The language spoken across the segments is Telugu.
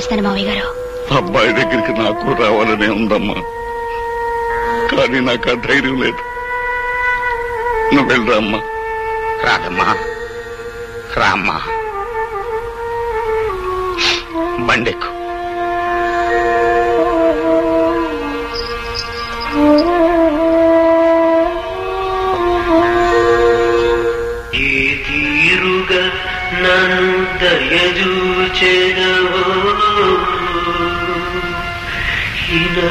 వెళ్ళొస్తాను మావయ్య గారు. అబ్బాయి దగ్గరికి నాకు రావాలనే ఉందమ్మా, కానీ నాకు ఆ ధైర్యం లేదు. నువ్వు వెళ్ళరామ్మా. రాదమ్మా, రామ్మా, బండెక్కు. ఈ తీరుగా నన్ను దయచూచెదవో హినవంశోత్తమ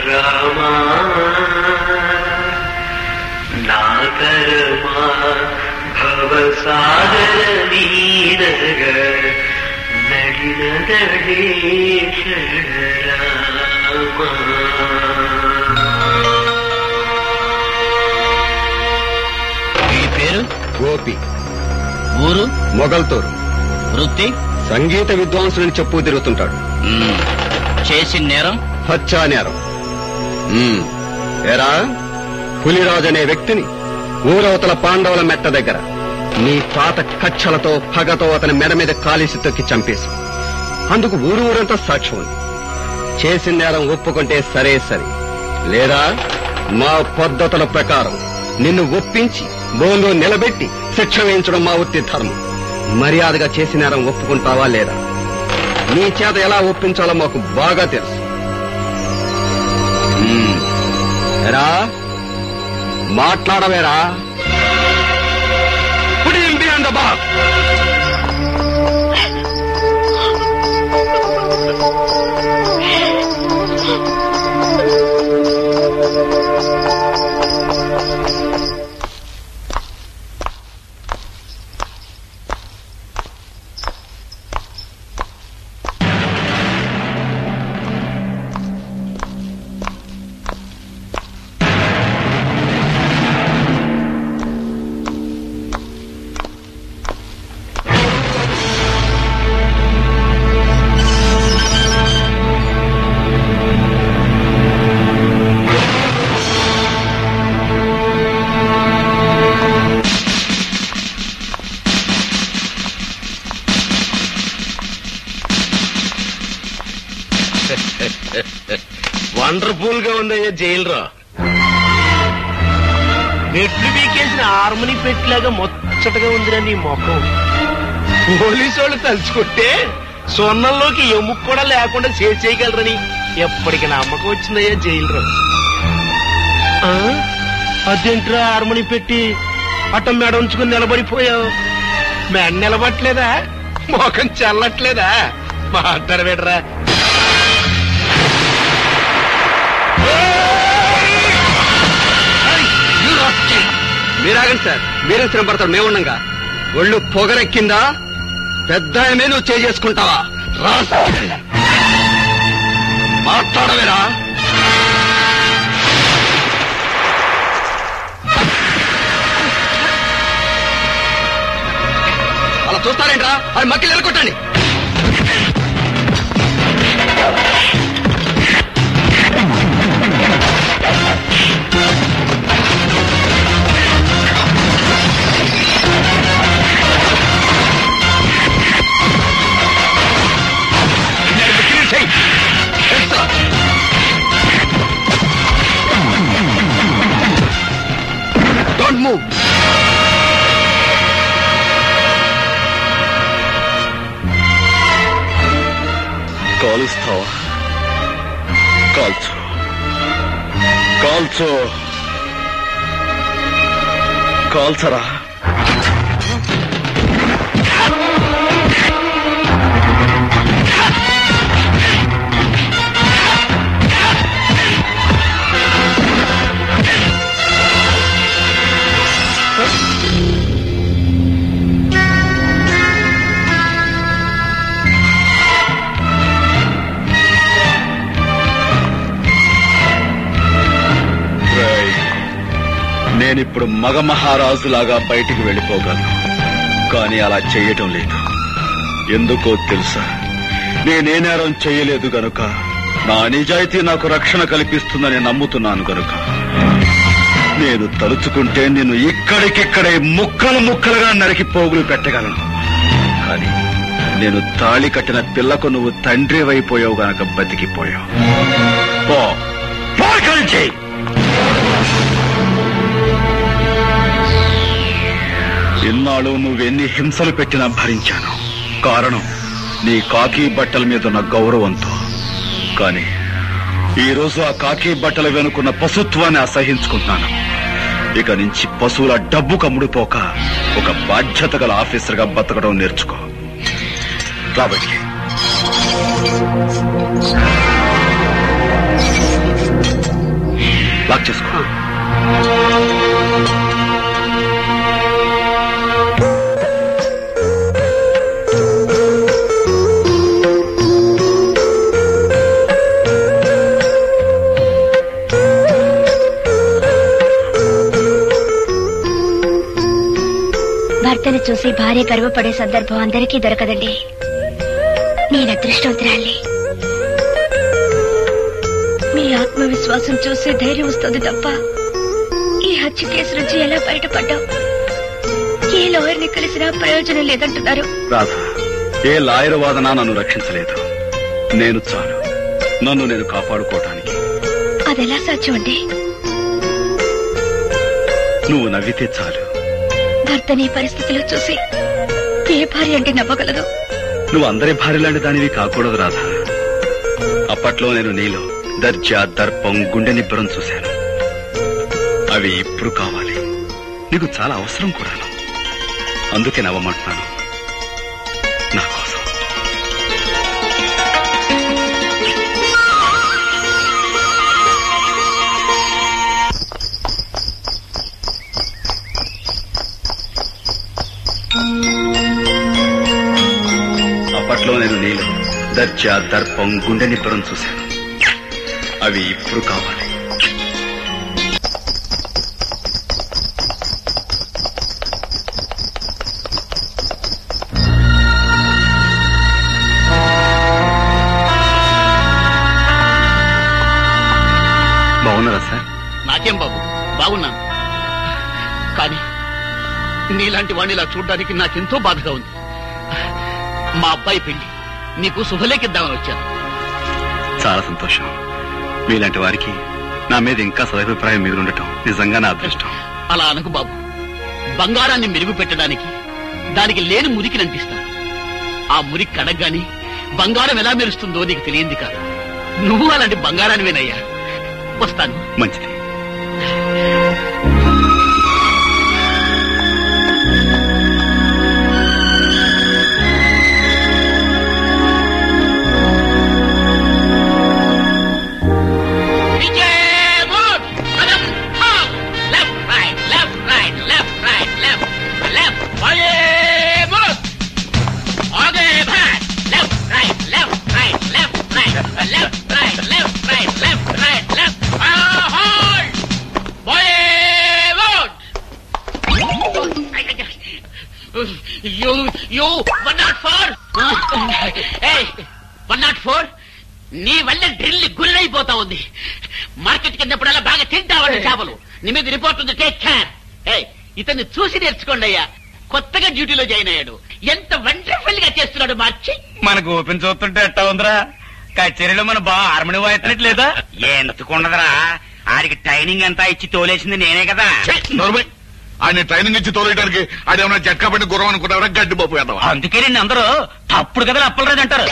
రామా, నాగరమా భవసాగర వీరగ నడినదడేశర రామా. గోపి, ఊరు మొగల్తూరు. వృత్తి సంగీత విద్వాంసులని చెప్పు తిరుగుతుంటాడు. చేసిన నేరం హత్యా నేరం. ఎరా, పులిరాజు అనే వ్యక్తిని ఊరవతల పాండవుల మెట్ట దగ్గర నీ పాత కచ్చలతో పగతో అతని మెడ మీద కాలిసి తొక్కి చంపేసి, అందుకు ఊరంతా సాక్ష్యం ఉంది. చేసిన నేరం ఒప్పుకుంటే సరే సరే, లేదా మా పద్ధతుల ప్రకారం నిన్ను ఒప్పించి బోన్లో నిలబెట్టి శిక్ష వేయించడం మా వృత్తి ధర్మం. మర్యాదగా చేసిన నేరం ఒప్పుకుంటావా లేదా? నీ చేత ఎలా ఒప్పించాలో మాకు బాగా తెలుసు. ఎరా, మాట్లాడవేరా? వండర్ఫుల్ గా ఉందయ్యా జైలురా. నెట్లు బీకేసిన హార్మోని పెట్టిలాగా ముచ్చటగా ఉందిరా నీ ముఖం. పోలీసు వాళ్ళు తలుచుకుంటే సొన్నంలోకి ఎముక కూడా లేకుండా చేయగలరని ఎప్పటికి నమ్మకం వచ్చిందయ్యా జైలురా. అదేంట్రా హార్మోని పెట్టి అట్ట మెడ ఉంచుకుని నిలబడిపోయావు? మెడ నిలబట్లేదా? ముఖం చల్లట్లేదా? మాట్లాడబెడరా. మీరాగండి సార్, మీరే శ్రమ పడతారు. మేముండగా ఒళ్ళు పొగరెక్కిందా? పెద్ద నువ్వు చేసుకుంటావా? మాట్లాడవేరా? అలా చూస్తారేంట్రా? అది మక్కిలు ఎరగొట్టండి. Don't move. కాలుస్తావా? కాల్చు, కాల్చు, కాల్చరా. నేనిప్పుడు మగ మహారాజులాగా బయటికి వెళ్ళిపోగలను, కానీ అలా చెయ్యటం లేదు. ఎందుకో తెలుసా? నేనే నేరం చెయ్యలేదు గనుక, నా నిజాయితీ నాకు రక్షణ కల్పిస్తుందని నమ్ముతున్నాను గనుక నేను తలుచుకుంటే నిన్ను ఇక్కడికిక్కడే ముక్కలు ముక్కలుగా నరికి పోగులు పెట్టగలను. కానీ నేను తాళి కట్టిన పిల్లకు నువ్వు తండ్రి అయిపోయావు గనక బతికిపోయావు. ఇన్నాళ్ళు నువ్వెన్ని హింసలు పెట్టినా భరించాను. కారణం నీ కాకి బట్టల మీదున్న గౌరవంతో. కానీ ఈ రోజు ఆ కాకి బట్టల వెనుకున్న పశుత్వాన్ని అసహించుకుంటున్నాను. ఇక నుంచి పశువుల డబ్బు కమ్ముడుపోక ఒక బాధ్యత గల ఆఫీసర్గా బతకడం నేర్చుకో. కాబట్టి లాక్ చేసుకో. భర్తను చూసి భార్య గర్వపడే సందర్భం అందరికీ దొరకదండి. నేను అదృష్టవంతురాలి. మీ ఆత్మవిశ్వాసం చూసి ధైర్యం వస్తుంది తప్ప ఈ హత్య కేసు నుంచి ఎలా బయటపడ్డావు? ఏ లాయర్ని కలిసినా ప్రయోజనం లేదంటున్నారు. రాధా, ఏ లాయర్ వాదన నన్ను రక్షించలేదు. నేను చాలు నన్ను నేను కాపాడుకోవటానికి. అదెలా సాధ్యం అండి? నువ్వు నవ్వితే చాలు. భర్తని పరిస్థితిలో చూసి ఏ భార్య అంటే నవ్వగలదు? నువ్వు అందరి భార్యలాంటి దానివి కాకూడదు రాధా. అప్పట్లో నేను నీలో దర్జా, దర్పం, గుండె నిబ్బరం చూశాను. అవి ఇప్పుడు కావాలి. నీకు చాలా అవసరం కూడాను. అందుకే నవ్వమంటున్నాను నా కోసం. అప్పట్లో నేను నీలో దర్జా, దర్పం, గుండె నిబ్బరం చూశాను. అవి ఇప్పుడు కావాలి. బాగున్నారా సార్? నాకేం బాబు, బాగున్నాను. కానీ నీలాంటి వాడిని ఇలా చూడడానికి నాకెంతో బాధగా ఉంది. మా అబ్బాయి పెళ్లి నీకు శుభలేఖిద్దామని వచ్చాను. చాలా సంతోషం. మీలాంటి వారికి నా మీద ఇంకా సదభిప్రాయం మీద ఉండటం నిజంగా నా అదృష్టం. అలా అనకు బాబు. బంగారాన్ని మెరుగు పెట్టడానికి దానికి లేని మురికి నంటిస్తాను. ఆ మురికి కడగ్గాని బంగారం ఎలా మెరుస్తుందో నీకు తెలియంది కాదు. నువ్వు అలాంటి బంగారానివేనయ్యా. వస్తాను. మంచిది. You 104. Hey, 104. నీ వల్ల డ్రిల్ గుల్లైపోతా ఉంది. మార్కెట్ కిందప్పుడల్లా బాగా తింటావండి చేపలు. నీ మీద రిపోర్ట్ ఉంది. Take care. ఇతన్ని చూసి నేర్చుకోండి అయ్యా. కొత్తగా డ్యూటీలో జాయిన్ అయ్యాడు. ఎంత వండర్ఫుల్ గా చేస్తున్నాడు మార్చి. మనకు ఓపెన్ చూస్తుంటే ఎట్టా ఉందిరా? కచేరీలో మన బాగా హార్మోని వాయిస్తున్నట్లేదా? ఎందుకుండదురా, ఆడికి ట్రైనింగ్ అంతా ఇచ్చి తోలేసింది నేనే కదా. ఆయన ట్రైనింగ్ ఇచ్చి తోలేయడానికి ఆడేమన్నా జట్కా పట్టి గుర్రం అనుకుంటారా? గడ్డి బాబు వేద్దాం. అందుకే నేను అందరూ తప్పుడు కదా అప్పలరాజు అంటారు.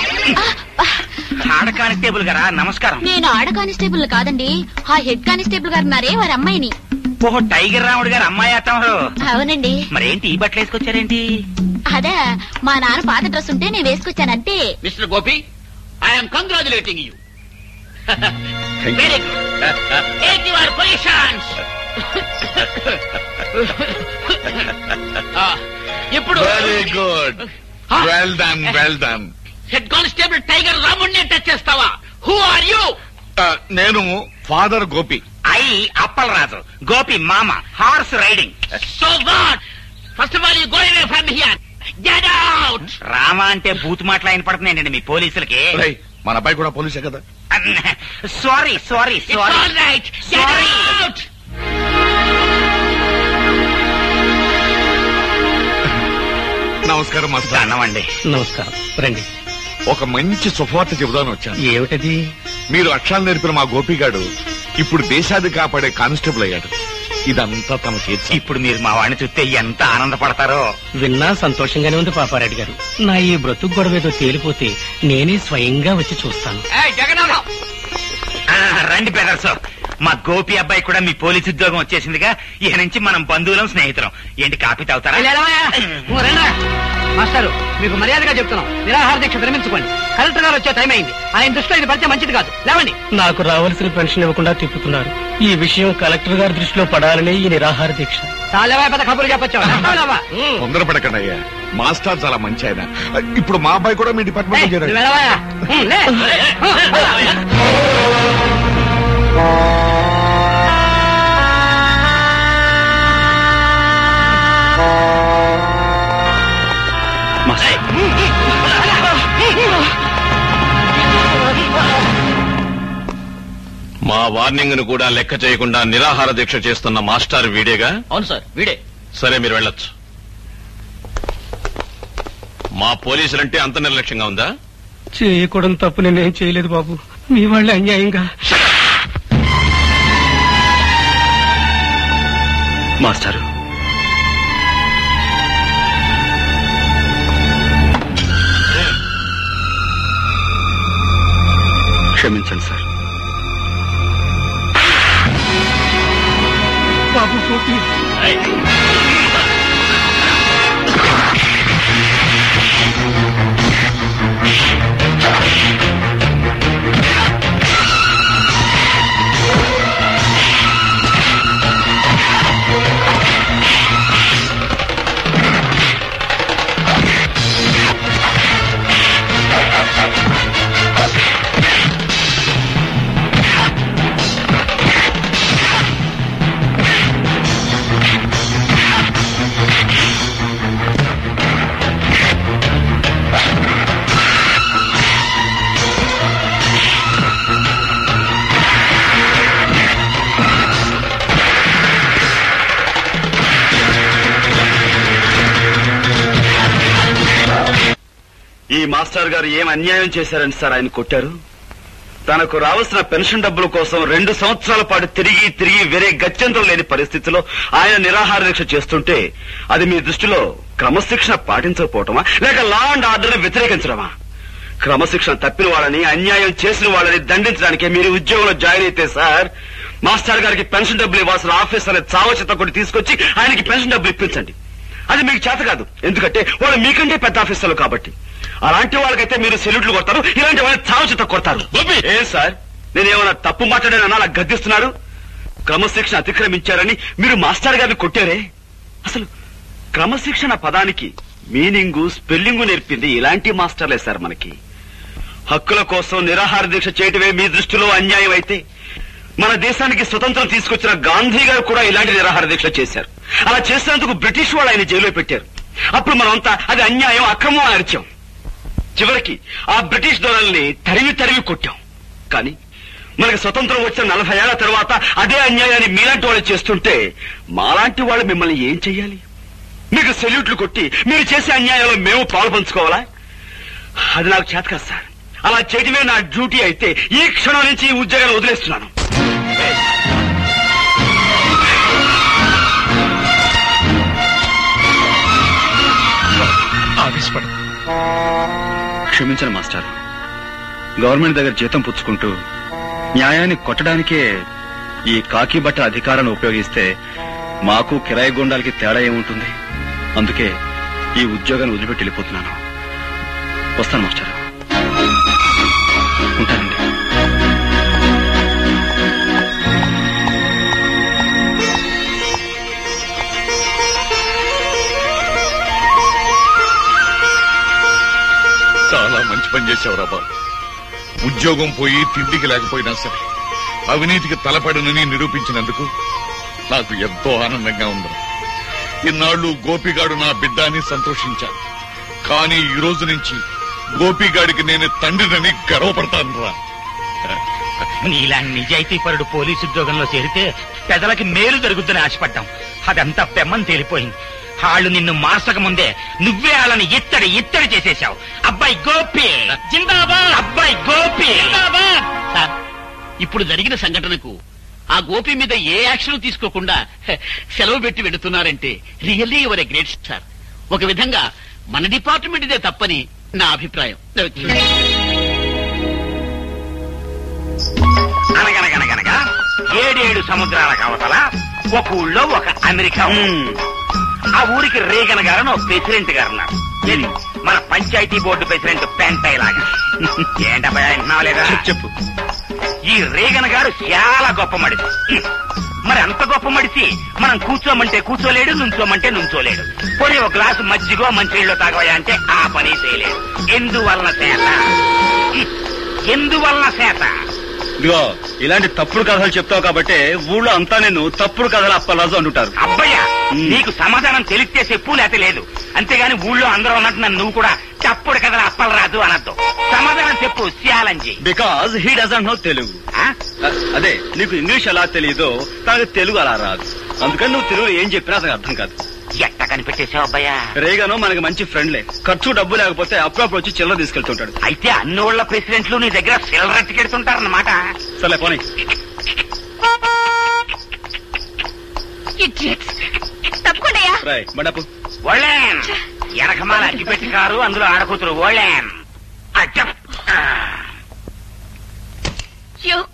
ఆడ కానిస్టేబుల్ గారా, నమస్కారం. నేను ఆడ కానిస్టేబుల్ కాదండి, ఆ హెడ్ కానిస్టేబుల్ గారు ఉన్నారే వారి అమ్మాయిని. ఓహో, టైగర్ రాముడు గారు అమ్మాయి అత్తమారు. అవునండి. మరేంటి ఈ బట్టలు వేసుకొచ్చారేంటి? అదే మా నాన్న పాత డ్రెస్ ఉంటే నేను వేసుకొచ్చానంటే. Mister Gopi, I'm congratulating you. Very good. Take your positions. ఇప్పుడు very good. Well done, well done. Head constable tiger రాముడిని టచ్ చేస్తావా? Who are you? నేను ఫాదర్ గోపి. అప్పలరాజు. గోపి మామ. Horse riding. So what? First of all you go away from here. Get out. Rama అంటే బూత్ మాటలు ఆయన పడుతున్నాయండి మీ పోలీసులకి. మన అబ్బాయి కూడా పోలీసే కదా. Sorry sorry sorry. All right, get out. నమస్కారం మాస్టర్. అన్నమండి. నమస్కారం, రండి. ఒక మంచి శుభవార్త చెబుదాను వచ్చాను. ఏమిటది? మీరు అక్షరాలు నేర్పిన మా గోపిగాడు ఇప్పుడు దేశాన్ని కాపాడే కానిస్టేబుల్ అయ్యాడు. ఇదంతా తమ చేతి. ఇప్పుడు మీరు మా వాడిని చూస్తే ఎంత ఆనందపడతారో. విన్నా సంతోషంగానే ఉంది పాపారెడ్డి గారు. నా ఈ బ్రతుకు గొడవ ఏదో తేలిపోతే నేనే స్వయంగా వచ్చి చూస్తాను. రండి బ్రదర్స్, మా గోపి అబ్బాయి కూడా మీ పోలీసు ఉద్యోగం వచ్చేసిందిగా. ఇక నుంచి మనం బంధువులం, స్నేహితులం. ఏంటి కాపీ తాగుతారా? మాస్టారు, మీకు మర్యాదగా చెప్తున్నాం, నిరాహార దీక్ష విరమించుకోండి. కలెక్టర్ గారు వచ్చే టైం అయింది. ఆయన దృష్టిలో ఇది పడితే మంచిది కాదు. లేవండి. నాకు రావాల్సిన పెన్షన్ ఇవ్వకుండా తిప్పుతున్నారు. ఈ విషయం కలెక్టర్ గారి దృష్టిలో పడాలని ఈ నిరాహార దీక్ష. చాలా పెద్ద కబుర్లు చెప్పొచ్చావు. తొందరపడకండి అయ్యా, మాస్టర్ చాలా మంచి ఆయన. ఇప్పుడు మా అబ్బాయి కూడా మీ డిపార్ట్మెంట్ చేరాడు. మా వార్నింగ్ ను కూడా లెక్క చేయకుండా నిరాహార దీక్ష చేస్తున్న మాస్టర్ వీడేగా? అవును సార్, వీడే. సరే, మీరు వెళ్ళొచ్చు. మా పోలీసులంటే అంత నిర్లక్ష్యంగా ఉందా? చేయకూడని తప్పు నేనేం చేయలేదు బాబు. మీ వాళ్ళే అన్యాయంగా. మాస్టారు, క్షమించండి సార్. బాబు గోపి, ఈ మాస్టర్ గారు ఏం అన్యాయం చేశారని సార్ ఆయన కొట్టారు? తనకు రావాల్సిన పెన్షన్ డబ్బుల కోసం 2 సంవత్సరాల పాటు తిరిగి తిరిగి వేరే గత్యంతరం లేని పరిస్థితిలో ఆయన నిరాహార దీక్ష చేస్తుంటే అది మీ దృష్టిలో క్రమశిక్షణ పాటించకపోవటమా, లేక లా అండ్ ఆర్డర్ వ్యతిరేకించడమా? క్రమశిక్షణ తప్పిన వాళ్ళని, అన్యాయం చేసిన వాళ్ళని దండించడానికి మీరు ఉద్యోగంలో జాయిన్ అయితే సార్, మాస్టర్ గారికి పెన్షన్ డబ్బులు ఇవ్వాల్సిన ఆఫీసర్ని చావచిత్త కొట్టి తీసుకొచ్చి ఆయనకి పెన్షన్ డబ్బులు ఇప్పించండి. అది మీకు చేత కాదు, ఎందుకంటే వాళ్ళు మీకంటే పెద్ద ఆఫీసర్లు కాబట్టి. అలాంటి వాళ్ళకైతే మీరు సెల్యూట్లు కొడతారు, ఇలాంటి వాళ్ళని చావచిత్త కొడతారు. ఏ సార్, నేనేమన్నా తప్పు మాట్లాడానన్నా అలా గద్దిస్తున్నారు? క్రమశిక్షణ అతిక్రమించారని మీరు మాస్టర్ గారిని కొట్టారే? అసలు క్రమశిక్షణ పదానికి మీనింగు, స్పెల్లింగు నేర్పింది ఇలాంటి మాస్టర్లే సార్ మనకి. హక్కుల కోసం నిరాహార దీక్ష చేయటమే మీ దృష్టిలో అన్యాయం అయితే, మన దేశానికి స్వతంత్రం తీసుకొచ్చిన గాంధీ గారు కూడా ఇలాంటి నిరాహార దీక్ష చేశారు. అలా చేసినందుకు బ్రిటిష్ వాళ్ళు ఆయన జైల్లో పెట్టారు. అప్పుడు మనమంతా అది అన్యాయం, అక్రమం అని అరిచాం. చివరికి ఆ బ్రిటిష్ దొరల్ని తరిమి తరిమి కొట్టాం. కానీ మనకి స్వతంత్రం వచ్చిన 40 ఏళ్ల తర్వాత అదే అన్యాయాన్ని మీలాంటి వాళ్ళు చేస్తుంటే మాలాంటి వాళ్ళు మిమ్మల్ని ఏం చెయ్యాలి? మీకు సెల్యూట్లు కొట్టి మీరు చేసే అన్యాయంలో మేము పాలు పంచుకోవాలా? అది నాకు చేత కాదు సార్. అలా చేయడమే నా డ్యూటీ అయితే ఈ క్షణం నుంచి ఈ ఉద్యోగాన్ని వదిలేస్తున్నాను. క్షమించండి మాస్టర్. గవర్నమెంట్ దగ్గర జీతం పుచ్చుకుంటూ న్యాయాన్ని కొట్టడానికే ఈ కాకి బట్ట అధికారాన్ని ఉపయోగిస్తే మాకు కిరాయి గుండాలకి తేడా ఏముంటుంది? అందుకే ఈ ఉద్యోగాన్ని వదిలిపెట్టి వెళ్ళిపోతున్నాను. వస్తాను మాస్టర్. ఉంటానండి. చాలా మంచి పని చేశావు రాబా. ఉద్యోగం పోయి తిండికి లేకపోయినా సరే అవినీతికి తలపడనని నిరూపించినందుకు నాకు ఎంతో ఆనందంగా ఉంది. ఇన్నాళ్లు గోపిగాడు నా బిడ్డ అని సంతోషించాను. కానీ ఈ రోజు నుంచి గోపిగాడికి నేను తండ్రినని గర్వపడతాను రా. నీలా నిజాయితీపరుడు పోలీసు ఉద్యోగంలో చేరితే ప్రజలకి మేలు జరుగుతుందని ఆశపడ్డాం. అదంతా పెమ్మని తేలిపోయింది. వాళ్ళు నిన్ను మార్చక ముందే నువ్వే వాళ్ళని ఇత్తడి చేసేశావు. అబ్బాయి గోపి జిందాబాద్, అబ్బాయి గోపి జిందాబాద్. సార్, ఇప్పుడు జరిగిన సంఘటనకు ఆ గోపి మీద ఏ యాక్షన్ తీసుకోకుండా సెలవు పెట్టి వెళుతున్నారంటే really your a great sir. ఒక విధంగా మన డిపార్ట్మెంట్ ఇదే తప్పని నా అభిప్రాయం. అనగనగనగనగా 7 సముద్రాల కవతల ఒక ఊళ్ళో ఒక అమెరికా. ఆ ఊరికి రేగన్ గారు ప్రెసిడెంట్ గారు ఉన్నారు. మన పంచాయతీ బోర్డు ప్రెసిడెంట్ పెంటయ్య లాగా. ఏంటబ్బా విన్నావలేదా? చెప్పు. ఈ రేగన్ గారు చాలా గొప్ప మడిసి. మరి అంత గొప్ప మడిసి మనం కూర్చోమంటే కూర్చోలేడు, నుంచోమంటే నుంచోలేడు. పోనీ ఒక గ్లాసు మజ్జిగో మంచినీళ్ళు తాగవయా అంటే ఆ పని చేయలేడు. ఎందువలన చేత ఇదిగో ఇలాంటి తప్పుడు కథలు చెప్తావు కాబట్టి ఊళ్ళో అంతా నేను తప్పుడు కథలు అప్పలరాజు అంటుంటారు. అబ్బయ్యా, నీకు సమాధానం తెలిస్తే చెప్పు, లేతే లేదు. అంతేగాని ఊళ్ళో అందరూ అన్నట్టు నన్ను నువ్వు కూడా తప్పుడు కథలు అప్పలరాజు అనద్దు. సమాధానం చెప్పు challenge. Because he doesn't know Telugu. అదే నీకు ఇంగ్లీష్ ఎలా తెలియదో నాకు తెలుగు అలా రాదు. అందుకని నువ్వు తెలుగు ఏం చెప్పినా అతనికి అర్థం కాదు. ఎట్ట కనిపెట్టేశావు అబ్బాయా? రేగాను మనకి మంచి ఫ్రెండ్లే. ఖర్చు డబ్బు లేకపోతే అప్పుడప్పుడు వచ్చి చిల్లర తీసుకెళ్తుంటాడు. అయితే అన్ని ఊళ్ళ ప్రెసిడెంట్లు నీ దగ్గర చిల్లర ఎట్టుకెడుతుంటారన్నమాట. సరే పోనీ. బండపు ఓళ్ళేం ఎనకమాల అగ్గిపెట్టి కారు, అందులో ఆడకూతురు ఓళ్ళేం.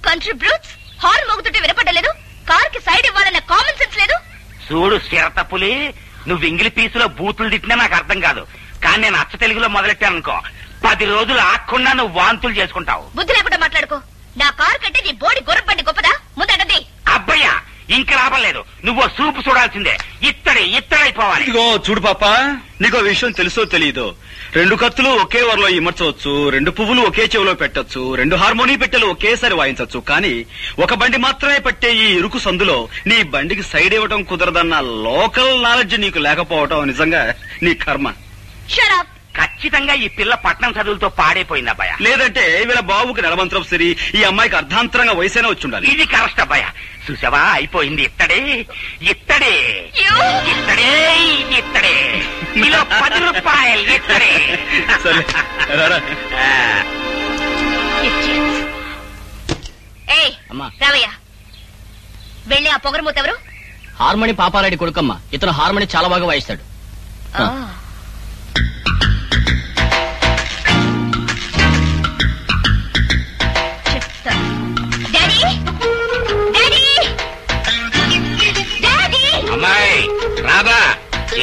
కంట్రీ బ్రూట్స్, హార్న్ మోగుతుంటే వినపడలేదు. కార్ కి సైడ్ ఇవ్వాలన్న కామన్ సెన్స్ లేదు. చూడు చిరతపులి, నువ్వు ఇంగిలి పీసులో బూతులు తిట్టినా నాకు అర్థం కాదు. కానీ నేను అచ్చ తెలుగులో మొదలెట్టాననుకో, 10 రోజులు ఆగకుండా నువ్వు వాంతులు చేసుకుంటావు. బుద్ధి లేకుండా మాట్లాడుకో. నా కారు కంటే నీ బోడి గొర్రెబండి గొప్పదా? ముందండి. అబ్బయ్యా, ఇంకా లాభం లేదు. నువ్వు సూపు చూడాల్సిందే. ఇత్తడైపోవాలి. ఇదిగో చూడు పాప, నీకో విషయం తెలుసో తెలియదో, 2 కత్తులు ఒకే వరలో ఇమర్చవచ్చు, 2 పువ్వులు ఒకే చెవిలో పెట్టొచ్చు, 2 హార్మోనీ పెట్టెలు ఒకేసారి వాయించవచ్చు. కానీ ఒక బండి మాత్రమే పట్టే ఈ ఇరుకు సందులో నీ బండికి సైడ్ ఇవ్వటం కుదరదన్న లోకల్ నాలెడ్జ్ నీకు లేకపోవటం నిజంగా నీ కర్మ. ఖచ్చితంగా ఈ పిల్ల పట్నం చదువులతో పాడైపోయింది అబ్బాయ. లేదంటే వీళ్ళ బాబుకి నెలమంత్రం సరి, ఈ అమ్మాయికి అర్ధాంతరంగా వయసైనా వచ్చి ఉండాలి. ఇది కరెక్ట్ అబ్బాయ. చూసావా, అయిపోయింది. ఇత్తడే కిలో 10 రూపాయలు. ఇత్తడే. సరే రావయ్య, వెళ్ళి ఆ పొగరమూత ఎవరు? హార్మోని పాపారెడ్డి కొడుకమ్మ. ఇతను హార్మోని చాలా బాగా వాయిస్తాడు. అమ్మాయి రాదా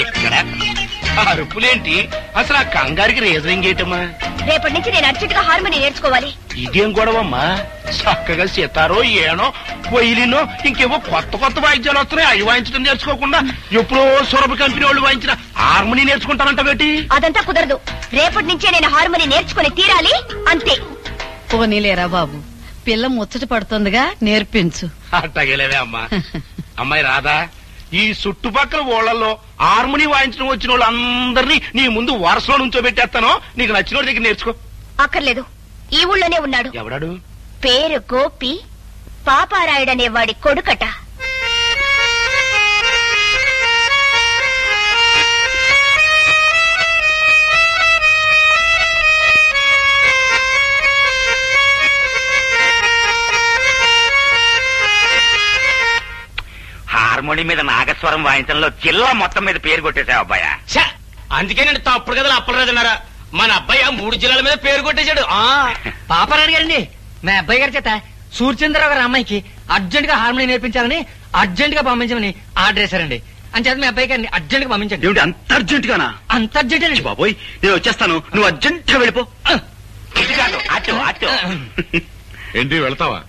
ఇక్కడ? అరుపులేంటి? అసలు ఆ కంగారికి రీజనింగ్ ఏంటమ్మా? రేపటి నుంచి నేను అర్జెంట్ గా హార్మోని నేర్చుకోవాలి. ఇదేం గొడవమ్మా? చక్కగా సితారో ఏనో పొయ్యిలినో ఇంకేవో కొత్త వాయిద్యాలు వస్తున్నాయి. అవి వాయించడం నేర్చుకోకుండా ఎప్పుడో సొరబ కంపెనీ వాళ్ళు వాయించిన హార్మోని నేర్చుకుంటానంట బేటి. అదంతా కుదరదు. రేపటి నుంచే నేను హార్మోని నేర్చుకుని తీరాలి, అంతే. పోనీలేరా బాబు, పిల్ల ముచ్చట పడుతుందిగా, నేర్పించు. అట్టగలేవే అమ్మా. అమ్మాయి రాదా, ఈ చుట్టుపక్కల ఊళ్ళల్లో హార్మోని వాయించడం వచ్చిన వాళ్ళందరినీ నీ ముందు వరుసలో నుంచో పెట్టేస్తానో, నీకు నచ్చిన దగ్గర నేర్చుకో. అక్కర్లేదు, ఈ ఊళ్ళోనే ఉన్నాడు. ఎవడాడు? పేరు గోపి, పాపారాయుడనే వాడి కొడుకట. హార్మోని మీద నాగస్వరం వాయించడంలో జిల్లా మొత్తం మీద పేరు కొట్టేశావు అబ్బాయ. అందుకే నేను తప్పుడు కథలు అప్పలరాజన్నారా. మన అబ్బాయి 3 జిల్లాల మీద పేరు కొట్టేశాడు. పాపారాయుడు గారండి, మా అబ్బాయి గారి చేత సూర్యచంద్రరావు గారి అమ్మాయికి అర్జెంట్ గా హార్మోని నేర్పించాలని అర్జెంట్ గా పంపించమని ఆర్డర్ చేశారండి. అని చేత మీ అబ్బాయి గారిని అర్జెంట్ గా పంపించండి. ఏమిటి అంత అర్జెంట్ గానా? అంత అర్జెంట్ అండి బాబోయ్, నేను వచ్చేస్తాను, నువ్వు అర్జెంట్ గా వెళ్ళిపో. ఏంటి వెళ్తావా?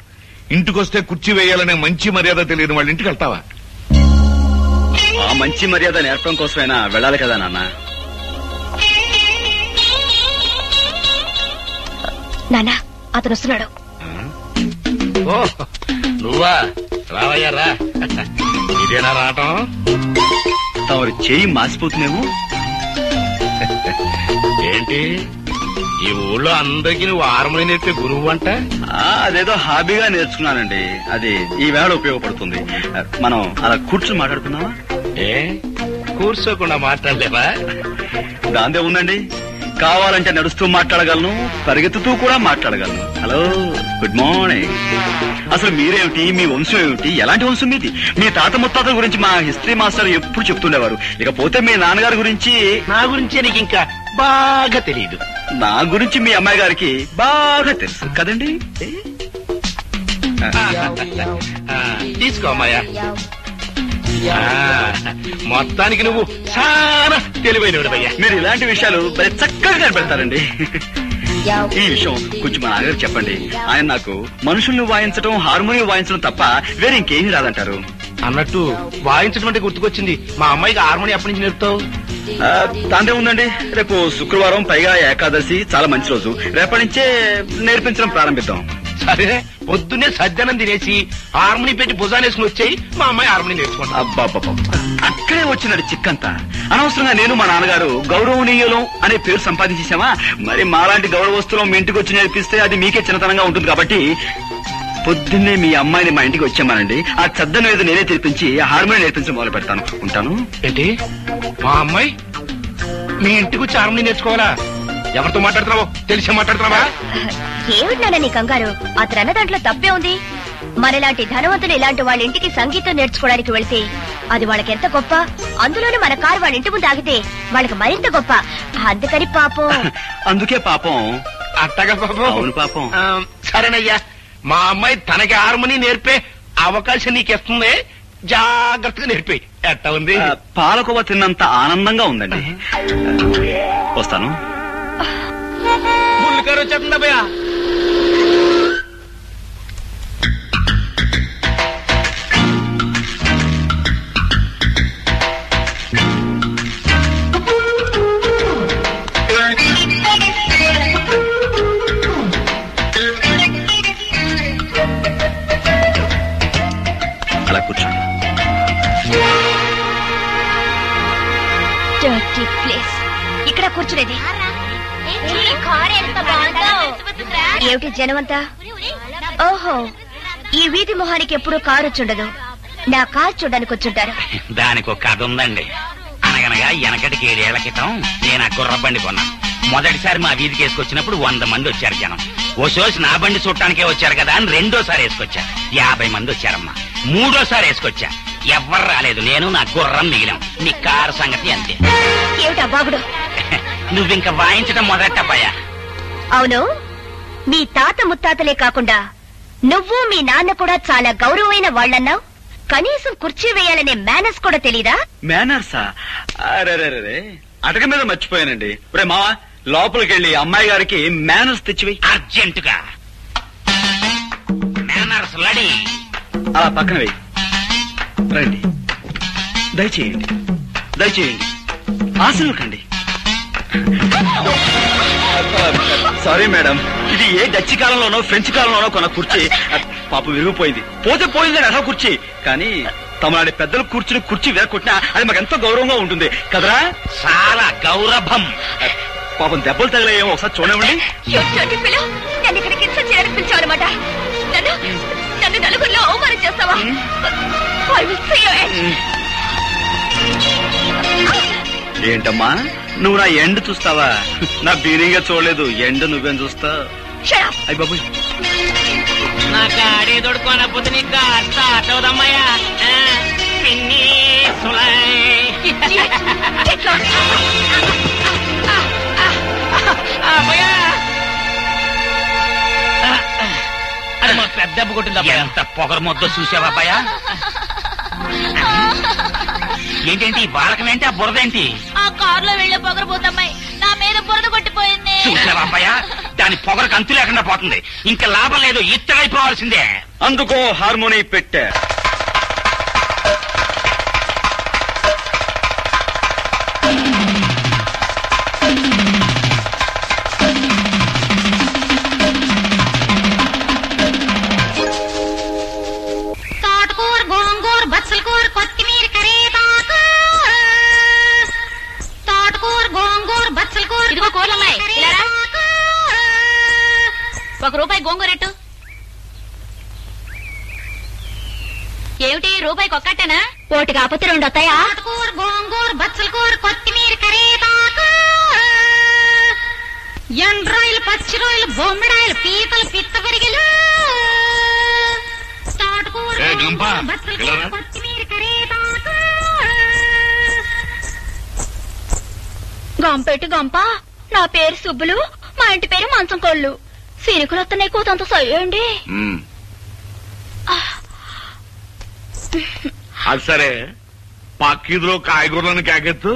ఇంటికొస్తే కుర్చీ వేయాలనే మంచి మర్యాద తెలియని వాళ్ళ ఇంటికి వెళ్తావా? ఆ మంచి మర్యాద నేర్పడం కోసమైనా వెళ్ళాలి కదా నాన్న. నాన్న, అతను వస్తున్నాడు. ఓ నువ్వా? రావయ్యా రా. ఇదేనా రావటం? తమరు చేయి మాసిపోతున్నాము. ఏంటి ఈ ఊళ్ళో అందరికీ నువ్వు హార్మోని నేర్పే గురువు అంట? అదేదో హాబీగా నేర్చుకున్నానండి. అది ఈ వేళ ఉపయోగపడుతుంది. మనం అలా కూర్చుని మాట్లాడుకుందామా? కూర్చోకుండా మాట్లాడలేవా? దాందే ఉందండి, కావాలంటే నడుస్తూ మాట్లాడగలను, పరిగెత్తుతూ కూడా మాట్లాడగలను. Hello, good morning. అసలు మీరేమిటి, మీ వంశం ఏమిటి, ఎలాంటి వంశం మీది? మీ తాత ముత్తాతల గురించి మా హిస్టరీ మాస్టర్ ఎప్పుడు చెప్తుండేవారు. ఇకపోతే మీ నాన్నగారి గురించి. నా గురించి నీకు ఇంకా బాగా తెలియదు. నా గురించి మీ అమ్మాయి గారికి బాగా తెలుసు కదండి. తీసుకో అమ్మాయ్యా. మొత్తానికి నువ్వు చాలా తెలివైనవాడివయ్యా. మీరు ఇలాంటి విషయాలు మరి చక్కగా కనిపెడతారండి. ఈ విషయం కొంచెం మా నాన్నగారు చెప్పండి. ఆయన నాకు మనుషుల్ని వాయించడం, హార్మోనియం వాయించడం తప్ప వేరే ఇంకేమీ రాదంటారు. అన్నట్టు వాయించడం అంటే గుర్తుకొచ్చింది, మా అమ్మాయికి హార్మోనియం ఎప్పటి నుంచి నేర్పుతావు? దాందే ఉందండి, రేపు శుక్రవారం, పైగా ఏకాదశి, చాలా మంచి రోజు. రేపటి నుంచే నేర్పించడం ప్రారంభిద్దాం. సరే, పొద్దున్నే సజ్జనం తినేసి హార్మోని పెట్టి భుజానేసుకుని వచ్చాయి, మా అమ్మాయి హార్మోని నేర్చుకుంటా. అబ్బాబ్బా, అక్కడే వచ్చినట్టు చిక్కంతా. అనవసరంగా నేను మా నాన్నగారు గౌరవనీయులం అనే పేరు సంపాదించేసామా? మరి మాలాంటి గౌరవస్తులం మీ ఇంటికి వచ్చి నేర్పిస్తే అది మీకే చిన్నతనంగా ఉంటుంది. కాబట్టి పొద్దున్నే మీ అమ్మాయిని మా ఇంటికి వచ్చామానండి, ఆ చద్దన మీద నేనే తెరిపించి హార్మోని నేర్పించడం మొదలు పెడతాను. ఉంటాను. ఏంటి, మా అమ్మాయి మీ ఇంటికి వచ్చి హార్మోని నేర్చుకోవాలా? ఎవరితో మాట్లాడుతున్నావో తెలిసి మాట్లాడుతున్నావా? ఏమిటి నీ కంగారు? అతను అన్న దాంట్లో తప్పే ఉంది. మనలాంటి ధనవంతులు ఇలాంటి వాళ్ళ ఇంటికి సంగీతం నేర్చుకోవడానికి వెళ్తే అది వాళ్ళకి ఎంత గొప్ప. అందులోనూ మన కారు వాళ్ళ ఇంటి ముందు ఆగితే వాళ్ళకి మరింత గొప్ప. అందుకని పాపం. అందుకే పాపం. అట్టగా పాపం. అవును పాపం. సరేనయ్యా, మా అమ్మాయి తనకి హార్మోని నేర్పే అవకాశం నీకిస్తుంది. జాగ్రత్తగా నేర్పి. ఎట్టా ఉంది? పాలకోవ తిన్నంత ఆనందంగా ఉందండి. వస్తాను. బుల్లికారు వచ్చేస్తుందా భయ్యా? అలా కూర్చోండి. ఇక్కడ కూర్చునేది ఏమిటి జనమంతా? ఓహో, ఈ వీధి మొహానికి ఎప్పుడు కారు వచ్చుండదు. నా కారు చూడడానికి వచ్చుంటారు. దానికి ఒక కథ ఉందండి. అనగనగా వెనకటికి 7 ఏళ్ల క్రితం నేను ఆ గుర్ర బండి కొన్నాను. మొదటిసారి మా వీధికి వేసుకొచ్చినప్పుడు 100 మంది వచ్చారు జనం. ఓ సోసి నా బండి చూడటానికే వచ్చారు కదా అని రెండోసారి వేసుకొచ్చా. 50 మంది వచ్చారమ్మా. మూడోసారి వేసుకొచ్చా, ఎవ్వరు రాలేదు. నేను నా గుర్రం మిగిలాం. నీ కారు సంగతి అంతే. ఏమిటా బాగుడు? నువ్వింక వాయించడం మొదలెట్టపోయా. అవును, మీ తాత ముత్తాతలే కాకుండా నువ్వు మీ నాన్న కూడా చాలా గౌరవమైన వాళ్ళన్నావు. కనీసం కుర్చీ వేయాలనే మేనర్స్ కూడా తెలీదా? మేనర్సా? అరే అటక మీద మర్చిపోయానండి. రే మావా, లోపలికి వెళ్ళి అమ్మాయి గారికి మేనర్స్ తెచ్చివి అర్జెంటుగా. మేనర్స్ లడి అలా పక్కన వెయ్యి. రండి, దయచేయండి, దయచేయండి, ఆశలు కండి. సారీ మేడం, ఇది ఏ డచ్ కాలంలోనో ఫ్రెంచ్ కాలంలోనో కొన్న కుర్చీ. పాప విరిగిపోయింది. పోతే పోయిందని అలా కుర్చీ. కానీ తమలాంటి పెద్దలు కూర్చుని కుర్చీ వేరకొట్టినా అది మాకు ఎంతో గౌరవంగా ఉంటుంది కదరా? చాలా గౌరవం. పాపం దెబ్బలు తగిలేమో ఒకసారి చూడండి. నన్ను ఇక్కడికి పిలిచావన్నమాట. నన్ను నలుగురిలో అవమానం చేస్తావా? ఏంటమ్మా, నువ్వు నా ఎండ్ చూస్తావా? నా బీనింగా చూడలేదు, ఎండ్ నువ్వేం చూస్తా? అయ్య బాబు, నా గాడి దొడుకోనపోతే నీకు స్టార్ట్ అవుదమ్మాయ్యా. పిన్ని అది మా పెద్ద దెబ్బ కొట్టింది. ఎంత పొగరు మొద్ద చూసావా అబ్బాయా? ఏంటేంటి బాలకమేంటి, ఆ బురదేంటి? ఆ కారులో వెళ్లే పొగరు పోతమ్మాయి నా మీద బురద కొట్టిపోయింది. చూసావా అబ్బాయా, దాని పొగరకు అంతు లేకుండా పోతుంది. ఇంకా లాభం లేదు, ఇత్తడైపోవాల్సిందే. అందుకో హార్మోని పెట్టా. తోటకూర, గోంగూర, బచ్చల కూర, కొత్తిమీర, కరివేపాకు. తోటకూర, గోంగూర, బచ్చల కూర. ఇదిగో కూరలమ్మాయి, ఇలా రా. ₹1 గోంగూరెట్టు. ఏమిటి, రూపాయికి ఒక్కటేనా? 1 కాకపోతే 2 వస్తాయా? తోటకూర, గోంగూర, బచ్చల కూర కొత్తిమీర కరేపాకు ఎండ్రాయిలు పచ్చి రొయ్యలు బొమ్మడాయిలు పీతలు పిత్త పరిగెలు తోటకూర బచ్చల కూర కొత్తిమీర కరేపాకు. గంపెట్టి గంప, నా పేరు సుబ్బులు, మా ఇంటి పేరు మంచం కోళ్ళు. సీనికులు వస్తున్నాయి కూతంత సయ్యండి. అది సరే, పక్కీదులో కాయగూరలను కాకెత్తు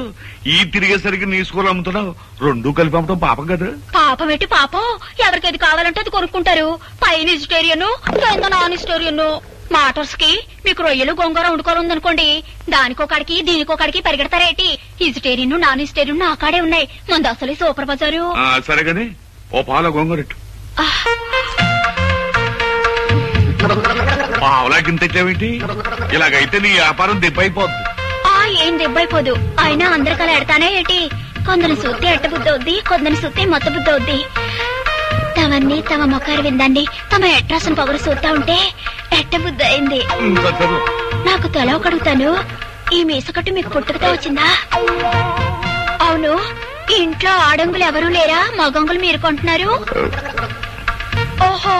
ఈ తిరిగేసరికి నీ స్కూల్ అమ్ముతున్నావు. రెండూ కలిపి అమ్మటం పాపం కదా. పాపం ఏంటి పాపం, ఎవరికి ఏది కావాలంటే అది కొనుక్కుంటారు. పైన వెజిటేరియన్, కింద నాన్ వెజిటేరియన్. మాటర్స్ కి మీకు రొయ్యలు గొంగూర వండుకోవాలనుకోండి, దానికొకడికి దీనికొకడికి పరిగెడతారేటి. వెజిటేరియన్ నాన్ వెజిటేరియన్ నా కాడే ఉన్నాయి. మంది అసలు సూపర్ బజారు. సరే గాని ఓ పాల గొంగరెట్టు. పావులాకి తెచ్చావేంటి? ఇలాగైతే నీ వ్యాపారం దెబ్బైపోద్ది. ఏం దెబ్బైపోదు, అయినా అందరికలా ఎడతానే ఏంటి. కొందరు సూత్తే ఎట్ట బుద్ధి అవుద్ది, కొందరు సూత్తే మొత్త బుద్ధి అవుద్ది. తమన్ని తమ మొక్కారు విందండి, తమ ఎట్రాసిన పొగరు చూస్తా ఉంటే ఎట్ట బుద్ధి అయింది. నాకు తల కడుగుతాను, ఈ మీసకట్టు మీకు పుట్టుకతో వచ్చిందా? అవును, ఈ ఇంట్లో ఆడంగులు ఎవరూ లేరా? మగంగులు మీరు కొంటున్నారు. ఓహో,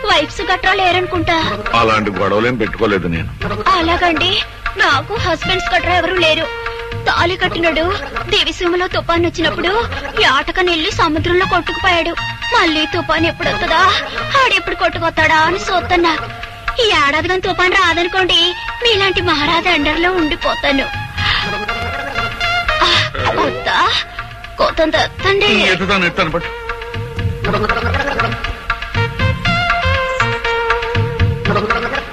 వైఫ్స్ గట్రా లేరనుకుంటా. అలాంటి గొడవలేం పెట్టుకోలేదు నేను. అలాగండి, నాకు హస్బెండ్స్ గట్రా ఎవరూ లేరు. తాళి కట్టినడు దేవిసీమలో తుఫాన్ వచ్చినప్పుడు యాటకనెళ్లి సముద్రంలో కొట్టుకుపోయాడు. మళ్ళీ తుఫాన్ ఎప్పుడొస్తుందా, ఆడెప్పుడు కొట్టుకొస్తాడా అని చూస్తున్నా. ఈ ఏడాది కానీ తుఫాన్ రాదనుకోండి, మీలాంటి మహారాజా అండర్లో ఉండిపోతాను. కొత్త కోతంత తండ్రి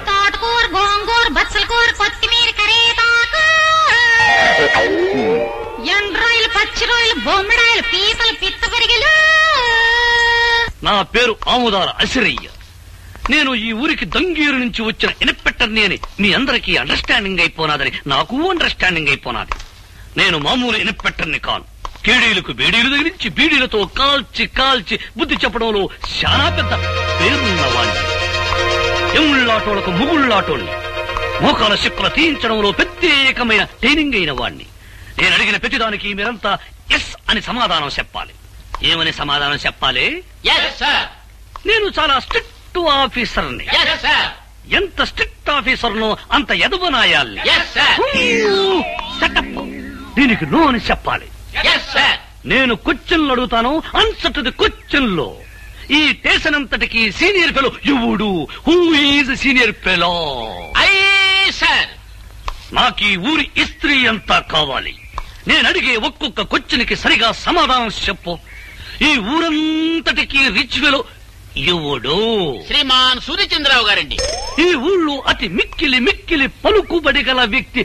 తోటకూర గోంగూర బచ్చల కూర కొత్తిమీర కరేపాకు ఎండ్రాయిలు పచ్చి రొయ్యలు బొమ్మడాయిలు పీతలు పిత్త పరిగెలు. నా పేరు ఆముదార అసిరయ్య. నేను ఈ ఊరికి దంగీరు నుంచి వచ్చిన ఇన్స్పెక్టర్ని అని మీ అందరికీ అండర్స్టాండింగ్ అయిపోనాదని నాకు అండర్స్టాండింగ్ అయిపోనాది. నేను మామూలు ఇన్స్పెక్టర్ని కాను. కేడీలకు బేడీలు తగిలించి బీడీలతో కాల్చి కాల్చి బుద్ధి చెప్పడంలో చాలా పెద్ద పేరున్నవాణ్ణి. ఎముళ్లాటోళ్లకు ముగుళ్లాటోళ్ని, మోకాల శిక్కుల తీయించడంలో ప్రత్యేకమైన ట్రైనింగ్ అయిన వాణ్ణి. నేను అడిగిన ప్రతిదానికి మీరంతా ఎస్ అని సమాధానం చెప్పాలి. ఏమని సమాధానం చెప్పాలి? నేను చాలా స్ట్రిక్ట్ ఆఫీసర్ని. ఎంత స్ట్రిక్ట్ ఆఫీసర్నో అంత ఎదవనాయాల్ని. సెటప్. దీనికి నో అని చెప్పాలి. నేను క్వశ్చన్లు అడుగుతాను, ఆన్సర్ టు ది క్వశ్చన్లో. ఈ స్టేషన్ అంతటికి సీనియర్ ఫెలో ఎవడు? Who is senior fellow? నాకు ఈ ఊరి ఇస్త్రీ అంతా కావాలి. నేను అడిగే ఒక్కొక్క క్వశ్చన్కి సరిగా సమాధానం చెప్పు. ఈ ఊరంతటికి రిచ్ ఫెలో ఎవడు? శ్రీమాన్ సూర్యచంద్రరావు గారండి. ఈ ఊళ్ళో అతి మిక్కిలి మిక్కిలి పలుకుబడి గల వ్యక్తి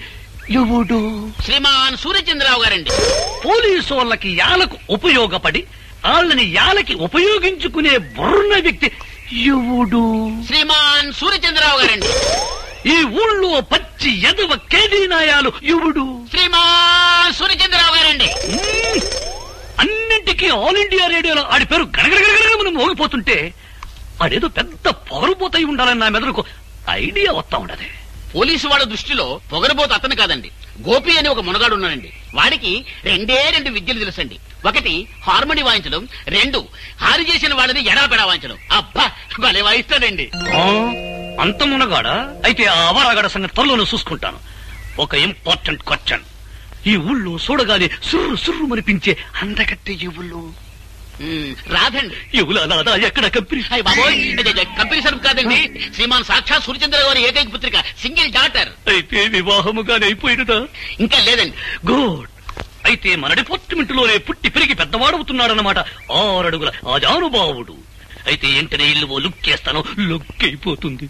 ఎవడు? శ్రీమాన్ సూర్యచంద్రరావు గారండి. పోలీసు వాళ్ళకి యాలకు ఉపయోగపడి వాళ్ళని యాలకి ఉపయోగించుకునే బుర్ర వ్యక్తి ఎవడు? శ్రీమాన్ సూర్యచంద్రరావు గారండి. ఈ ఊళ్ళో పచ్చి ఎదవ కేడీనాయాలు ఎవడు? శ్రీమాన్ సూర్యచంద్రరావు గారండి. అన్నింటికీ ఆల్ ఇండియా రేడియోలో ఆడి పేరు గణగడగడగడమని మోగిపోతుంటే ఆడేదో పెద్ద పొగరుపోతాయి ఉండాలని నా మెదడుకు ఐడియా వస్తా ఉండదు. పోలీసు వాళ్ళ దృష్టిలో పొగరబోతు అతను కాదండి, గోపి అని ఒక మునగాడు ఉన్నాడండి. వాడికి రెండు విద్యలు తెలుసండి. ఒకటి హార్మోని వాయించడం, రెండు హారి చేసిన వాళ్ళని ఎడాపెడా వాయించడం. అబ్బా భలే వాయిస్తాడండి. అంత మునగాడా? అయితే ఆ అవరాగడ సంగతి త్వరలోనే చూసుకుంటాను. ఒక ఇంపార్టెంట్ క్వశ్చన్. ఈ ఊళ్ళో చూడగానే సుర్రు సుర్రు మనిపించే అందగట్టె ఎవళ్ళు? రాదండి. ఎవలా ఎక్కడ కంపెనీ? బాబోయ్, కంపెనీ సరుకు కాదండి. శ్రీమాన్ సాక్షాత్ సూర్యచంద్ర గారి ఏకైక పుత్రిక, సింగిల్ డాటర్. అయితే వివాహముగానే అయిపోయినదా? ఇంకా లేదండి. గుడ్. అయితే మన డిపార్ట్మెంట్ లోనే పుట్టి పెరిగి పెద్దవాడవుతున్నాడన్నమాట. 6 అడుగుల ఆజానుభావుడు. అయితే వెంటనే ఇల్లు ఓ లుక్ చేస్తాను, లుక్ అయిపోతుంది.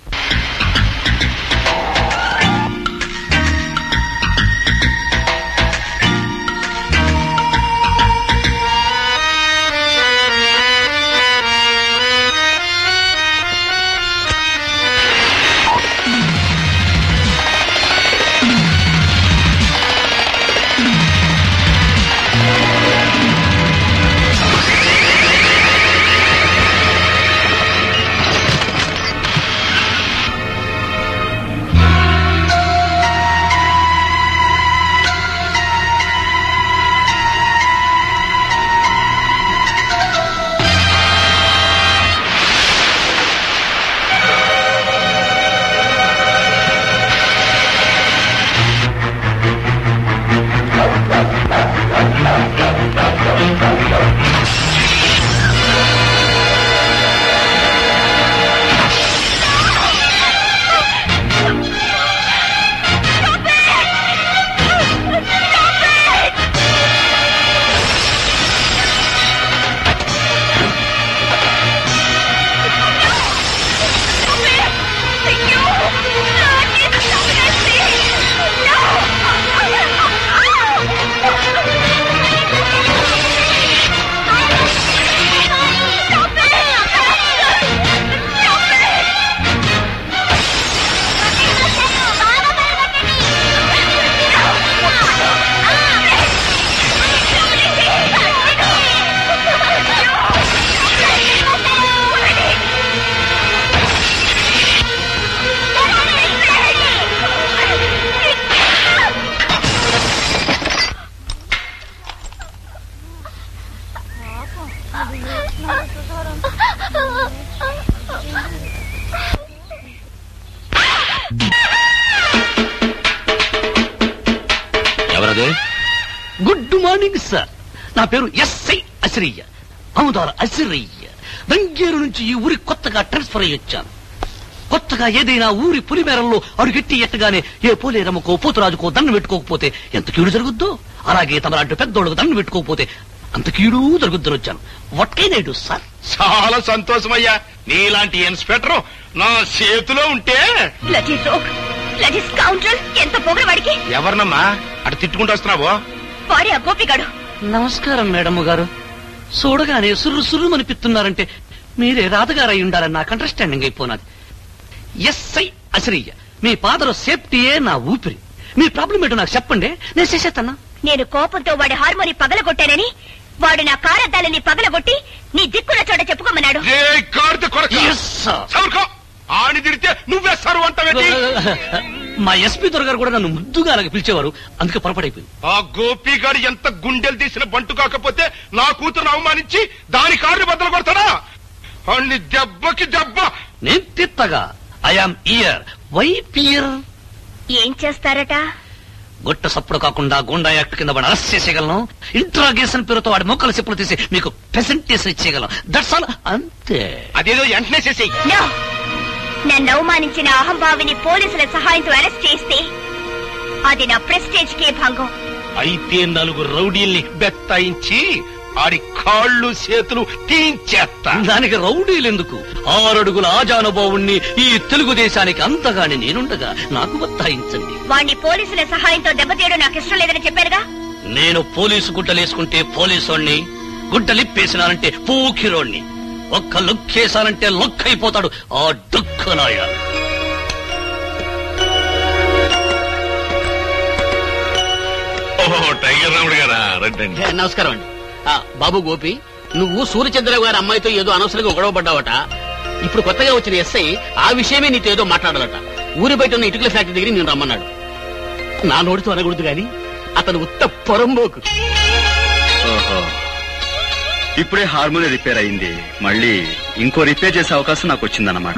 Good morning sir. నా పేరు ఎస్ఐ అసిరయ్య, అముదార అసిరయ్య. దంగేరు నుంచి ఈ ఊరికి కొత్తగా ట్రాన్స్ఫర్ అయ్యి వచ్చాను. కొత్తగా ఏదైనా ఊరి పులిమేరల్లో అడుగెట్టి ఎట్టగానే ఏ పోలేరమ్మకో పోతురాజుకో దండం పెట్టుకోకపోతే ఎంత కీడు జరుగుద్దో, అలాగే తమలాంటి పెద్దోళ్ళకు దండం పెట్టుకోకపోతే అంత కీడు జరుగుద్దని వచ్చాను. వట్కైనాడు సార్. చాలా సంతోషమయ్యా. నీలాంటి ఇన్స్పెక్టర్ నా చేతిలో ఉంటే. ఎంత పొగరు వాడికి. ఎవరినమ్మా అటు తిట్టుకుంటూ వస్తున్నావో? వాడి ఆ గోపిగాడు. నమస్కారం మేడం గారు. చూడగానే సుర్రు సుర్రు అనిపిస్తున్నారంటే మీరే రాధగారు అయి ఉండాలని నాకు అండర్స్టాండింగ్ అయిపోయినది. ఎస్ఐ అసిరయ్య, మీ ఫాదర్ సేఫ్టీయే నా ఊపిరి. మీ ప్రాబ్లం ఏంటో నాకు చెప్పండి, నేను చేసేస్తాను. నేను కోపంతో వాడి హార్మోని పగలగొట్టానని వాడు నా కారద్దాలని పగలగొట్టి నీ దిక్కుల చోట చెప్పుకోమన్నాడు. ఆని తిడితే నువ్వే సర్వ అంటావేంటి? మా ఎస్పీ దొరగారు కూడా నన్ను ముద్దుగా అలాగే పిలిచేవారు, అందుకే పొరపడైపోయింది. ఆ గోపిగాడు ఎంత గుండెలు తీసిన బంటు కాకపోతే నా కూతురును అవమానించి దాని కారుని బద్దలు కొడతాడా? అన్ని దెబ్బకి దెబ్బ నేను తిత్తగా. I am here. Why fear? ఏం చేస్తారట? గొట్ట సప్పుడు కాకుండా గుండా యాక్ట్ కింద వాడు అరెస్ట్ చేసేయగలను. ఇంట్రాగేషన్ పేరుతో వాడి మొక్కల చెప్పులు తీసి మీకు ప్రెసెంటేషన్ ఇచ్చేయగలను. That's all. అంతే. అదేదో వెంటనే చేసేయి. నన్ను అవమానించిన అహంభావిని పోలీసుల సహాయంతో అరెస్ట్ చేస్తే అది నా ప్రెస్టేజ్ కే భంగం. అయితే 4 రౌడీల్ని బెత్తాయించి ఆడి కాళ్ళు చేతులు తీయించేస్తా. దానికి రౌడీలు ఎందుకు? 6 అడుగుల ఆజానుభావుణ్ణి ఈ తెలుగుదేశానికి అంతగాని నేనుండగా నాకు బత్తాయించండి. వాణ్ణి పోలీసుల సహాయంతో దెబ్బతీయడం నాకు ఇష్టం లేదని చెప్పారుగా. నేను పోలీసు గుడ్డలేసుకుంటే పోలీసోణ్ణి, గుడ్డలిప్పేసినానంటే పూకిరోణ్ణి, ఒక్క లుక్కేసానంటే లొక్కైపోతాడు ఆ డుక్కనాయ. టైగర్ రాముడు గారా? రండి. నమస్కారం అండి. బాబు గోపి, నువ్వు సూర్యచంద్ర గారి అమ్మాయితో ఏదో అనవసరంగా గొడవపడ్డావట. ఇప్పుడు కొత్తగా వచ్చిన ఎస్ఐ ఆ విషయమే నీతో ఏదో మాట్లాడాలట. ఊరి బయట ఉన్న ఇటుకల ఫ్యాక్టరీ దగ్గర నేను రమ్మన్నాడు. నా నోటితో అనకూడదు గాని అతను ఉత్త పొరంబోకు. ఇప్పుడే హార్మోని రిపేర్ అయింది, మళ్ళీ ఇంకో రిపేర్ చేసే అవకాశం నాకు వచ్చిందన్నమాట.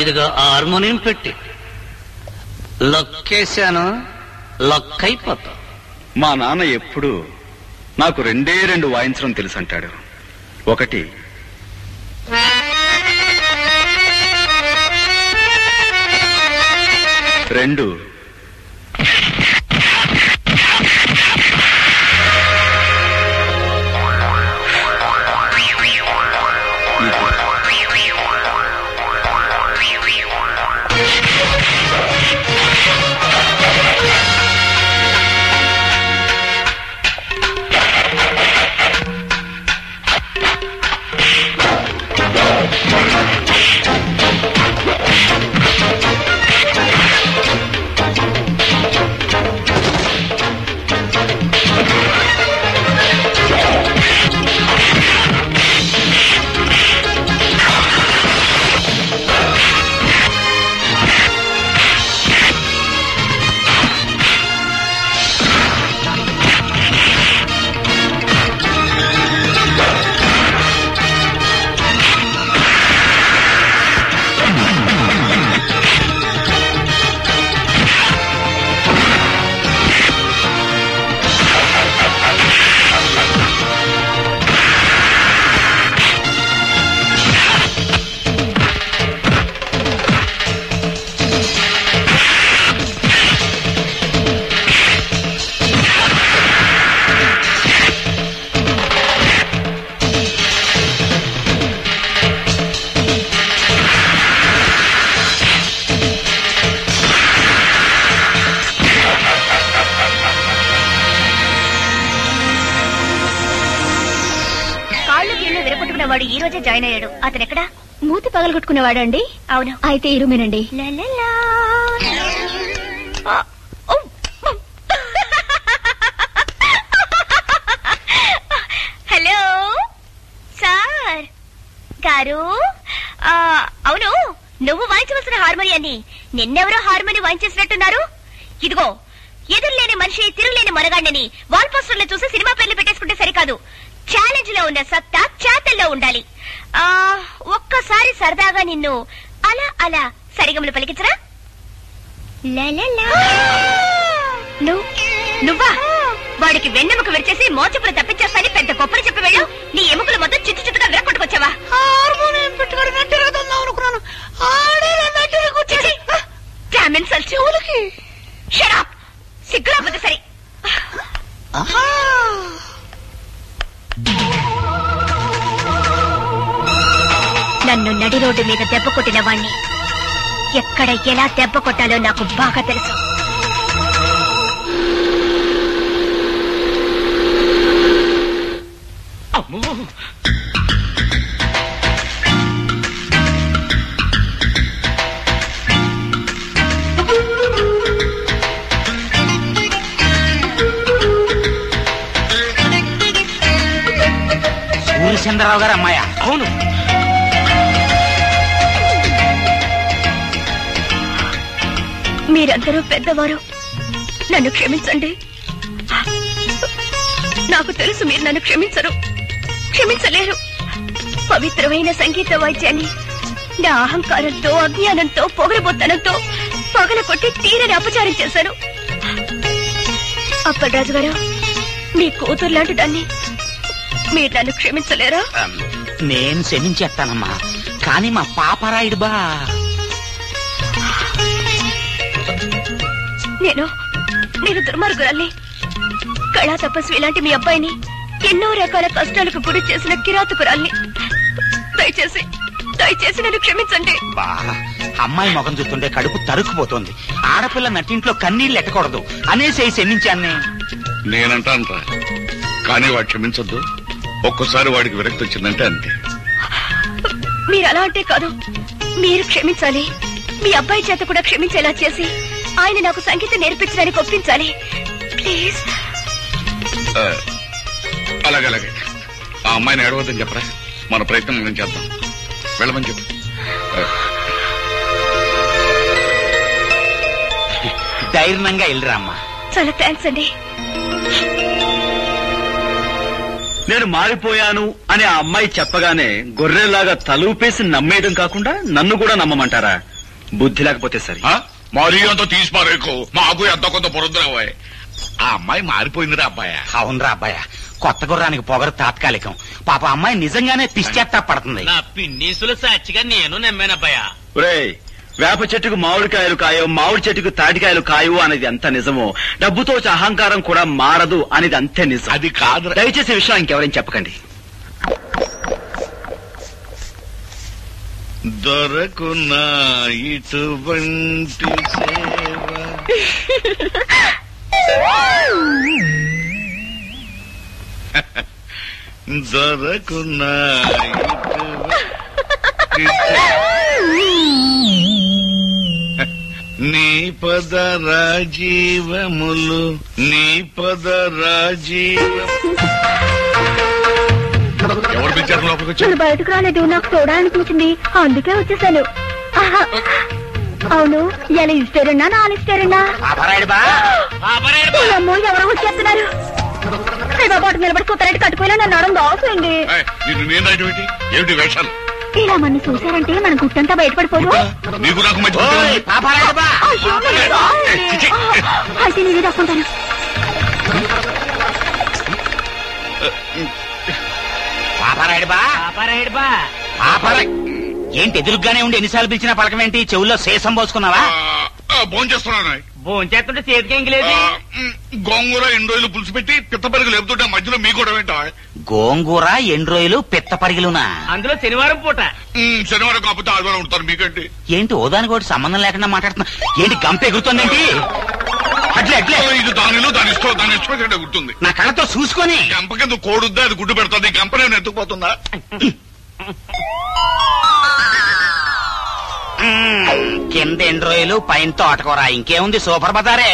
ఇదిగో హార్మోనియం పెట్టి లొక్కేశాను, లొక్కైపోతా. మా నాన్న ఎప్పుడు నాకు 2 వాయించడం తెలుసు అంటాడు. ఒకటి రెండు వాడు ఈ రోజే జాయిన్ అయ్యాడు. అతను ఎక్కడా? మూతి పగలగొట్టుకునేవాడండి? అవును. అయితే ఈ రూమేనండి. హలో సార్ గారు, అవును, నువ్వు వాయించవలసిన హార్మోనియాన్ని నిన్నెవరో హార్మోని వాయించేసినట్టున్నారు. ఇదిగో, ఎదురులేని మనిషి తిరుగులేని మనగాడిని వాల్ పోస్టర్లు చూసి సినిమా పేర్లు పెట్టేసుకుంటే సరికాదు. ఛాలెంజ్ లో ఉన్న సత్తా చేతల్లో ఉండాలి. ఒక్కసారి సరదాగా నిన్ను అలా అలా సరిగమలు పలికించరా? నువ్వా? వాడికి వెన్నెముక విరిచేసి మోచెప్పులు తప్పించేస్తాని పెద్ద గొప్పలు చెప్పి వెళ్ళు. నీ ఎముకలు మొత్తం చిత్తు చిత్తుగా విరక్కొట్టుకొచ్చావా? సిగ్గురాపోతే సరే. నన్ను నడి రోడ్డు మీద దెబ్బ కొట్టిన వాణ్ణి ఎక్కడ ఎలా దెబ్బ కొట్టాలో నాకు బాగా తెలుసు. సూర్యచంద్రరావు గారు అమ్మాయ? అవును. మీరందరూ పెద్దవారు, నన్ను క్షమించండి. నాకు తెలుసు మీరు నన్ను క్షమించలేరు. పవిత్రమైన సంగీత వాయిద్యాన్ని నా అహంకారంతో, అజ్ఞానంతో, పొగరబోత్తనంతో పగల కొట్టి తీరని అపచారం చేశాను. అప్పలరాజు గారు, మీ కూతురు లాంటి దాన్ని మీరు నన్ను క్షమించలేరా? నేను క్షమించేస్తానమ్మా, కానీ మా పాపరాయుడు బా. నేను దుర్మార్గురాల్ని. కళా తపస్వి ఇలాంటి మీ అబ్బాయిని ఎన్నో రకాల కష్టాలకు గురి చేసిన కిరాతకురాల్ని. దయచేసి నన్ను క్షమించండి. అమ్మాయి ముఖం చూస్తుంటే కడుపు తరుక్కుపోతుంది. ఆడపిల్ల నట్టింట్లో కన్నీళ్ళు ఎట్టకూడదు అనేసి క్షమించాన్ని. నేనంటా కానీ వాడు క్షమించొద్దు. ఒక్కసారి వాడికి విరక్తి వచ్చిందంటే అంతే. మీరు అలా అంటే కాదు, మీరు క్షమించాలి. మీ అబ్బాయి చేత కూడా క్షమించేలా చేసి ఆయన నాకు సంగీతం నేర్పించడానికి ఒప్పించాలి. ప్లీజ్. అలాగే ఆ అమ్మాయిని ఏడవద్దని చెప్పరా. మన ప్రయత్నం మనం చేద్దాం. వెళ్ళమని చెప్పు. ధైర్యంగా వెళ్ళరా అమ్మా. చాలా థ్యాంక్స్ అండి. నేను మారిపోయాను అని ఆ అమ్మాయి చెప్పగానే గొర్రెలాగా తలూపేసి నమ్మేయడం కాకుండా నన్ను కూడా నమ్మమంటారా? బుద్ధి లేకపోతే సరే. మరీ అంత తీసి పారేకు. మాకు ఎంత కొంత పొరుద్దురావాయ్. ఆ అమ్మాయి మారిపోయిందిరా అబ్బాయ. అవునరా అబ్బాయ, కొత్త గుర్రానికి పొగరు తాత్కాలికం. పాప అమ్మాయి నిజంగానే పిచ్చేత్తా పడుతుంది. నా పిన్నీసులు సాక్షిగా నేను నమ్మానబ్బాయ. ఒరేయ్, వేప చెట్టుకు మామిడికాయలు కాయవు, మామిడి చెట్టుకు తాటికాయలు కాయవు అనేది ఎంత నిజమో, డబ్బుతో అహంకారం కూడా మారదు అనేది అంతే నిజం. అది కాదు. దయచేసి విషయం ఇంకెవరైనా చెప్పకండి. దొరకున్నా ఇటువంటి దొరకున్నా నీ పద రాజీవములు, నీ పద రాజీవం. ఎవరు పిలిచారు లోపలికి వచ్చి? నేను బయటకు రాలేదు, నాకు చూడాలనిపించింది, అందుకే వచ్చేసాను. అవును, ఎలా ఇస్తారన్నా నాలుగు ఇస్తారన్నా? అమ్మో, ఎవరో వచ్చేస్తున్నారు. బాటు నిలబడి కుత్తరెడ్డి కట్టుకోలే నన్ను అడం దోసండి. ఏమిటి వేషాలు? ఇలా మన చూసారంటే మన గుట్టంతా బయటపడిపోదు. నీకు నాకు అయితే నీవే తప్పుకుంటాను. ఏంటి ఎదురుగానే ఉండి ఎన్నిసార్లు పిలిచినా పలకమేంటి? చెవుల్లో శేషం పోసుకున్నావా? భోంచేస్తున్నాను. భోంచేస్తుంటే చేతికేం లేదు. గోంగూర 2 రోజులు పులుసు పెట్టి పిత్త పరిగెలు లేపుతుంటే మధ్యలో మీ కూడా ఏంటా? గోంగూర 2 రోజులు పిత్త పరిగెలునా? అందులో శనివారం పూట. శనివారం కాకపోతే ఆదివారం ఉంటారు మీకంటే. ఏంటి ఓదానికి ఒకటి సంబంధం లేకుండా మాట్లాడుతున్నా? ఏంటి గంప ఎగురుతుందేంటి? అట్లే ఇది దానిలో దాని ఇష్టం ఎగురుతుంది. నా కళ్ళతో చూసుకొని. గంప కింద కోడుద్దా, అది గుడ్డు పెడుతుంది. గంప నేను ఎత్తుకుపోతుందా? కింద ఎండ్రోయలు పైన తోటకూర ఇంకేముంది సూపర్ బజారే.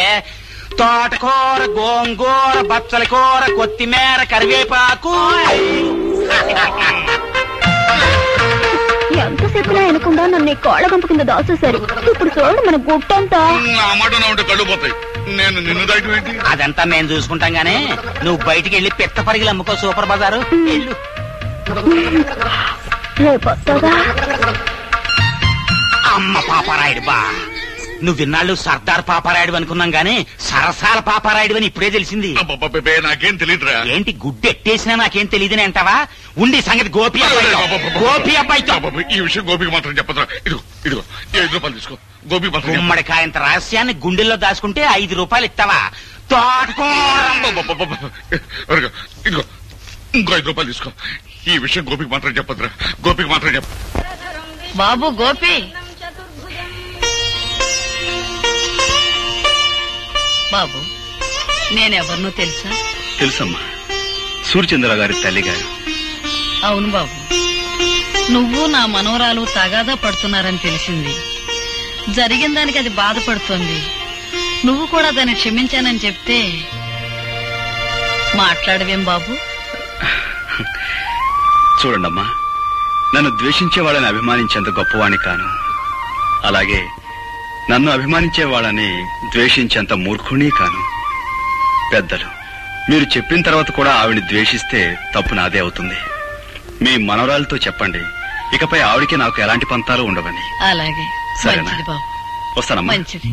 తోటకూర, గోంగూర, బచ్చల కూర, కొత్తిమీర, కరివేపాకు. ఎంతసేపులా అనుకుండా నన్ను కోళ్ల గంప కింద దాచేశారు. ఇప్పుడు చూడండి మన గుట్టంతా. ఆ మాట నా ఉంటే కళ్ళు పోతాయి. నేను నిన్ను దాయటం ఏంటి? అదంతా మేము చూసుకుంటాం గానీ నువ్వు బయటికి వెళ్ళి పిత్త పరిగిలు అమ్ముకో సూపర్ బజారు. వెళ్ళు. అమ్మ పాపారాయుడు బా, నువ్వు విన్నాళ్ళు సర్దార్ పాపారాయుడు అనుకున్నాం గానీ సరసాల పాపారాయుడు అని ఇప్పుడే తెలిసింది. నాకేం తెలియదురా. ఏంటి గుడ్డు ఎట్టేసినా నాకేం తెలియదని అంటావా? ఉండి సంగతి గోపి గోపి అబ్బాయితో. ఈ విషయం గోపికి మాత్రం చెప్పదురా. ఇదిగో ఇదిగో 5 రూపాయలు తీసుకో. గోపి మాత్రం గుమ్మడికాయంత రహస్యాన్ని గుండెల్లో దాచుకుంటే 5 రూపాయలు ఇస్తావా? ఇదిగో ఇంకో 5 రూపాయలు తీసుకో. ఈ విషయం గోపికి మాత్రం చెప్పదురా. గోపికి మాత్రం చెప్ప. బాబు గోపి, బాబు నేనెవరినో తెలుసా? తెలుసమ్మా, సూర్యచంద్ర గారి తల్లి గారు. అవును బాబు, నువ్వు నా మనవరాలు తగాదా పడుతున్నారని తెలిసింది. జరిగిన దానికి అది బాధపడుతోంది. నువ్వు కూడా దాన్ని క్షమించానని చెప్తే మాట్లాడవేం బాబు? చూడండమ్మా, నన్ను ద్వేషించే వాళ్ళని అభిమానించేంత గొప్పవాణ్ణి కాను. అలాగే నన్ను అభిమానించే వాళ్ళని ద్వేషించేంత మూర్ఖుణ్ణి కాను. పెద్దలు మీరు చెప్పిన తర్వాత కూడా ఆవిడ్ని ద్వేషిస్తే తప్పు నాదే అవుతుంది. మీ మనవరాలతో చెప్పండి, ఇకపై ఆవిడికి నాకు ఎలాంటి పంతాలు ఉండవని. అలాగే, మంచిది బాబు. వస్తానమ్మా. మంచిది.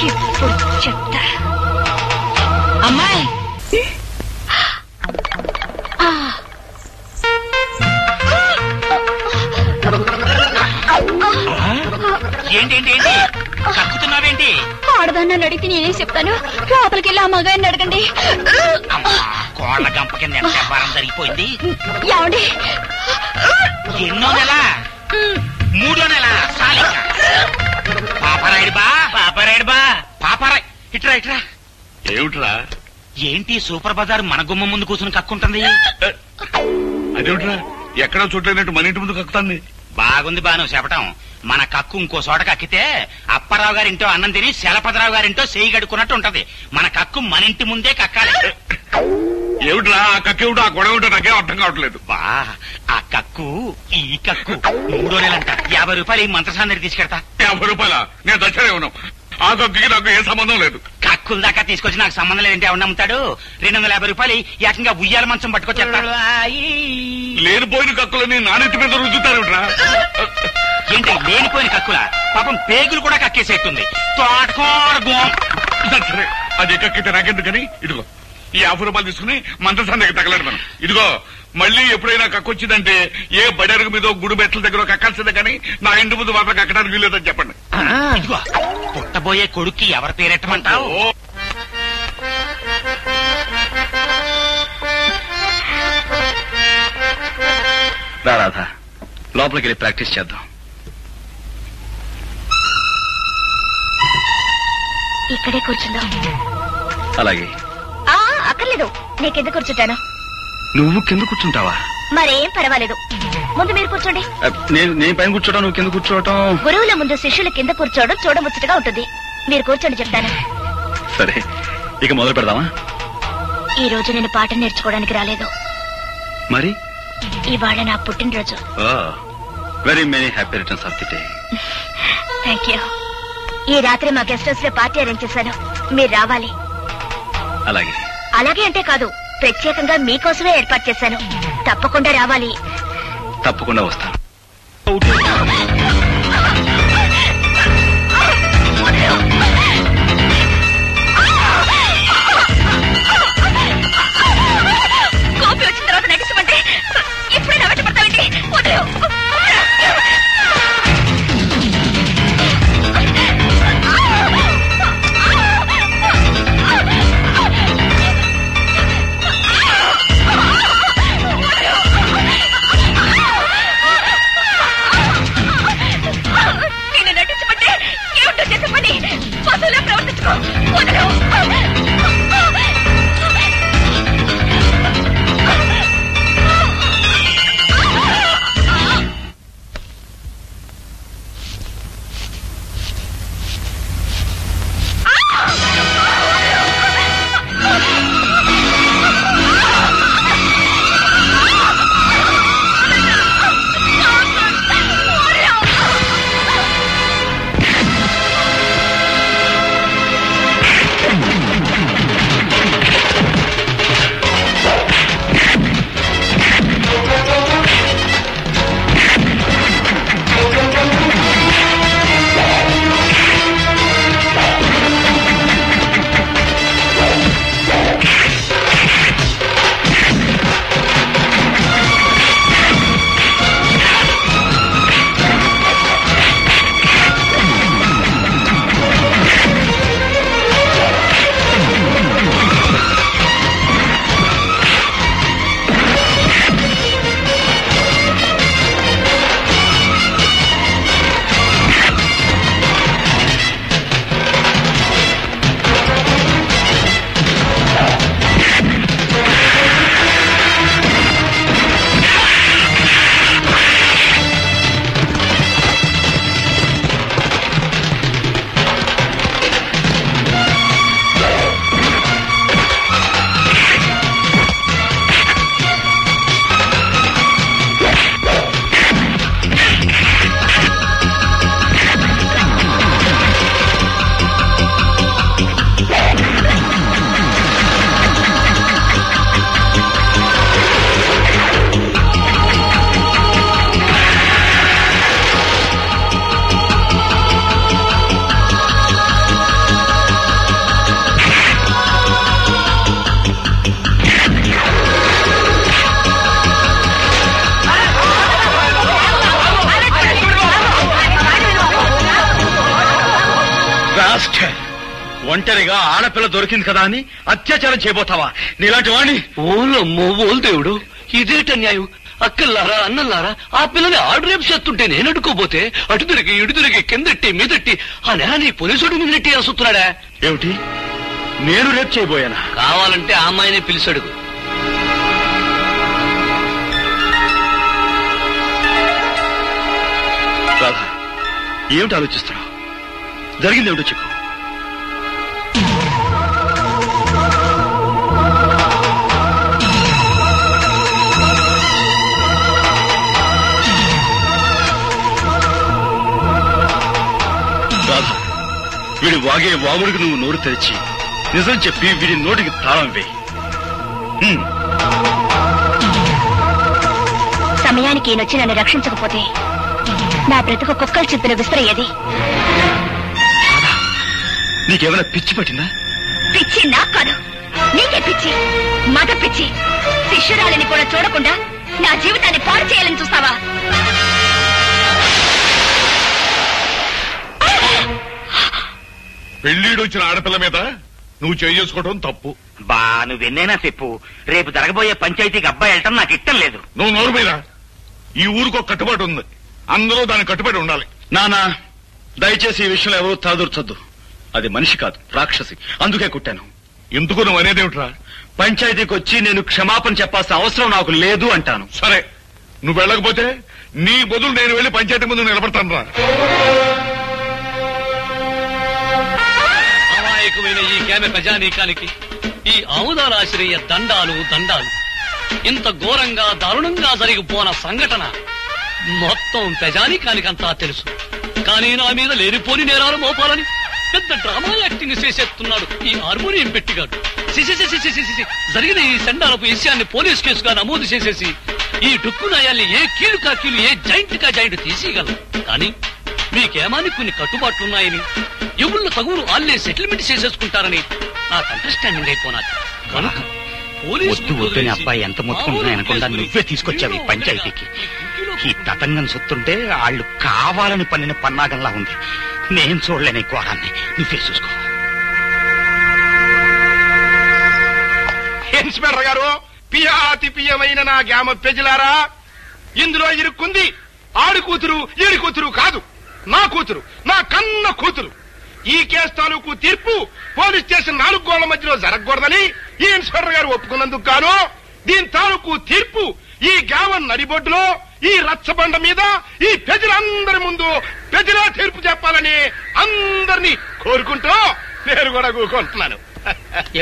ఇప్పుడు చెప్తా. అమ్మాయి ఏంటేంటి కక్కుతున్నావేంటి? ఆడదాన్ని అడిగితే నేనేం చెప్తాను? లోపలికి వెళ్ళి ఆ మగాయన్ని అడగండి. కోళ్ల గంప కింద ఎంత వ్యాపారం జరిగిపోయింది. ఏమండి? ఎన్నో నెల? 3వ నెల. పాపారాయుడు బా, పాపారాయుడు బా, పాపారాయ్ ఇట్రా ఇట్రా. ఏమిట్రా? ఏంటి సూపర్ బజార్ మన గుమ్మ ముందు కూర్చుని కక్కుంటుంది? అదేమిట్రా? ఎక్కడో చూడలేనట్టు మన ఇంటి ముందు కక్కుతాంది. బాగుంది బాను చెప్పటం. మన కక్కు ఇంకో చోట కక్కితే అప్పారావు గారింటో అన్నం తిని శలపతిరావు గారింటో చేయి గడుకున్నట్టు ఉంటది. మన కక్కు మన ఇంటి ముందే కక్కాలి. ఏమిట్రా ఆ కక్కేమిటో, ఆ గొడవ ఏమిటో నాకేం అర్థం కావట్లేదు. బా, ఆ కక్కు ఈ కక్కు 3వ నెలంట. 50 రూపాయలు ఈ మంత్రసాన్ని తీసుకెడతా. 50 రూపాయల? నేను దచ్చనే ఉన్నాం. ఆ కక్కుకి నాకు ఏ సంబంధం లేదు. కక్కుల దాకా తీసుకొచ్చి నాకు సంబంధం లేదంటే ఎవరు నమ్ముతాడు? 250 రూపాయలు ఏకంగా ఉయ్యాల మంచం పట్టుకొచ్చేస్తాడు. లేనిపోయిన కక్కులని నానెత్తి మీద రుద్దుతారుట్రా. ఏంటి లేనిపోయిన కక్కుల? పాపం పేగులు కూడా కక్కేసేట్టుంది. సరే, అది కక్కితే నాకెందుకని. ఇదిగో ఈ 50 రూపాయలు తీసుకుని మంత్రసానికి తగలడు మనం. ఇదిగో మళ్ళీ ఎప్పుడైనా కక్కొచ్చిందంటే ఏ బడరుగు మీద గుడి బెట్ల దగ్గర కక్కాల్సిందే కానీ నా ఇంటి ముందు మాత్రం కక్కడానికి వీలేదని చెప్పండి. ఇదిగో పుట్టబోయే కొడుక్కి ఎవరి పేరెట్టమంటావు? రాధా, లోపలికి వెళ్ళి ప్రాక్టీస్ చేద్దాం. ఇక్కడే కూర్చుందాం. అలాగే. అక్కర్లేదు, నీ కింద కూర్చుంటాను. నువ్వు కింద కూర్చుంటావా? మరేం పర్వాలేదు, ముందు మీరు కూర్చోండి. నేను పైన కూర్చోవడం, నువ్వు కింద కూర్చోవటం. గురువుల ముందు శిష్యుల కింద కూర్చోవడం చూడముచ్చటగా ఉంటుంది. మీరు కూర్చోండి, చెప్తాను. సరే, ఇక మొదలు పెడదామా? ఈ రోజు నేను పాఠం నేర్చుకోవడానికి రాలేదు. మరి ఇవాళ నా పుట్టినరోజు. Very many happy returns of the day. Thank you. ఈ రాత్రి మా గెస్ట్ హౌస్ లో పార్టీ అరేంజ్ చేశాను, మీరు రావాలి. అలాగే. అలాగే అంటే కాదు, ప్రత్యేకంగా మీకోసమే ఏర్పాటు చేశాను. తప్పకుండా రావాలి. తప్పకుండా వస్తాను. కోపి వచ్చిన తర్వాత నటించమంటే ఇప్పుడే నా వెంట పడతావేంటి? వదిలేయ్. నేను నటించమంటే ఏమిటో చేసే పని పశువులా ప్రవర్తించుకో. వదిలేయ్. ఒంటరిగా ఆడపిల్ల దొరికింది కదా అని అత్యాచారం చేయబోతావా? నీలాంటి వాణ్ణి ఓలమ్మో ఓలు దేవుడు, ఇదేట న్యాయం? అక్కల్లారా అన్నల్లారా ఆ పిల్లని ఆడు రేపు చేస్తుంటే నేను అడుకోపోతే అటు తిరిగి ఇటు తిరిగి కిందట్టి మీదట్టి ఆ నేలని పోలీసుడు మీద నెట్టి వేస్తున్నాడా? ఏమిటి, నేను రేపు చేయబోయానా? కావాలంటే ఆ అమ్మాయిని పిలిచాడు. రాధా, ఏమిటి ఆలోచిస్తున్నావు? జరిగింది ఏమిటో చెప్పు. రాధా, వీడి వాగే వాగుడికి నువ్వు నోరు తెరిచి నిజం చెప్పి వీడి నోటికి తాళం వేయి. సమయానికి ఈయనొచ్చి నన్ను రక్షించకపోతే నా బ్రతుకు కుక్కలు చెప్పిన విసిరయ్యేది. నీకేమైనా పిచ్చి పట్టిందా? పిచ్చి నాకు కాదు, నీకే పిచ్చి, మగ పిచ్చి. శిష్యురాలిని కూడా చూడకుండా నా జీవితాన్ని పాడు చేయాలని చూస్తావా? పెళ్లిడు వచ్చిన ఆడపిల్ల మీద నువ్వు చేసుకోవడం తప్పు. బా నువ్వెన్నైనా చెప్పు, రేపు జరగబోయే పంచాయతీకి అబ్బాయి వెళ్ళటం నాకు ఇష్టం లేదు. నువ్వు నోరు మీద. ఈ ఊరికి ఒక కట్టుబాటు ఉంది, అందరూ దానికి కట్టుబడి ఉండాలి. నానా, దయచేసి ఈ విషయంలో ఎవరూ తలదూర్చొద్దు. అది మనిషి కాదు, రాక్షసి. అందుకే కుట్టాను. ఎందుకు నువ్వు అనేదేమిట్రా? పంచాయతీకి వచ్చి నేను క్షమాపణ చెప్పాల్సిన అవసరం నాకు లేదు అంటాను. సరే, నువ్వు వెళ్ళకపోతే నీ బదులు నేను వెళ్లి పంచాయతీ ముందు నిలబడతాను రా. అమాయకమైన ఈ కేమ ప్రజానీకానికి ఈ ఆముదాల ఆశ్రయ దండాలు దండాలు. ఇంత ఘోరంగా దారుణంగా జరిగిపోన సంఘటన మొత్తం ప్రజానీకానికంతా తెలుసు. కానీ నా మీద లేనిపోని నేరాలు మోపాలని పెద్ద డ్రామా యాక్టింగ్ చేసేస్తున్నాడు ఈ హార్మోనియం పెట్టిగాడు. జరిగిన ఈ సండాలపు విషయాన్ని పోలీస్ కేసుగా నమోదు చేసేసి ఈ డుక్కు నయాల్ని ఏ కీలు కా కీలు, ఏ జాయింట్ కా జాయింట్ తీసేయగలం. కానీ మీకేమాని కొన్ని కట్టుబాట్లున్నాయని, ఎవళ్ళు తగులు ఆల్లే సెటిల్మెంట్ చేసేసుకుంటారని నాకు అండర్స్టాండింగ్ అయిపోనాది. కనుక వద్దు వద్దని అబ్బాయి ఎంత మొత్తుకుంటున్నాయనకుండా నువ్వే తీసుకొచ్చావు ఈ పంచాయతీకి. ఈ తతంగం సొత్తుంటే వాళ్ళు కావాలని పన్నిన పన్నాగంలా ఉంది. నేను చూడలేని ఘోరాన్ని, నువ్వే చూసుకో. ఇన్స్పెక్టర్ గారు, పియాతి పియమైన నా గ్రామ ప్రజలారా, ఇందులో ఇరుక్కుంది ఆడి కూతురు ఈడి కూతురు కాదు, నా కూతురు, నా కన్న కూతురు. ఈ కేసు తాలూకు తీర్పు పోలీస్ స్టేషన్ 4 గోళ్ల మధ్యలో జరగకూడదని ఈ ఇన్స్పెక్టర్ గారు ఒప్పుకున్నందుకు గాను దీని తాలూకు తీర్పు ఈ గ్రామం నడిబొడ్డులో ఈ రచ్చబండ మీద ఈ ప్రజలందరి ముందు ప్రజలే తీర్పు చెప్పాలని అందరినీ కోరుకుంటూ నేను కూడా కూకుంటున్నాను.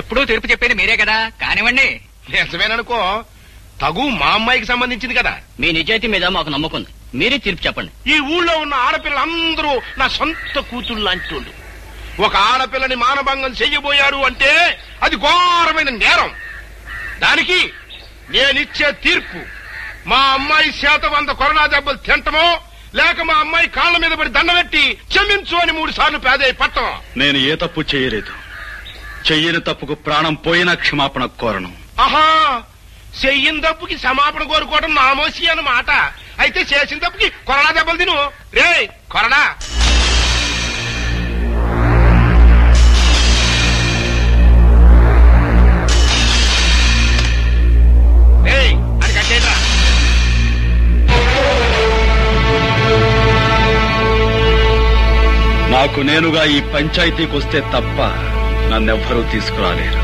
ఎప్పుడూ తీర్పు చెప్పేది మీరే కదా, కానివ్వండి. నిజమేననుకో, తగు మా అమ్మాయికి సంబంధించింది కదా. మీ నిజాయితీ మీద మాకు నమ్మకం ఉంది, మీరే తీర్పు చెప్పండి. ఈ ఊళ్ళో ఉన్న ఆడపిల్లలందరూ నా సొంత కూతుళ్ళు లాంటి వాళ్ళు. ఒక ఆడపిల్లని మానభంగం చెయ్యబోయారు అంటే అది ఘోరమైన నేరం. దానికి నేనిచ్చే తీర్పు మా అమ్మాయి చేత 100 కరోనా దెబ్బలు తింటమో, లేక మా అమ్మాయి కాళ్ల మీద పడి దండబెట్టి క్షమించు అని 3 సార్లు పేదయ్య పట్టమో. నేను ఏ తప్పు చేయలేదు. చెయ్యని తప్పుకు ప్రాణం పోయినా క్షమాపణ కోరను. ఆహా, చెయ్యని తప్పుకి క్షమాపణ కోరుకోవడం నామోసి అన్నమాట. అయితే చేసిన తప్పుకి కొరడా దెబ్బలు తిను. రే కొరడా. అని కట్టేట్రా. నాకు నేనుగా ఈ పంచాయతీకి వస్తే తప్ప నన్నెవ్వరూ తీసుకురాలేరు.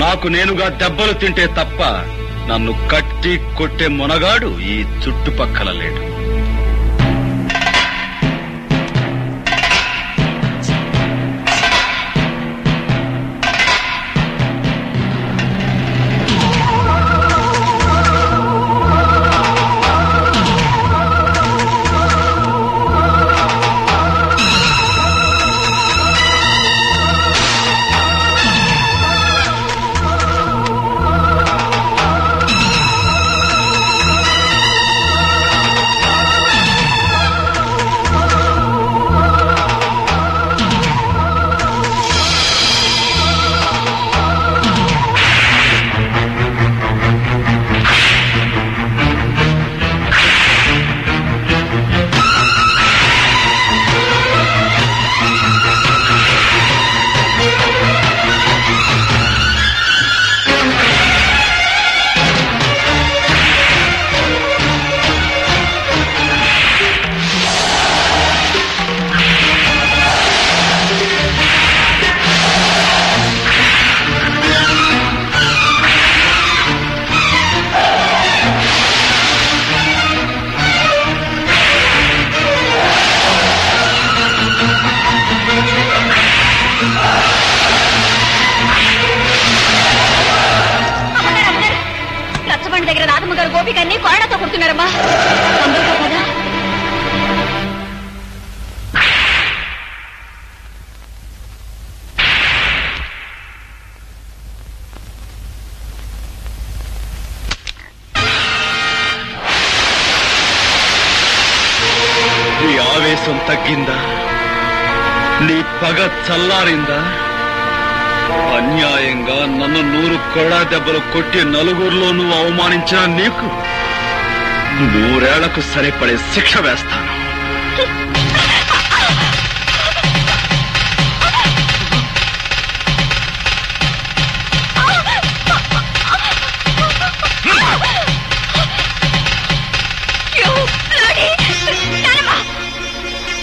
నాకు నేనుగా దెబ్బలు తింటే తప్ప నన్ను కట్టి కొట్టే మునగాడు ఈ చుట్టుపక్కల లేడు. తగ్గిందా? నీ పగ చల్లారిందా? అన్యాయంగా నన్ను 100 కొడా దెబ్బలు కొట్టి నలుగురిలో నువ్వు అవమానించిన నీకు 100 ఏళ్లకు సరిపడే శిక్ష వేస్తాను.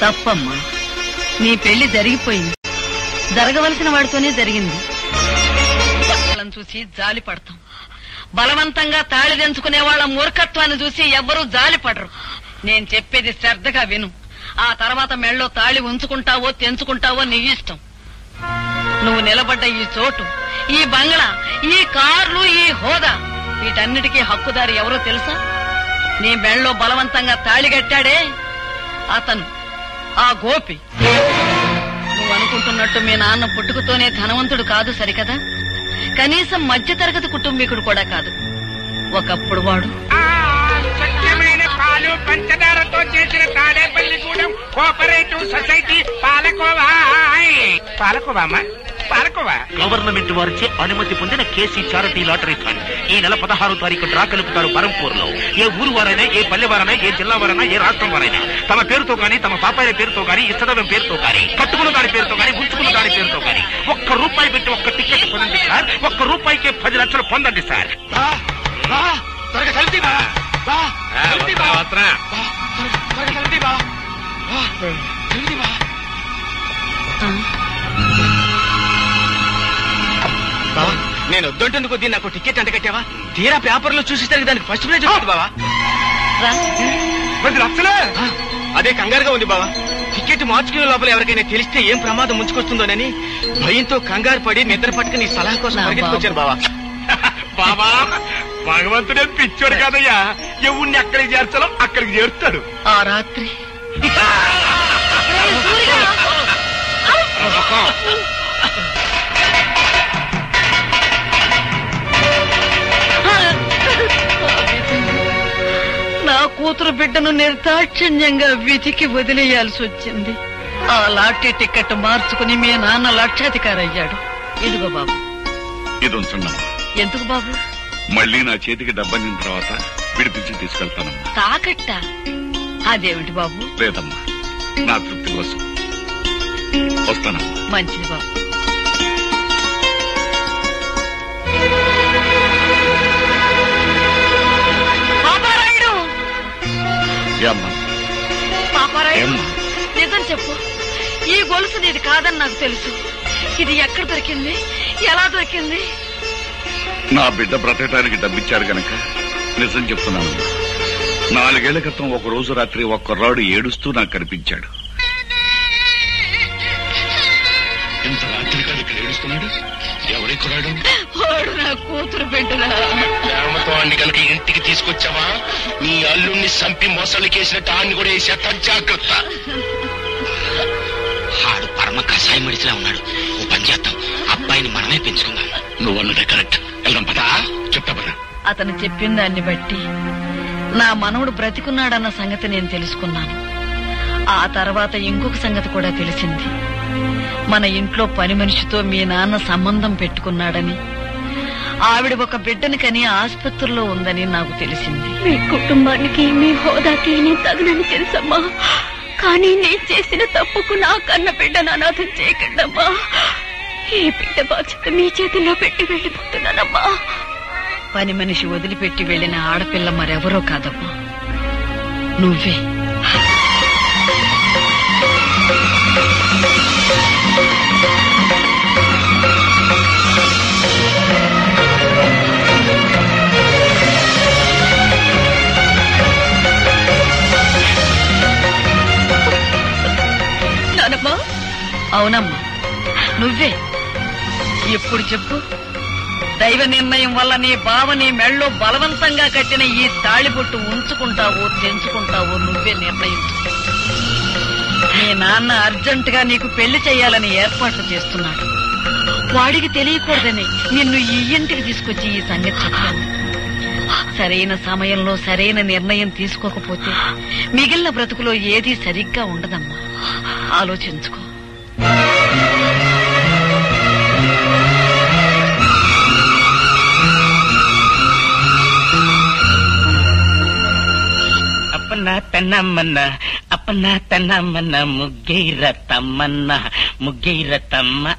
తప్పమ్మా, నీ పెళ్లి జరిగిపోయింది. జరగవలసిన వాడితోనే జరిగింది. వాళ్ళని చూసి జాలి పడతాం. బలవంతంగా తాళి తెంచుకునే వాళ్ళ మూర్ఖత్వాన్ని చూసి ఎవ్వరూ జాలి పడరు. నేను చెప్పేది శ్రద్ధగా విను. ఆ తర్వాత మెళ్ళో తాళి ఉంచుకుంటావో తెంచుకుంటావో నీ ఇష్టం. నువ్వు నిలబడ్డ ఈ చోటు, ఈ బంగ్లా, ఈ కార్లు, ఈ హోదా, వీటన్నిటికీ హక్కుదారి ఎవరో తెలుసా? నీ మెళ్ళో బలవంతంగా తాళి కట్టాడే అతను, ఆ గోపి. నువ్వు అనుకుంటున్నట్టు మీ నాన్న పుట్టుకతోనే ధనవంతుడు కాదు సరికదా? కనీసం మధ్యతరగతి కుటుంబీకుడు కూడా కాదు. ఒకప్పుడు వాడు స్వచ్ఛమైన పాలు పంచదారతో చేసిన తాడేపల్లిగూడెం కోఆపరేటివ్ సొసైటీ పాలకోవా. పాలకోవామా? పాలకోవా గవర్నమెంట్ వారిచే అనుమతి పొందిన కేసీ చారిటీ లాటరీ ఫండ్ ఈ నెల 16వ తారీఖు డ్రా కలుపుతారు బరంపూర్ లో. ఏ ఊరు వారైనా, ఏ పల్లె వారైనా, ఏ జిల్లా వారైనా, ఏ రాష్ట్రం వారైనా తమ పేరుతో గానీ, తమ పాపాయిల పేరుతో గానీ, ఇష్టదైవం పేరుతో గానీ, కట్టుకున్న దాని పేరుతో గానీ, ఉంచుకున్న దాని పేరుతో గానీ ₹1 పెట్టి ఒక్క టికెట్ పొందండి సార్. ₹1 10 లక్షలు పొందండి సార్. నేను వద్దంటేందుకు కొద్ది నాకు టికెట్ అంట కట్టావా? తీరా పేపర్లో చూసేసరికి దానికి ఫస్ట్ ప్రైజ్ వస్తుంది బావా. 10 లక్షలే? అదే కంగారుగా ఉంది బావా. టికెట్ మార్చుకునే లోపల ఎవరికైనా తెలిస్తే ఏం ప్రమాదం ముంచుకొస్తుందోనని భయంతో కంగారు పడి నిద్ర పట్టుకుని నీ సలహా కోసం పరిగెత్తుకొచ్చాను బావా. బాబా, భగవంతుడే పిచ్చోడు కాదయ్యా. ఎవరిని ఎక్కడికి చేర్చాలో అక్కడికి చేరుతాడు. ఆ రాత్రి నా కూతురు బిడ్డను నిర్దాక్షిణ్యంగా విధికి వదిలేయాల్సి వచ్చింది. ఆ లాటరీ టికెట్ మార్చుకుని మీ నాన్న లక్షాధికారి అయ్యాడు. ఇదిగో బాబు. ఇది ఉంచండమ్మా. ఎందుకు బాబు? మళ్ళీ నా చేతికి డబ్బందిన తర్వాత విడిపించి తీసుకెళ్తానమ్మా. తాకట్ట? అదేమిటి బాబు? లేదమ్మా, నా తృప్తి కోసం. వస్తానమ్మా. మంచిది బాబు. పాపారాయుడు, నిజం చెప్పు. ఈ గొలుసు నీది కాదని నాకు తెలుసు. ఇది ఎక్కడ దొరికింది? ఎలా దొరికింది? నా బిడ్డ బ్రతకడానికి డబ్బిచ్చాడు గనక నిజం చెప్తున్నాను. 4 ఏళ్ల క్రితం ఒక రోజు రాత్రి ఒక కుర్రాడు ఏడుస్తూ నాకు కనిపించాడు. ఎంత రాత్రి కాదు ఇక్కడ ఏడుస్తున్నాడు? ఎవరి కుర్రాడు? వాడు నా కూతురు బిడ్డరా. ప్రేమతో అన్ని కనుక ఇంటికి తీసుకొచ్చావా? నీ అల్లుణ్ణి సంపి మోసలికేసినట్టు ఆన్ని కూడా వేసేస్తా, జాగ్రత్త. ఆడు పరమ కషాయ మడిచిలా ఉన్నాడు. ఓ పని చేద్దాం, అబ్బాయిని మనమే పెంచుకుందాం. నువ్వు అన్నదే కరెక్ట్. వెళ్దాం పదా. చెప్తా పదా. అతను చెప్పిన దాన్ని బట్టి నా మనవడు బ్రతికున్నాడన్న సంగతి నేను తెలుసుకున్నాను. ఆ తర్వాత ఇంకొక సంగతి కూడా తెలిసింది. మన ఇంట్లో పని మనిషితో మీ నాన్న సంబంధం పెట్టుకున్నాడని, ఆవిడ ఒక బిడ్డని కని ఆసుపత్రిలో ఉందని నాకు తెలిసింది. మీ కుటుంబానికి, మీ హోదాకి నేను తగనని తెలుసమ్మా. కానీ నేను చేసిన తప్పుకు నా కన్న బిడ్డను అనాథం చేయకండమ్మా. ఈ బిడ్డ బాధ్యత మీ చేతుల్లో పెట్టి వెళ్ళిపోతున్నానమ్మా. పని మనిషి వదిలిపెట్టి వెళ్లిన ఆడపిల్ల మరెవరో కాదమ్మా, నువ్వే. నానమ్మా? అవునమ్మా, నువ్వే. ఎప్పుడు చెప్పు. దైవ నిర్ణయం వల్ల నీ బావ నీ మెళ్ళో బలవంతంగా కట్టిన ఈ తాళిబొట్టు ఉంచుకుంటావో తెంచుకుంటావో నువ్వే నిర్ణయించు. మీ నాన్న అర్జెంటుగా నీకు పెళ్లి చేయాలని ఏర్పాట్లు చేస్తున్నాడు. వాడికి తెలియకూడదని నిన్ను ఈ ఇంటికి తీసుకొచ్చి ఈ సంగతి చెప్పాను. సరైన సమయంలో సరైన నిర్ణయం తీసుకోకపోతే మిగిలిన బ్రతుకులో ఏదీ సరిగ్గా ఉండదమ్మా. ఆలోచించుకో. అప్పన్న తన్నమ్మన్న అప్పన్న తన్నమ్మన్న ముగ్గైర తమ్మన్న ముగ్గైర తమ్మ.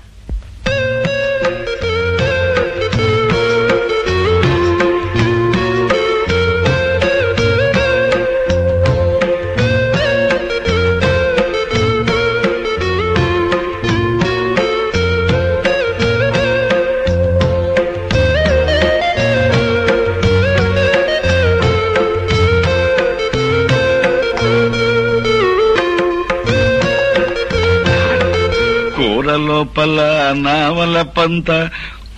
లోపల నావల పంత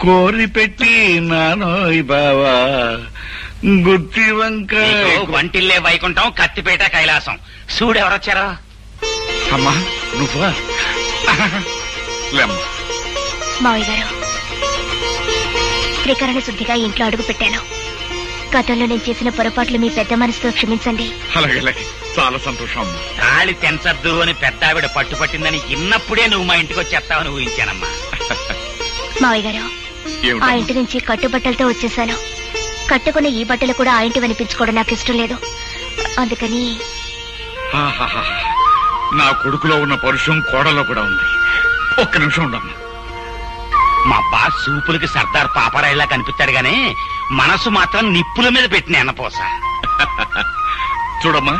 కోరి పెట్టి నానోయ్ బావా గుత్తి వంక వంటిల్లే వైకుంఠం కత్తిపేట కైలాసం. చూడెవరొచ్చారా? అమ్మా నువ్వా? మావయ్య గారు, త్రికరణ శుద్ధిగా ఇంట్లో అడుగు పెట్టాను. గతంలో నేను చేసిన పొరపాట్లు మీ పెద్ద మనసుతో క్షమించండి. అలాగే, చాలా సంతోషం. తాళి తెంచద్దు అని పెద్ద ఆవిడ పట్టుపట్టిందని ఇన్నప్పుడే నువ్వు మా ఇంటికి వచ్చేస్తావని ఊహించానమ్మా. మావయ్య గారు, ఆ ఇంటి నుంచి కట్టుబట్టలతో వచ్చేసాను. కట్టుకున్న ఈ బట్టలు కూడా ఆ ఇంటి వినిపించుకోవడం నాకు ఇష్టం లేదు. అందుకని నా కొడుకులో ఉన్న పరుషం కోడలో కూడా ఉంది. ఒక్క నిమిషం ఉండమ్మా. మా బాస్ సూపులకి సర్దార్ పాపరాయిలా కనిపిస్తాడు గానీ మనసు మాత్రం నిప్పుల మీద పెట్టిన ఎన్నపోస. చూడమ్మా,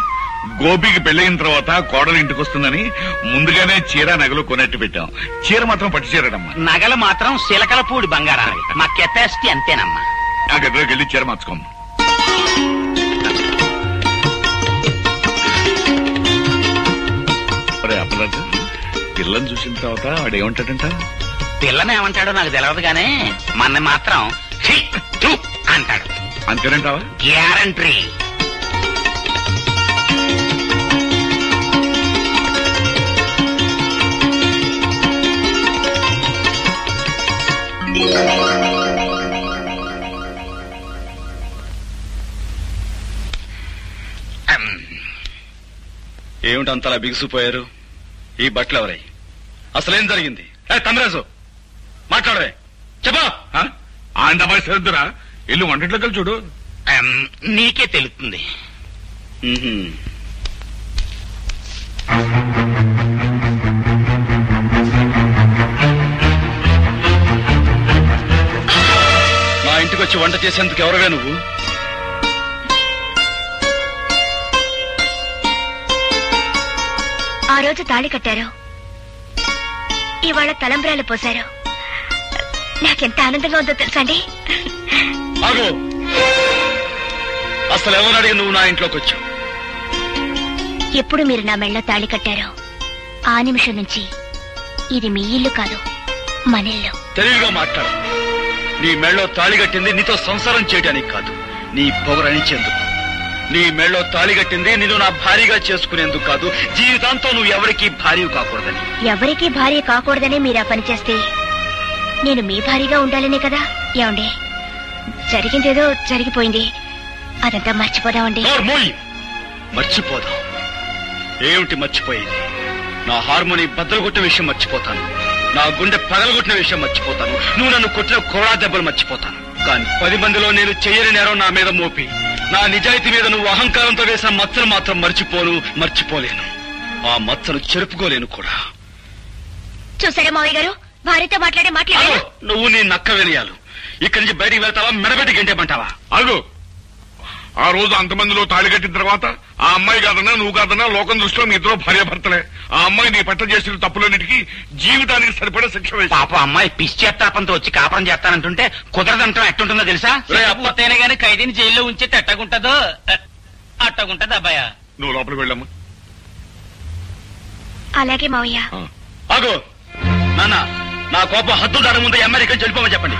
గోపికి పెళ్ళయిన తర్వాత కోడలు ఇంటికి వస్తుందని ముందుగానే చీర నగలు కొనట్టు పెట్టాం. చీర మాత్రం పట్టు చీరడమ్మా. నగలు మాత్రం శిలకలపూడి బంగారాలు. మా కెపాసిటీ అంతేనమ్మా. ఆ గదిలోకి వెళ్ళి చీర మార్చుకోమ్మా. అప్పలాడు పిల్లని చూసిన తర్వాత వాడేమంటాడంట? పిల్లని ఏమంటాడో నాకు తెలియదు గానీ మన మాత్రం అంటాడు. అంతేనంటావా? గ్యారంటీ. ఏమిటి అంతలా బిగుసిపోయారు? ఈ బట్టలు ఎవరై? అసలేం జరిగింది? తమరాజు మాట్లాడవే, చెప్పా. ఆండమాయి సరిద్దురా, ఇల్లు వంటింట్లోకి చూడు. నీకే తెలుస్తుంది. మా ఇంటికి వచ్చి వంట చేసేందుకు ఎవరవే నువ్వు? ఆ రోజు తాళి కట్టారు, ఇవాళ తలంబ్రాలు పోశారు. నాకెంత ఆనందంగా ఉందో తెలుసా అండి? అసలు ఎవరు అడిగి నువ్వు నా ఇంట్లోకి వచ్చావు? ఎప్పుడు మీరు నా మెళ్ళ తాళి కట్టారో ఆ నిమిషం నుంచి ఇది మీ ఇల్లు కాదు, మన ఇల్లు. తెలివిగా మాట్లాడు. నీ మెళ్ళో తాళి కట్టింది నీతో సంసారం చేయడానికి కాదు, నీ పొగరనిచ్చేందుకు. నీ మెళ్ళో తాళి కట్టింది నిన్ను నా భార్యగా చేసుకునేందుకు కాదు, జీవితాంతం నువ్వు ఎవరికీ భార్య కాకూడదని. ఎవరికీ భార్య కాకూడదని మీరు ఆ పని చేస్తే నేను మీ భార్యగా ఉండాలనే కదా. ఏమండి, జరిగిందేదో జరిగిపోయింది, అదంతా మర్చిపోదామండి. మర్చిపోదాం? ఏమిటి మర్చిపోయేది? నా హార్మోని బద్దలుగొట్టిన విషయం మర్చిపోతాను, నా గుండె పగలగొట్టిన విషయం మర్చిపోతాను, నువ్వు నన్ను కొట్టిన కోడా దెబ్బలు మర్చిపోతాను. కానీ 10 మందిలో నేను చెయ్యని నేరం నా మీద మోపి నా నిజాయితీ మీద నువ్వు అహంకారంతో వేసిన మచ్చను మాత్రం మర్చిపోలేను. ఆ మచ్చను చెరుపుకోలేను కూడా. చూసారా మావయ్య గారు, భార్యతో మాట్లాడారు. నువ్వు నీ నక్క వెలియాలు. ఇక్కడి నుంచి బయటికి వెళ్తావా, మెడబెట్టి గంటేమంటావా? అగు, ఆ రోజు అంతమందిలో తాళి కట్టిన తర్వాత ఆ అమ్మాయి కాదన్నా నువ్వు కాదన్నా లోకం దృష్టిలో మీ ఇద్దరు భార్యాభర్తలే. ఆ అమ్మాయి నీ పట్ల చేసిన తప్పులన్నిటికీ జీవితానికి సరిపడే శిక్ష వేసి. పాప అమ్మాయి పిచ్చేత్తాపంతో వచ్చి కాపురం చేస్తానంటుంటే కుదరదంటాం ఎట్టుంటుందో తెలుసా? పూర్తయినా గానీ ఖైదీని జైల్లో ఉంచితే ఎట్టగుంటదో అట్టగుంటది అబ్బాయ. నువ్వు లోపలికి వెళ్ళమ్మా. అలాగే మావయ్య. ఆగో నాన్న, నా కోపం హద్దు దాని ముందు అమెరికా వెళ్ళిపోమని చెప్పండి.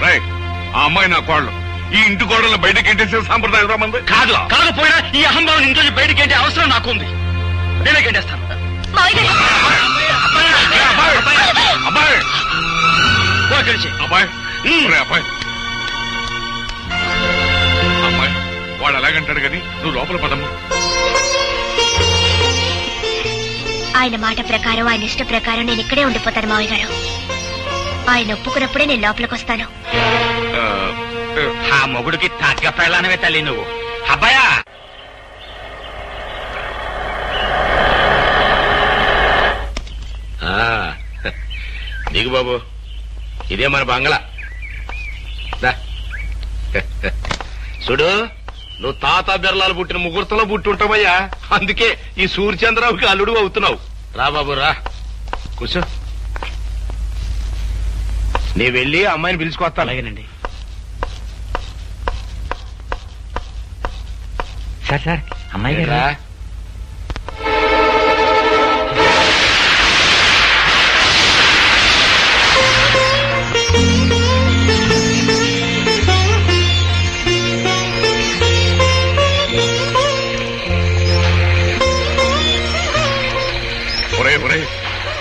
ఆ అమ్మాయి నా కోళ్ళు, ఈ ఇంటి కోడలు బయటకి ఎంటేసే సాంప్రదాయం రామంది కాదు. కాకపోయినా ఈ అహంభావం ఇంట్లో బయటకి ఏంటే అవసరం నాకుంది. నేనే గంటేస్తాను. అబ్బాయి అబ్బాయి వాడు అలాగంటాడు కానీ నువ్వు లోపల పదమ్మా. ఆయన మాట ప్రకారం, ఆయన ఇష్ట ప్రకారం నేను ఇక్కడే ఉండిపోతాను మావయ్య గారు. ఆయన ఒప్పుకున్నప్పుడే నేను లోపలికి వస్తాను. ఆ మొగుడికి తగ్గ పెళ్ళానవే తల్లి నువ్వు. అబ్బాయా దిగు బాబు, ఇదే మన బంగ్లా. చూడు, నువ్వు తాత బిర్లాలు పుట్టిన ముహూర్తంలో పుట్టి ఉంటావయ్యా. అందుకే ఈ సూర్యచంద్రరావుకి అల్లుడు అవుతున్నావు. రా బాబు రా, కూర్చో. నీ వెళ్ళి అమ్మాయిని పిలుచుకొస్తా. అలాగేనండి సార్. సార్ అమ్మాయి గారా?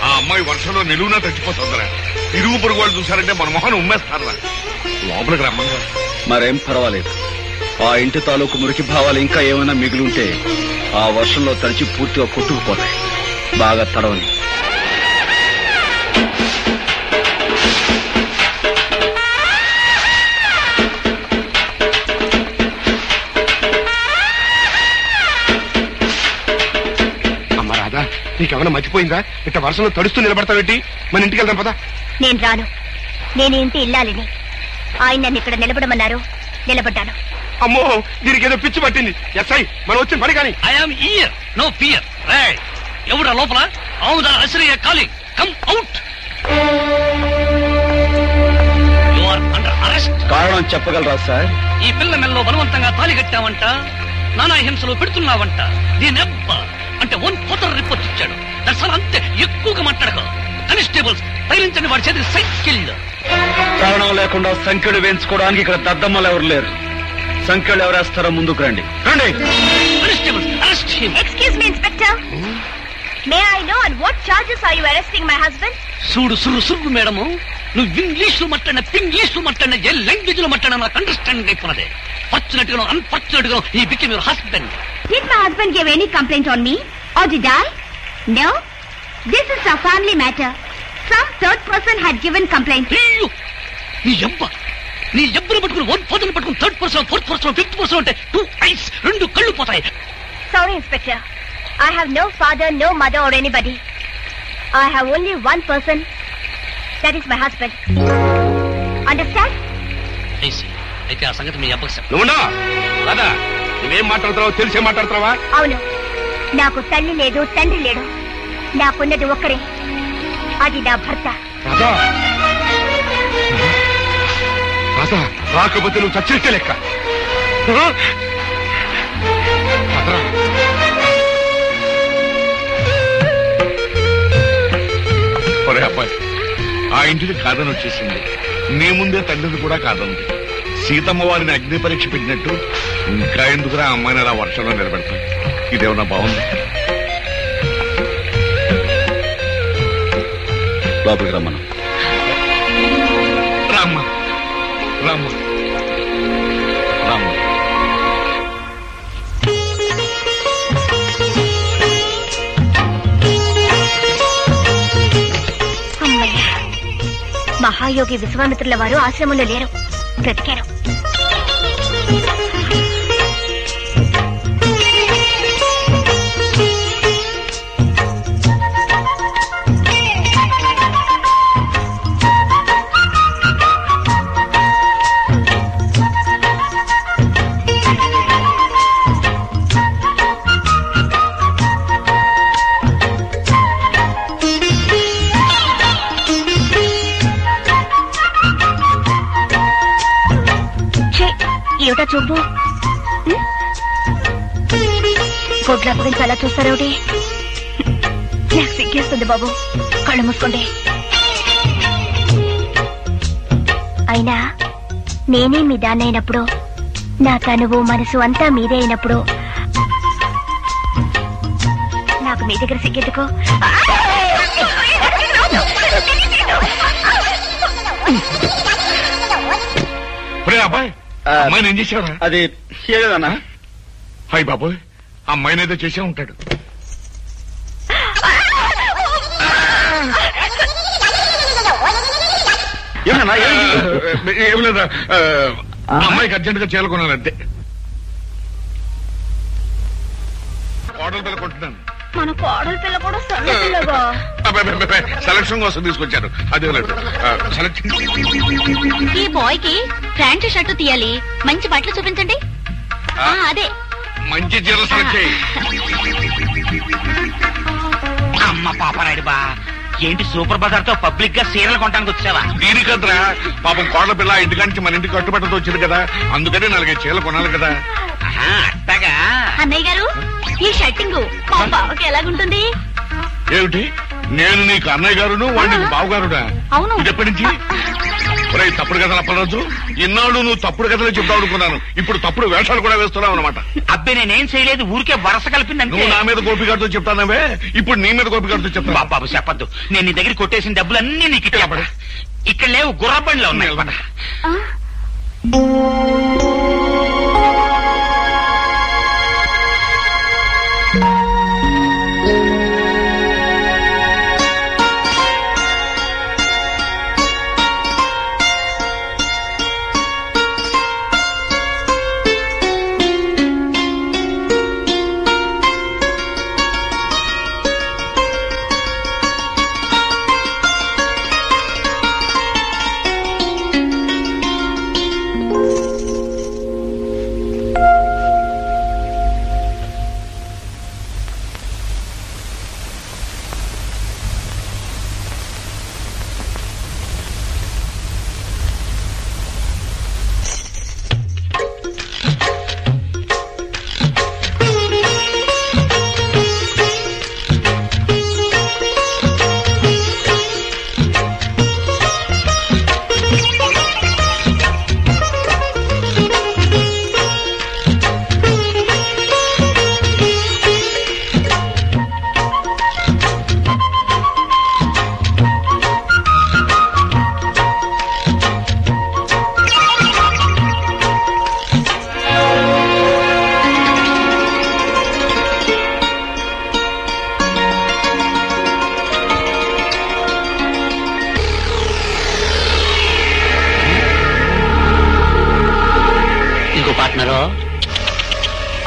ఆ అమ్మాయి వర్షంలో నిలువునా తచ్చిపోతుందరా. ఇరుగు పొరుగు వాళ్ళు చూశారంటే మన మొహన్ ఉమ్మేస్తారా. లోపలికి రమ్మని. మరేం పర్వాలేదు. ఆ ఇంటి తాలూకు మురికి భావాలు ఇంకా ఏమైనా మిగిలింటే ఆ వర్షంలో తడిచి పూర్తిగా కొట్టుకుపోతాయి. బాగా తడవని. అమ్మ రాధా, నీకేమైనా మర్చిపోయిందా? ఇట్ట వర్షంలో తడుస్తూ నిలబడతావేంటి? మన ఇంటికి వెళ్దాం పదా. నేను రాను. నేను ఇంటి ఇల్లాలిని. ఆయన నన్ను ఇక్కడ నిలబడమన్నారు, నిలబడ్డాను. అమ్మో, దీనికి ఏదో పిచ్చి పట్టింది. ఎస్ఐ, మనం వచ్చిన పని కానీ. I'm here, no fear. ఎవడా లోపల? Amudala Asarayya calling, come out. You are under arrest. కారణం చెప్పగలరా సార్? ఈ పిల్ల మెల్లో బలవంతంగా తాళి కట్టావంట, నానా హింసలు పెడుతున్నావంట. దీనెబ్బ అంటే 1 రిపోర్ట్ ఇచ్చాడు. దర్శనం అంతే, ఎక్కువగా మాట్లాడక. కానిస్టేబుల్స్ తగిలించండి వాడి చేతికి సైకిల్. కారణం లేకుండా సంఖ్యలు వేయించుకోవడానికి ఇక్కడ దద్దమ్మలు ఎవరు లేరు. సంఖ్యలు ఎవరేస్తారో ముందుకు రండి. Excuse me inspector, may I know on what charges are you arresting my husband? చూడు సురు మేడము, నువ్వు ఇంగ్లీష్ లో మాట్లాడిన, పింగ్లీష్ లో మాట్లాడిన, ఏ లాంగ్వేజ్ లో మాట్లాడినా నాకు అండర్స్టాండింగ్ అయిపోయినదే. ఫార్చునేట్ గా అన్ఫార్చునేట్ గా he became your husband. Did my husband give any complaint on me? Or did I? No. This is a family matter. Some third person had given complaint. నీ ఎవ్వరు పట్టుకుని 1 పర్సన్ పట్టుకుని 3rd person 4th person 5th person అంటే 2 ఐస్ 2 కళ్ళు పోతాయి. Sorry, Inspector. I have no father, no mother or anybody. I have only one person. That is my husband. Understand? అయితే ఆ సంగతి మీ అబ్బకు చెప్పు. నువ్వున్నా రాదా, నువ్వేం మాట్లాడుతున్నావు తెలిసే మాట్లాడుతున్నావా? అవును, నాకు తల్లి లేదు, తండ్రి లేడు. నాకున్నది ఒక్కరే, అది నా భర్త. రాదా, రాదా, రాకపోతే నువ్వు చచ్చినట్టే లెక్క. ఒరే అబ్బాయి, ఆ ఇంటిని కాదని వచ్చేసింది. నీ ముందే తండ్రిని కూడా కాదంది. సీతమ్మ వారిని అగ్ని పరీక్ష పెట్టినట్టు ఇంకా ఎందుకురా అమ్మాయిని అలా వర్షంలో నిలబెడతాయి? ఇదేమన్నా బాగుంది? లోపలికి రమ్మను. రామ్మ రామ్మ రామ్మ. అమ్మయ్య, మహాయోగి విశ్వామిత్రుల వారు ఆశ్రమంలో లేరు, బ్రతికారు. ఏమిటా చూపు? గొడ్ల గురించి అలా చూస్తారేమిటి? నాకు సిగ్గేస్తుంది బాబు, కళ్ళు మూసుకోండి. అయినా నేనే మీ దాన్ని అయినప్పుడు, నా తనువు మనసు అంతా మీదే అయినప్పుడు నాకు మీ దగ్గర సిగ్గెందుకో? అబ్బాయి, అమ్మాయిని ఏం చేశారా? అది ఏదన్నా హాయ్ బాబోయ్, అమ్మాయిని ఏదో చేసే ఉంటాడు. ఏం లేదా, అమ్మాయికి అర్జెంట్ గా చేయాలనుకున్నాను అంతే. కోడల పిల్ల కొంటున్నాను. మన కోడల పిల్ల కూడా సన్నపిల్లగా సెలక్షన్ కోసం తీసుకొచ్చాను. అదే లేదు సెలక్షన్. ఈ బాయ్ కి ప్యాంట్ షర్టు తీయాలి, మంచి బట్టలు చూపించండి. అదే మంచి చీరలు సెలెక్ట్ చేయి. అమ్మ పాపరాయుడు బా, ఏంటి సూపర్ బజార్ తో పబ్లిక్ గా చీరలు కొనడానికి వచ్చావా? దీనికద్రా పాపం కోడల పిల్ల ఇంటికాంచి మన ఇంటికి కట్టుబట్టతో వచ్చింది కదా, అందుకని 4 చీరలు కొనాలి కదా. అట్టగా అన్నయ్య గారు, ఈ షర్టింగ్ మా బావకి ఎలాగుంటుంది? ఏమిటి, నేను నీకు అన్నయ్య గారును, వాడు నీకు బావగారుడా? అవును. ఇది ఎప్పటి నుంచి? తప్పుడు కథలు అప్పలరాజు, ఇన్నాళ్ళు నువ్వు తప్పుడు కథలు చెప్తావు అనుకున్నాను, ఇప్పుడు తప్పుడు వేషాలు కూడా వేస్తున్నావు అనమాట. అబ్బే నేనేం చేయలేదు, ఊరికే వరస కలిపిందంటే. నువ్వు నా మీద గోపిగారితో చెప్తానవే, ఇప్పుడు నీ మీద గోపిగారితో చెప్తా. బాబు చెప్పద్దు, నేను నీ దగ్గర కొట్టేసిన డబ్బులన్నీ నీకు ఇక్కడ లేవు, గుర్రబండిలో ఉన్నాయి.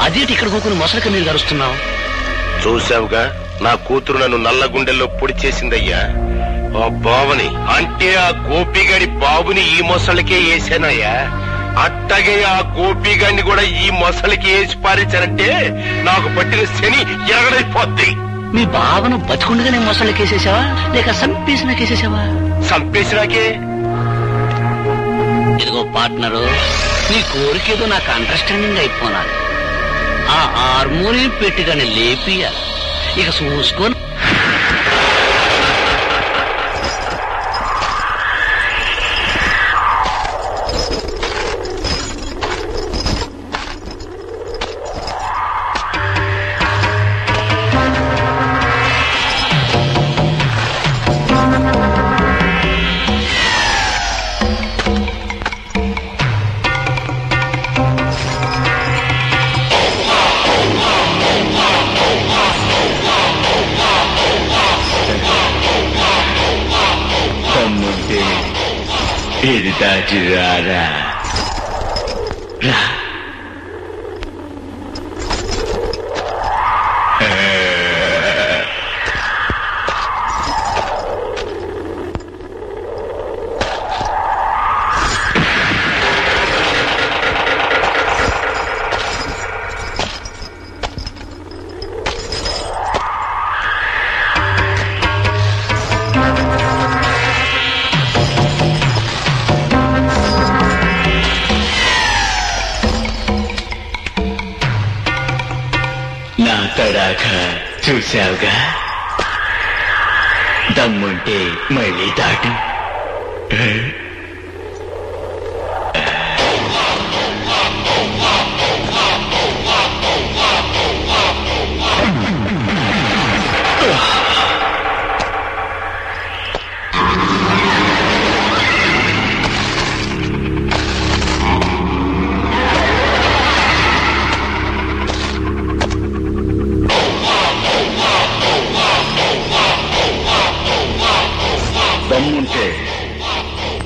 అదేంటి ఇక్కడ కూకుని మొసలికి నీరు గరుస్తున్నావు? చూశావుగా, నా కూతురు నన్ను నల్ల గుండెల్లో పొడి చేసిందయ్యా. ఆ బావని అంటే ఆ గోపిగాడి బాబుని ఈ మొసలికే వేసానయ్యా. అట్టగే ఆ గోపిగాడిని కూడా ఈ మొసలికి వేసి పారించానంటే నాకు పట్టిన శని ఎరగడైపోద్ది. మీ బావను బతికుండగానే మొసలికేసేసావా లేక సంపేసినాకేసేసావా? సంపేసినాకే. ఇదిగో పార్ట్నరు, నీ కోరికేదో నాకు అండర్స్టాండింగ్ అయిపోనాలి. ఆ హార్మోనియం పెట్టిగానే లేపియాలి. ఇక చూసుకొని ఇది దాటి రారా. నా తడాక చూశావుగా, దమ్ముంటే మళ్ళీ దాటు.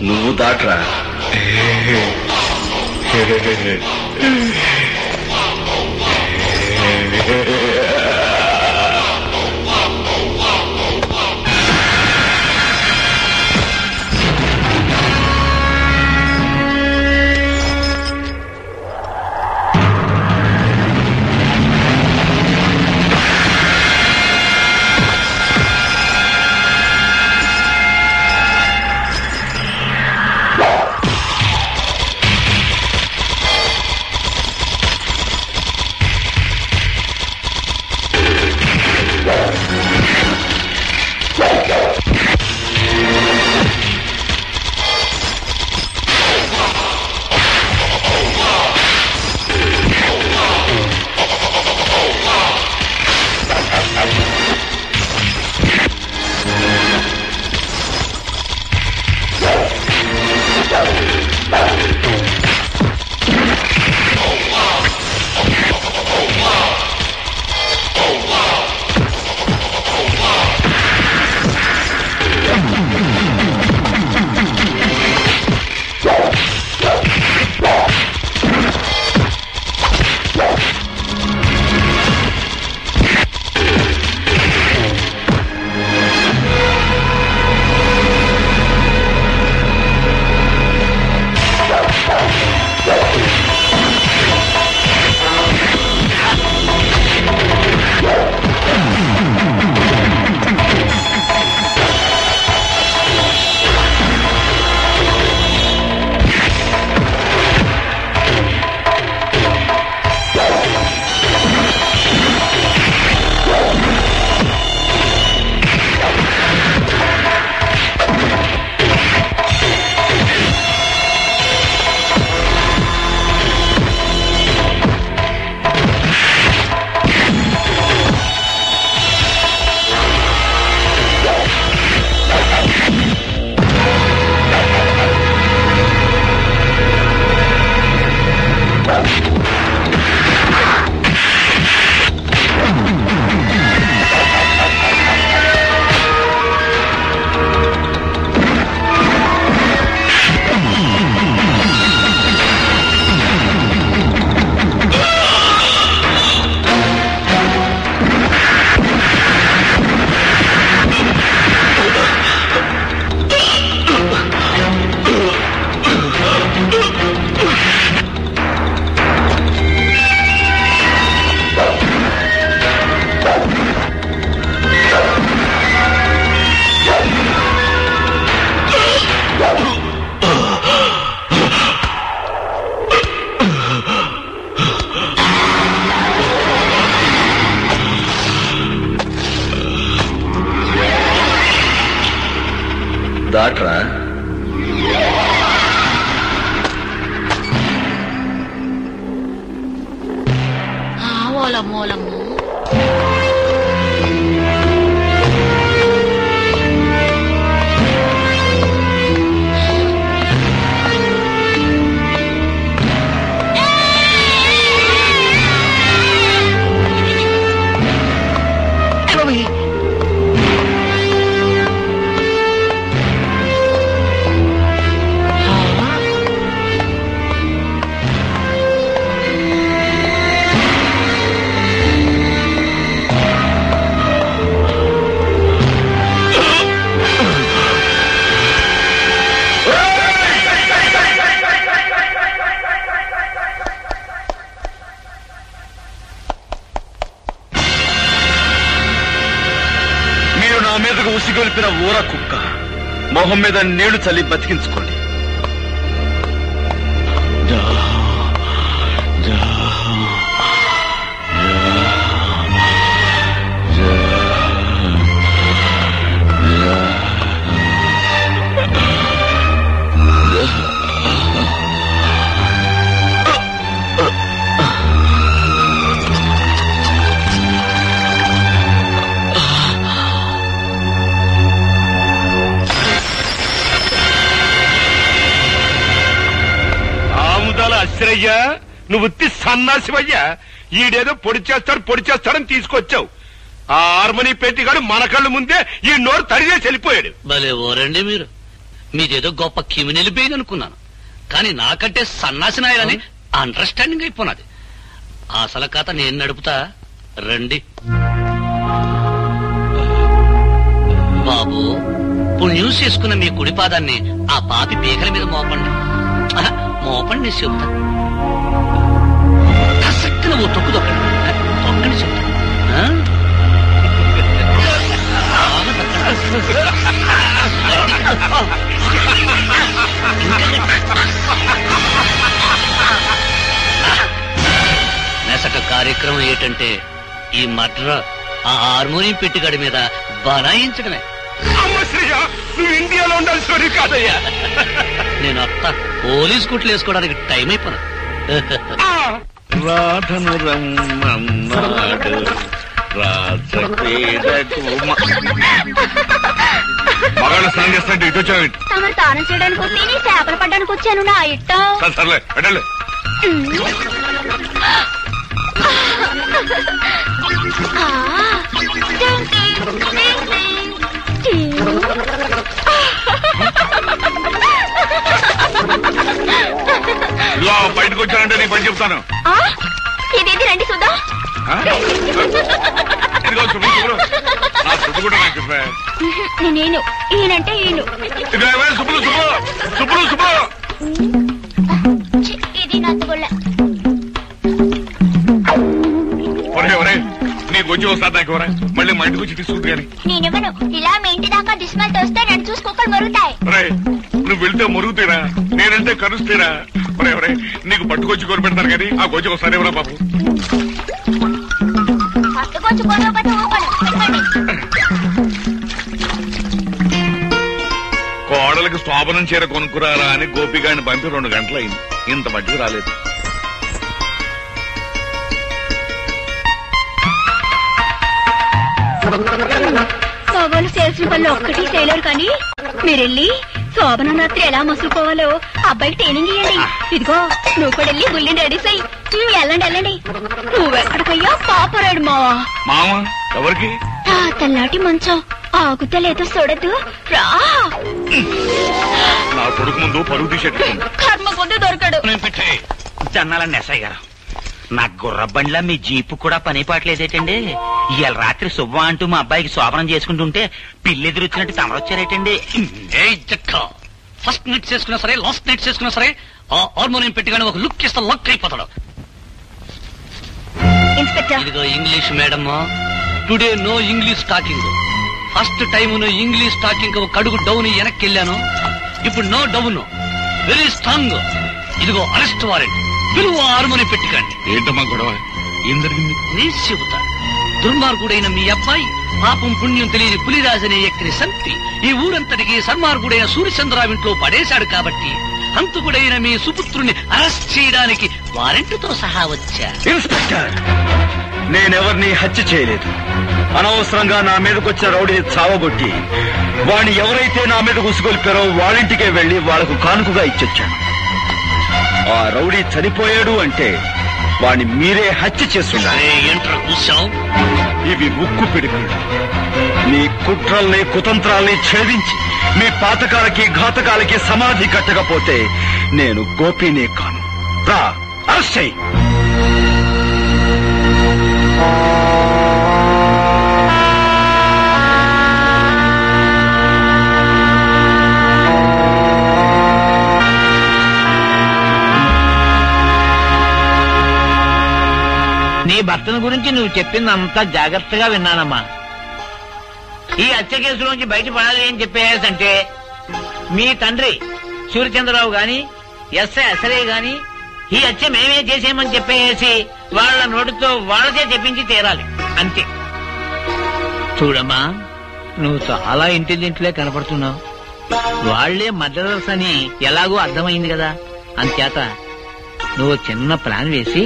నువ్వు దాట్రా. దాట్రా. ఓలమ్మోలమ్మో మీదకు ఉసిగొల్పిన ఊర కుక్క మొహం మీద నీళ్లు చల్లి బతికించుకోండి. అయ్యా నువ్వు ఉత్తి సన్నాసివయ్యా. ఈడేదో పొడి చేస్తాడని తీసుకొచ్చావు. ఆ హార్మోని పెట్టిగాడు మన కళ్ళు ముందే ఈ నోరు తడిచేసి వెళ్ళిపోయాడు. భలే ఓరండి మీరు. మీదేదో గొప్ప క్రిమినల్ బెయిన్ అనుకున్నాను, కానీ నాకంటే సన్నాసి నాయాలని అండర్స్టాండింగ్ అయిపోయినది. అసలు కథ నేను నడుపుతా, రండి. బాబు, పుణ్యం చేసుకున్న మీ కుడి పాదాన్ని ఆ పాపి పీకల మీద మోపండి. మోపండి చెబుతా. కసక్కున ఓ తొక్కు తొక్కండి చెబుతా. నెసట కార్యక్రమం ఏంటంటే ఈ మడ్ర ఆ హార్మోనియం పెట్టిగడి మీద బనాయించడమే. నువ్వు ఇండియాలో ఉండాల్సి కాదయ్యా. నేను అత్త పోలీస్ కుట్లు వేసుకోవడానికి టైం అయిపోయినా. రాధను రమ్మన్నాడు మగాళ్ళ స్నానం చేస్తాంటే ఇటు వచ్చావు. తమరు స్నానం చేయడానికి వచ్చి నీ చేపలు పడ్డానికి వచ్చాను నా ఇట్టం. సర్లే పెట్టలే. ఇదిగో బయటకు వచ్చానంటే నీ పని చెప్తాను. ఇదేది రండి చూద్దాం. ఇదిగో శుభ్రు శుభ్రు నా శుభ్రు కూడా నాకు చెప్పా. నేను ఈయనంటే ఈయన. శుభ్రు శుభ్రు శుభ్రు శుభ్రు ఇది నచ్చగొళ్ళ. ఒరే ఒరే నీకు వచ్చి వస్తా నాకు ఎవరా మళ్ళీ మా ఇంటికి వచ్చి తీసుకుంటు కానీ. నేనేమను ఇలా మీ ఇంటి దాకా దిష్మలతో వస్తే నన్ను చూసుకోకలు మరుగుతాయి. ఒరే నువ్వు వెళ్తే మరుగుతీరా, నేనంటే కరుస్తీరా. ఒరే ఒరే నీకు పట్టుకొచ్చి కొని పెడతాను కానీ ఆ కొంచెం ఒకసారి ఎవరా బాబు. పట్టుకొచ్చి కొనకపోతే కోడలకి శోభనం చీర కొనుక్కురారా అని గోపిగాని పంపి 2 గంటలు అయింది, ఇంత మట్టికి రాలేదు. సోగోలు చేసిన పనులు ఒక్కటి చేయలేరు కానీ మీరెళ్ళి శోభన రాత్రి ఎలా మసులుకోవాలో అబ్బాయికి ట్రైనింగ్ ఇవ్వండి. ఇదిగో నువ్వు కూడా వెళ్ళి గుళ్ళని రెడీ చెయ్యి. వెళ్ళండి వెళ్ళండి. నువ్వెక్కడికయ్యా పాపరాడు మావా. మావా ఎవరికి? తెల్లాటి మంచం ఆగుతలేదో చూడద్దు రా. నా కొడుకు ముందు పరుగు తీసేట్టు కర్మ కొద్ది దొరకడు. జన్నాలండి ఎస్ఐ గారు, నా గుర్ర బండ్లా మీ జీపు కూడా పని పాటలేదేటండి? ఇవాళ రాత్రి శుభ్వ అంటూ మా అబ్బాయికి శోభనం చేసుకుంటుంటే పిల్లి ఎదురొచ్చినట్టు తమరొచ్చారేటండి. ఫస్ట్ నైట్ చేసుకున్నా సరే, లాస్ట్ నైట్ చేసుకున్నా సరే, ఆ హార్మోనియం పెట్టిగానే ఒక లుక్ ఇస్తే లక్ అయిపోతాడు. ఇదిగో English madam, today no English talking. First time English talking ఒక అడుగు డౌన్ వెనక్కి వెళ్ళాను, ఇప్పుడు నో డౌన్, వెరీ స్ట్రాంగ్. ఇదిగో అరెస్ట్ వారెంట్, పిలువ హార్మోనియం పెట్టికండి. ఏంటమ్మా గొడవ, ఏం జరిగింది? నీ చెబుతా. దుర్మార్గుడైన మీ అబ్బాయి పాపం పుణ్యం తెలియని పులిరాజనే ఎక్కిని సంతి ఈ ఊరంతటికి సన్మార్గుడైన సూర్యచంద్రరావు ఇంట్లో పడేశాడు కాబట్టి హంతకుడైన మీ సుపుత్రుని అరెస్ట్ చేయడానికి వారెంట్తో సహా వచ్చా. ఇన్స్పెక్టర్, నేనెవరిని హత్య చేయలేదు. అనవసరంగా నా మీదకొచ్చిన రౌడీని చావగొట్టి వాడిని ఎవరైతే నా మీద ఉసుగొల్పారో వాళ్ళింటికే వెళ్లి వాళ్లకు కానుకగా ఇచ్చొచ్చాను. ఆ రౌడీ చనిపోయాడు అంటే వాడిని మీరే హత్య చేస్తుండాలి. ఏంట్రా కూర్చావు? ఇవి ఉక్కు పిడికలు. నీ కుట్రల్ని కుతంత్రాల్ని ఛేదించి మీ పాతకాలకి ఘాతకాలకి సమాధి కట్టకపోతే నేను గోపినే కాను. రా, అరెస్ట్ చెయ్యి. నీ భర్తను గురించి నువ్వు చెప్పిందంతా జాగ్రత్తగా విన్నానమ్మా. ఈ హత్య కేసులోంచి బయటపడాలి అని చెప్పేసంటే మీ తండ్రి సూర్యచంద్రరావు గాని ఎస్ఐ అసలే గాని ఈ హత్య మేమే చేసేమని చెప్పేసి వాళ్ళ నోటితో వాళ్ళకే చెప్పించి తీరాలి, అంతే. చూడమ్మా, నువ్వు చాలా ఇంటెలిజెంట్లే కనపడుతున్నావు. వాళ్లే మర్డరర్స్ అని ఎలాగో అర్థమైంది కదా. అంచేత నువ్వు చిన్న ప్లాన్ వేసి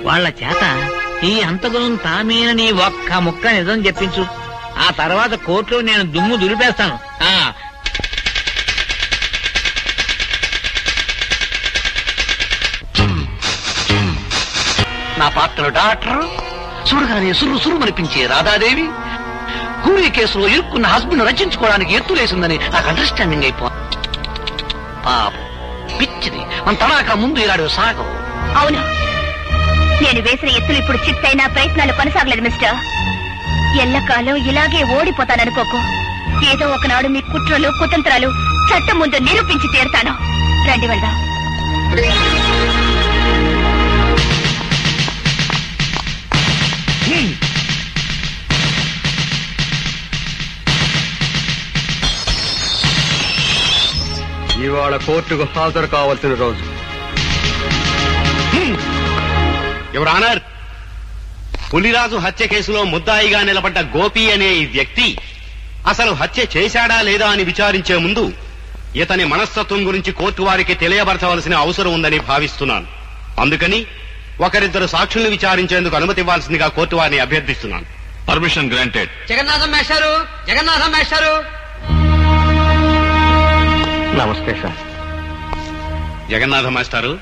వాళ్ళ చేత ఈ హంతకులను తామేనని ఒక్క ముక్క నిజం చెప్పించు. ఆ తర్వాత కోర్టులో నేను దుమ్ము దులిపేస్తాను. నా పాత్ర డాక్టర్ చూడగానే సుర్రు సురుమనిపించే రాధాదేవి కూలీ కేసులో ఇరుక్కున్న హస్బెండ్ రచించుకోవడానికి ఎత్తులేసిందని నాకు అండర్స్టాండింగ్ అయిపో. పాపం పిచ్చిది మన తడాక ముందు ఇలాడు సాగం. అవును, నేను వేసిన ఎత్తులు ఇప్పుడు చిత్తైనా ప్రయత్నాలు కొనసాగలేదు మిస్టర్. ఎల్లకాలం ఇలాగే ఓడిపోతాననుకోకు. ఏదో ఒకనాడు మీ కుట్రలు కుతంత్రాలు చట్టం ముందు నిరూపించి తీరుతాను. రండి వెళ్దాం. ఇవాళ కోర్టుకు హాజరు కావాల్సిన రోజు. యువర్ ఆనర్, పులిరాజు హత్య కేసులో ముద్దాయిగా నిలబడ్డ గోపి అనే ఈ వ్యక్తి అసలు హత్య చేశాడా లేదా అని విచారించే ముందు ఇతని మనస్తత్వం గురించి కోర్టు వారికి తెలియబరచవలసిన అవసరం ఉందని భావిస్తున్నాను. అందుకని ఒకరిద్దరు సాక్షుల్ని విచారించేందుకు అనుమతి ఇవ్వాల్సిందిగా కోర్టు వారిని అభ్యర్థిస్తున్నాను. Permission granted. జగన్నాథం మేస్టారు, జగన్నాథం మేస్టారు. నమస్తే సార్. జగన్నాథ మాస్టారు,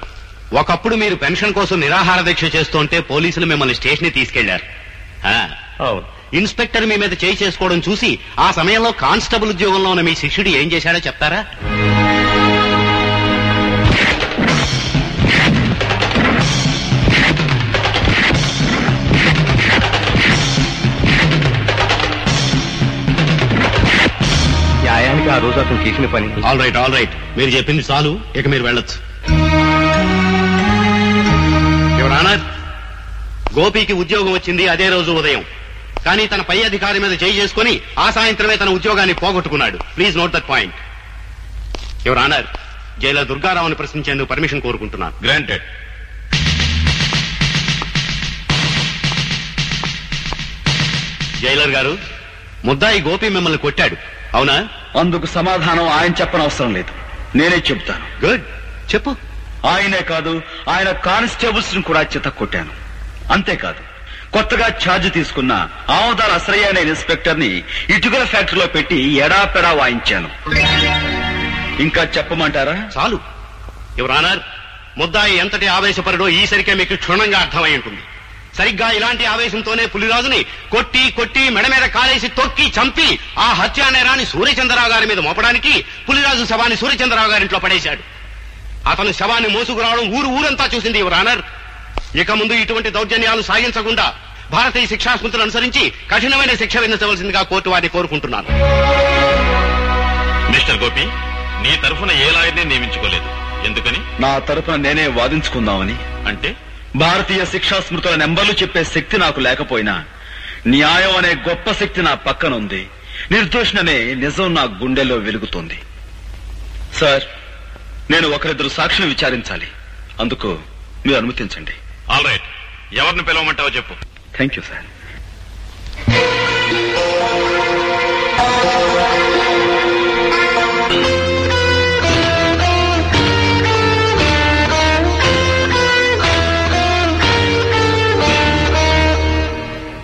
ఒకప్పుడు మీరు పెన్షన్ కోసం నిరాహార దీక్ష చేస్తుంటే పోలీసులు మిమ్మల్ని స్టేషన్ తీసుకెళ్లారు. ఇన్స్పెక్టర్ మీ మీద చేయి చేసుకోవడం చూసి ఆ సమయంలో కానిస్టేబుల్ ఉద్యోగంలో ఉన్న మీ శిష్యుడు ఏం చేశాడో చెప్తారా? న్యాయానికి ఆ రోజు అతను చేసిన పని. ఆల్ రైట్, మీరు చెప్పింది చాలు, ఇక మీరు వెళ్ళొచ్చు. యువర్ ఆనర్, గోపికి ఉద్యోగం వచ్చింది అదే రోజు ఉదయం. కానీ తన పై అధికారి మీద చేయి చేసుకుని ఆ సాయంత్రమే తన ఉద్యోగాన్ని పోగొట్టుకున్నాడు. Please note that point. Your honour, jailer దుర్గారావుని ప్రశ్నించేందుకు పర్మిషన్ కోరుకుంటున్నాను. గ్రాంటెడ్. జైలర్ గారు, ముద్దాయి గోపి మిమ్మల్ని కొట్టాడు, అవునా? అందుకు సమాధానం ఆయన చెప్పనవసరం లేదు, నేనే చెబుతాను. గుడ్, చెప్పు. ఆయనే కాదు, ఆయన కానిస్టేబుల్స్ ను కూడా చిత్త కొట్టాను. అంతేకాదు, కొత్తగా ఛార్జ్ తీసుకున్న ఆమదార్ అసరయ్య అనే ఇన్స్పెక్టర్ ని ఇటుకల ఫ్యాక్టరీలో పెట్టి ఎడాపెడా వాయించాను. ఇంకా చెప్పమంటారా? చాలు. యువర్ ఆనర్, ముద్దాయి ఎంతటి ఆవేశపరుడో ఈసరికే మీకు క్షుణ్ణంగా అర్థమై ఉంటుంది. సరిగ్గా ఇలాంటి ఆవేశంతోనే పులిరాజుని కొట్టి మెడ మీద కాలేసి తొక్కి చంపి ఆ హత్యా నేరాన్ని సూర్యచంద్రరావు గారి మీద మోపడానికి పులిరాజు శవాన్ని సూర్యచంద్రరావు గారింట్లో పడేశాడు. అతను శవాన్ని మోసుకురావడం ఊరంతా చూసింది యువర్ ఆనర్. ఇక ముందు ఇటువంటి దౌర్జన్యాలు సాగించకుండా భారతీయ శిక్షాస్మృతులు అనుసరించి కఠినమైన శిక్ష విధించవలసిందిగా కోర్టు వారిని కోరుకుంటున్నాను. మిస్టర్ గోపి, నీ తరఫున ఏ లాయర్ని నియమించుకోలేదు. ఎందుకని? నా తరఫున నేనే వాదించుకుందామని. అంటే భారతీయ శిక్షాస్మృతుల నెంబర్లు చెప్పే శక్తి నాకు లేకపోయినా న్యాయం అనే గొప్ప శక్తి నా పక్కనుంది. నిర్దోషణనే నిజం నా గుండెల్లో వెలుగుతోంది. సార్, నేను ఒకరిద్దరు సాక్షులు విచారించాలి. అందుకు మీరు అనుమతించండి. ఆల్ రైట్, ఎవరిని పిలవమంటావో చెప్పు. Thank you sir.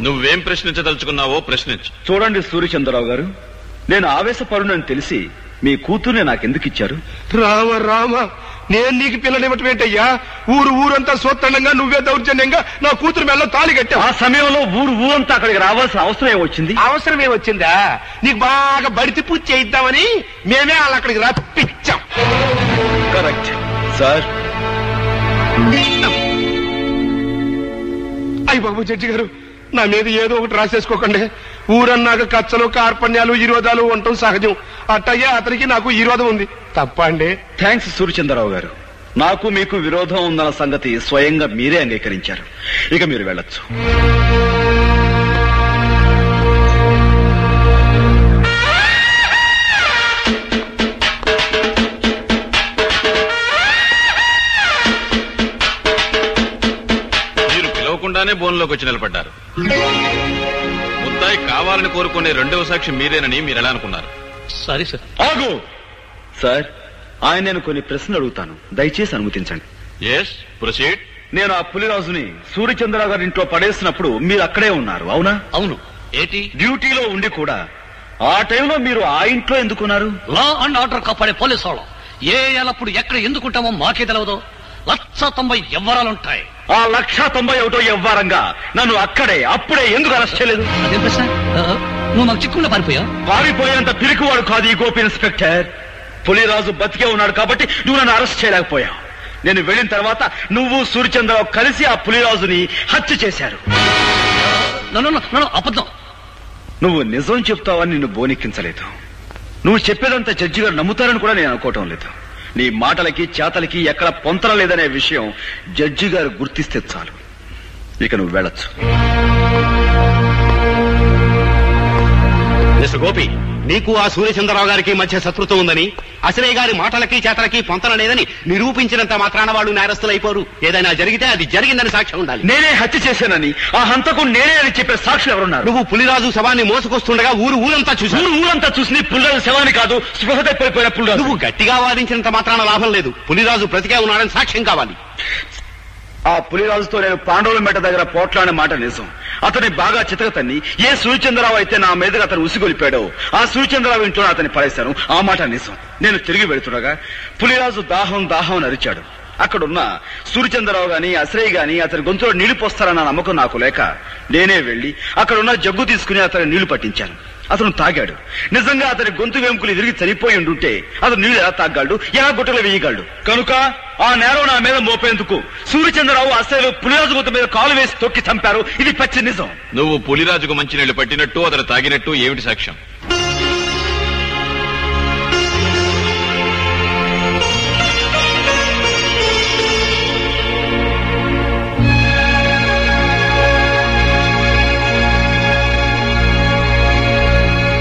నువ్వేం ప్రశ్నించదలుచుకున్నావో ప్రశ్నించు. చూడండి సూర్యచంద్రరావు గారు, నేను ఆవేశపరునని తెలిసి మీ కూతుర్ని నాకెందుకు ఇచ్చారు? రామ, నేను నీకు పిల్లనివ్వటం ఏంటయ్యా? ఊరంతా సోత్తనంగా నువ్వే దౌర్జన్యంగా నా కూతురు మెల్ల తాళి కట్టావు. ఆ సమయంలో ఊరంతా అక్కడికి రావాల్సిన అవసరం ఏమొచ్చింది? అవసరమే వచ్చిందా? నీకు బాగా బడితి పూజ చేయిద్దామని మేమే వాళ్ళు అక్కడికి రప్పించాం. Correct sir. అయ్య బాబు జడ్జి గారు, నా మీద ఏదో ఒకటి రాసేసుకోకండి. ఊరన్నాక కచ్చలు కార్పణ్యాలు విరోధాలు ఉండటం సహజం. అట్టయ్యే అతనికి నాకు విరోధం ఉంది. తప్ప అండి? థ్యాంక్స్ సూర్యచంద్రరావు గారు. నాకు మీకు విరోధం ఉందన్న సంగతి స్వయంగా మీరే అంగీకరించారు. ఇక మీరు వెళ్ళొచ్చు. మీరు పిలవకుండానే బోన్లోకి వచ్చి నిలబడ్డారు. ముద్దాయి కావాలని కోరుకునే రెండవ సాక్షి మీరేనని మీరు ఎలా అనుకున్నారు? Sorry sir. ఆగు సార్, ఆయన నేను కొన్ని ప్రశ్నలు అడుగుతాను, దయచేసి అనుమతించండి. Yes, proceed. నేను ఆ పులిరాజుని సూర్యచంద్రరావు గారి ఇంట్లో పడేసినప్పుడు మీరు అక్కడే ఉన్నారు, అవునా? అవును. ఏంటి? డ్యూటీలో ఉండి కూడా ఆ టైంలో మీరు ఆ ఇంట్లో ఎందుకున్నారు? లా అండ్ ఆర్డర్ కాపాడే పోలీసు వాళ్ళం ఏ ఎల్లప్పుడు ఎక్కడ ఎందుకుంటామో మాకే తెలవదు. 190 ఎవ్వరాలుంటాయి. ఆ 191 ఎవ్వారంగా నన్ను అప్పుడే ఎందుకు అరెస్ట్ చేయలేదు? అదేం ప్రశ్న? నువ్వు మాకు చిక్కుకుండా పారిపోయావు. పారిపోయేంత పిరికివాడు కాదు ఈ గోపి ఇన్స్పెక్టర్. పులిరాజు బతికే ఉన్నాడు కాబట్టి నువ్వు నన్ను అరెస్ట్ చేయలేకపోయావు. నేను వెళ్ళిన తర్వాత నువ్వు సూర్యచంద్రరావు కలిసి ఆ పులిరాజుని హత్య చేశారు. అబద్ధం. నువ్వు నిజం చెప్తావని నిన్ను బోనెక్కించలేదు. నువ్వు చెప్పేదంతా జడ్జి గారు నమ్ముతారని కూడా నేను అనుకోవటం లేదు. నీ మాటలకి చేతలకి ఎక్కడ పొంతన లేదనే విషయం జడ్జి గారు గుర్తిస్తే చాలు. ఇక నువ్వు వెళ్ళొచ్చు. మిస్టర్ గోపి, నీకు ఆ సూర్యచంద్రరావు గారికి మధ్య శత్రుత్వం ఉందని, అసలే గారి మాటలకి చేతలకి పొంతన లేదని నిరూపించినంత మాత్రాన వాళ్ళు నేరస్తులు అయిపోరు. ఏదైనా జరిగితే అది జరిగిందని సాక్ష్యం ఉండాలి. నేనే హత్య చేశానని, ఆ హంతకుడు నేనే అని చెప్పే సాక్షులు ఎవరున్నారు? నువ్వు పులిరాజు శవాన్ని మోసుకొస్తుండగా ఊరంతా చూసి పులిరాజు శవాన్ని కాదు, స్పృహ తప్పిపోయిన పులిరాజు. నువ్వు గట్టిగా వాదించినంత మాత్రాన లాభం లేదు. పులిరాజు బ్రతికే ఉన్నాడని సాక్ష్యం కావాలి. ఆ పులిరాజుతో నేను పాండవుల మెట్ట దగ్గర పోట్లాడిన మాట నిజం. అతని బాగా చితకతన్ని ఏ సూర్యచంద్రరావు అయితే నా మీదుగా అతను ఉసిగొలిపాడో ఆ సూర్యచంద్రరావు ఇంట్లో అతన్ని పడేశాను. ఆ మాట నిజం. నేను తిరిగి వెళుతుండగా పులిరాజు దాహం దాహం అరిచాడు. అక్కడున్న సూర్యచంద్రరావు గాని అశ్రయ్ గాని అతని గొంతులో నీళ్లు పోస్తారన్న నమ్మకం నాకు లేక నేనే వెళ్లి అక్కడున్న జగ్గు తీసుకుని అతని నీళ్లు పట్టించాను. అతను తాగాడు. నిజంగా అతని గొంతు వెంకులు తిరిగి చనిపోయి ఉండుంటే అతను నీళ్లు ఎలా తాగలడు, ఎలా గుట్టలు వేయగలడు? కనుక ఆ నేరం నా మీద మోపేందుకు సూర్యచంద్రరావు అసలు పులిరాజు గొంతు మీద కాలు వేసి తొక్కి చంపారు. ఇది పచ్చి నిజం. నువ్వు పులిరాజుకు మంచినీళ్లు పట్టినట్టు అతను తాగినట్టు ఏమిటి సాక్ష్యం?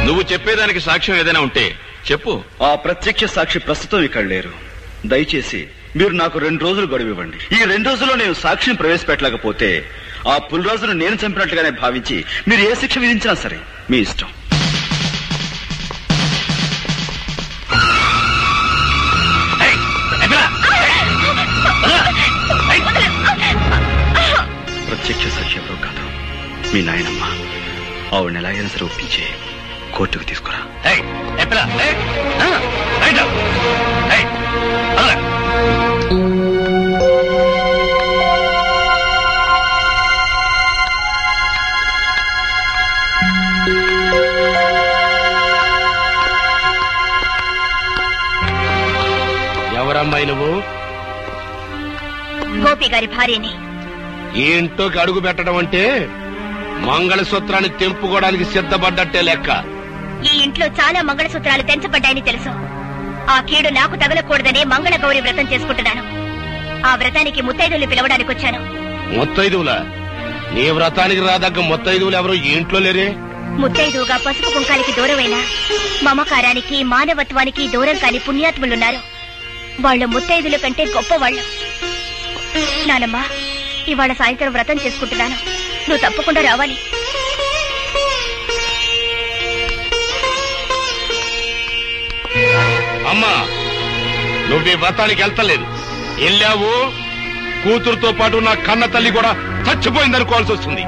నువ్వు చెప్పేదానికి సాక్ష్యం ఏదైనా ఉంటే చెప్పు. ఆ ప్రత్యక్ష సాక్షి ప్రస్తుతం ఇక్కడ లేరు. దయచేసి మీరు నాకు 2 రోజులు గడువు ఇవ్వండి. ఈ 2 రోజుల్లో నేను సాక్షిని ప్రవేశపెట్టలేకపోతే ఆ పులిరాజును నేను చంపినట్లుగానే భావించి మీరు ఏ శిక్ష విధించినా సరే మీ ఇష్టం. ప్రత్యక్ష సాక్షి ఎవరో కాదు, మీ నాయనమ్మ. ఆవిడని ఎలాగైనా సరే ఒప్పించి కోర్టుకు తీసుకురా. ఎవరమ్మాయి నువ్వు? గోపి గారి భార్యని. ఈ ఇంట్లోకి అడుగు పెట్టడం అంటే మంగళసూత్రాన్ని తెంపుకోవడానికి సిద్ధపడ్డట్టే లెక్క. ఈ ఇంట్లో చాలా మంగళసూత్రాలు తెంచబడ్డాయని తెలుసు. ఆ కీడు నాకు తగలకూడదని మంగళ గౌరి వ్రతం చేసుకుంటున్నాను. ఆ వ్రతానికి ముత్తైదువులు పిలవడానికి వచ్చాను. ముత్తైదువులా? నీ వ్రతానికి రాదగ్గ ముత్తైదువులు ఎవరు ఈ ఇంట్లో లేరే? ముత్తైదువుగా పసుపు కుంకానికి దూరమైన మమకారానికి మానవత్వానికి దూరం కాని పుణ్యాత్ములున్నారు. వాళ్ళు ముత్తైదుల కంటే గొప్పవాళ్ళు. నానమ్మా, ఇవాళ సాయంత్రం వ్రతం చేసుకుంటున్నాను. నువ్వు తప్పకుండా రావాలి. అమ్మా, నువ్వు ఈ వ్రతానికి వెళ్తలేదు. వెళ్ళావు, కూతురుతో పాటు నా కన్న తల్లి కూడా చచ్చిపోయిందనుకోవాల్సి వస్తుంది.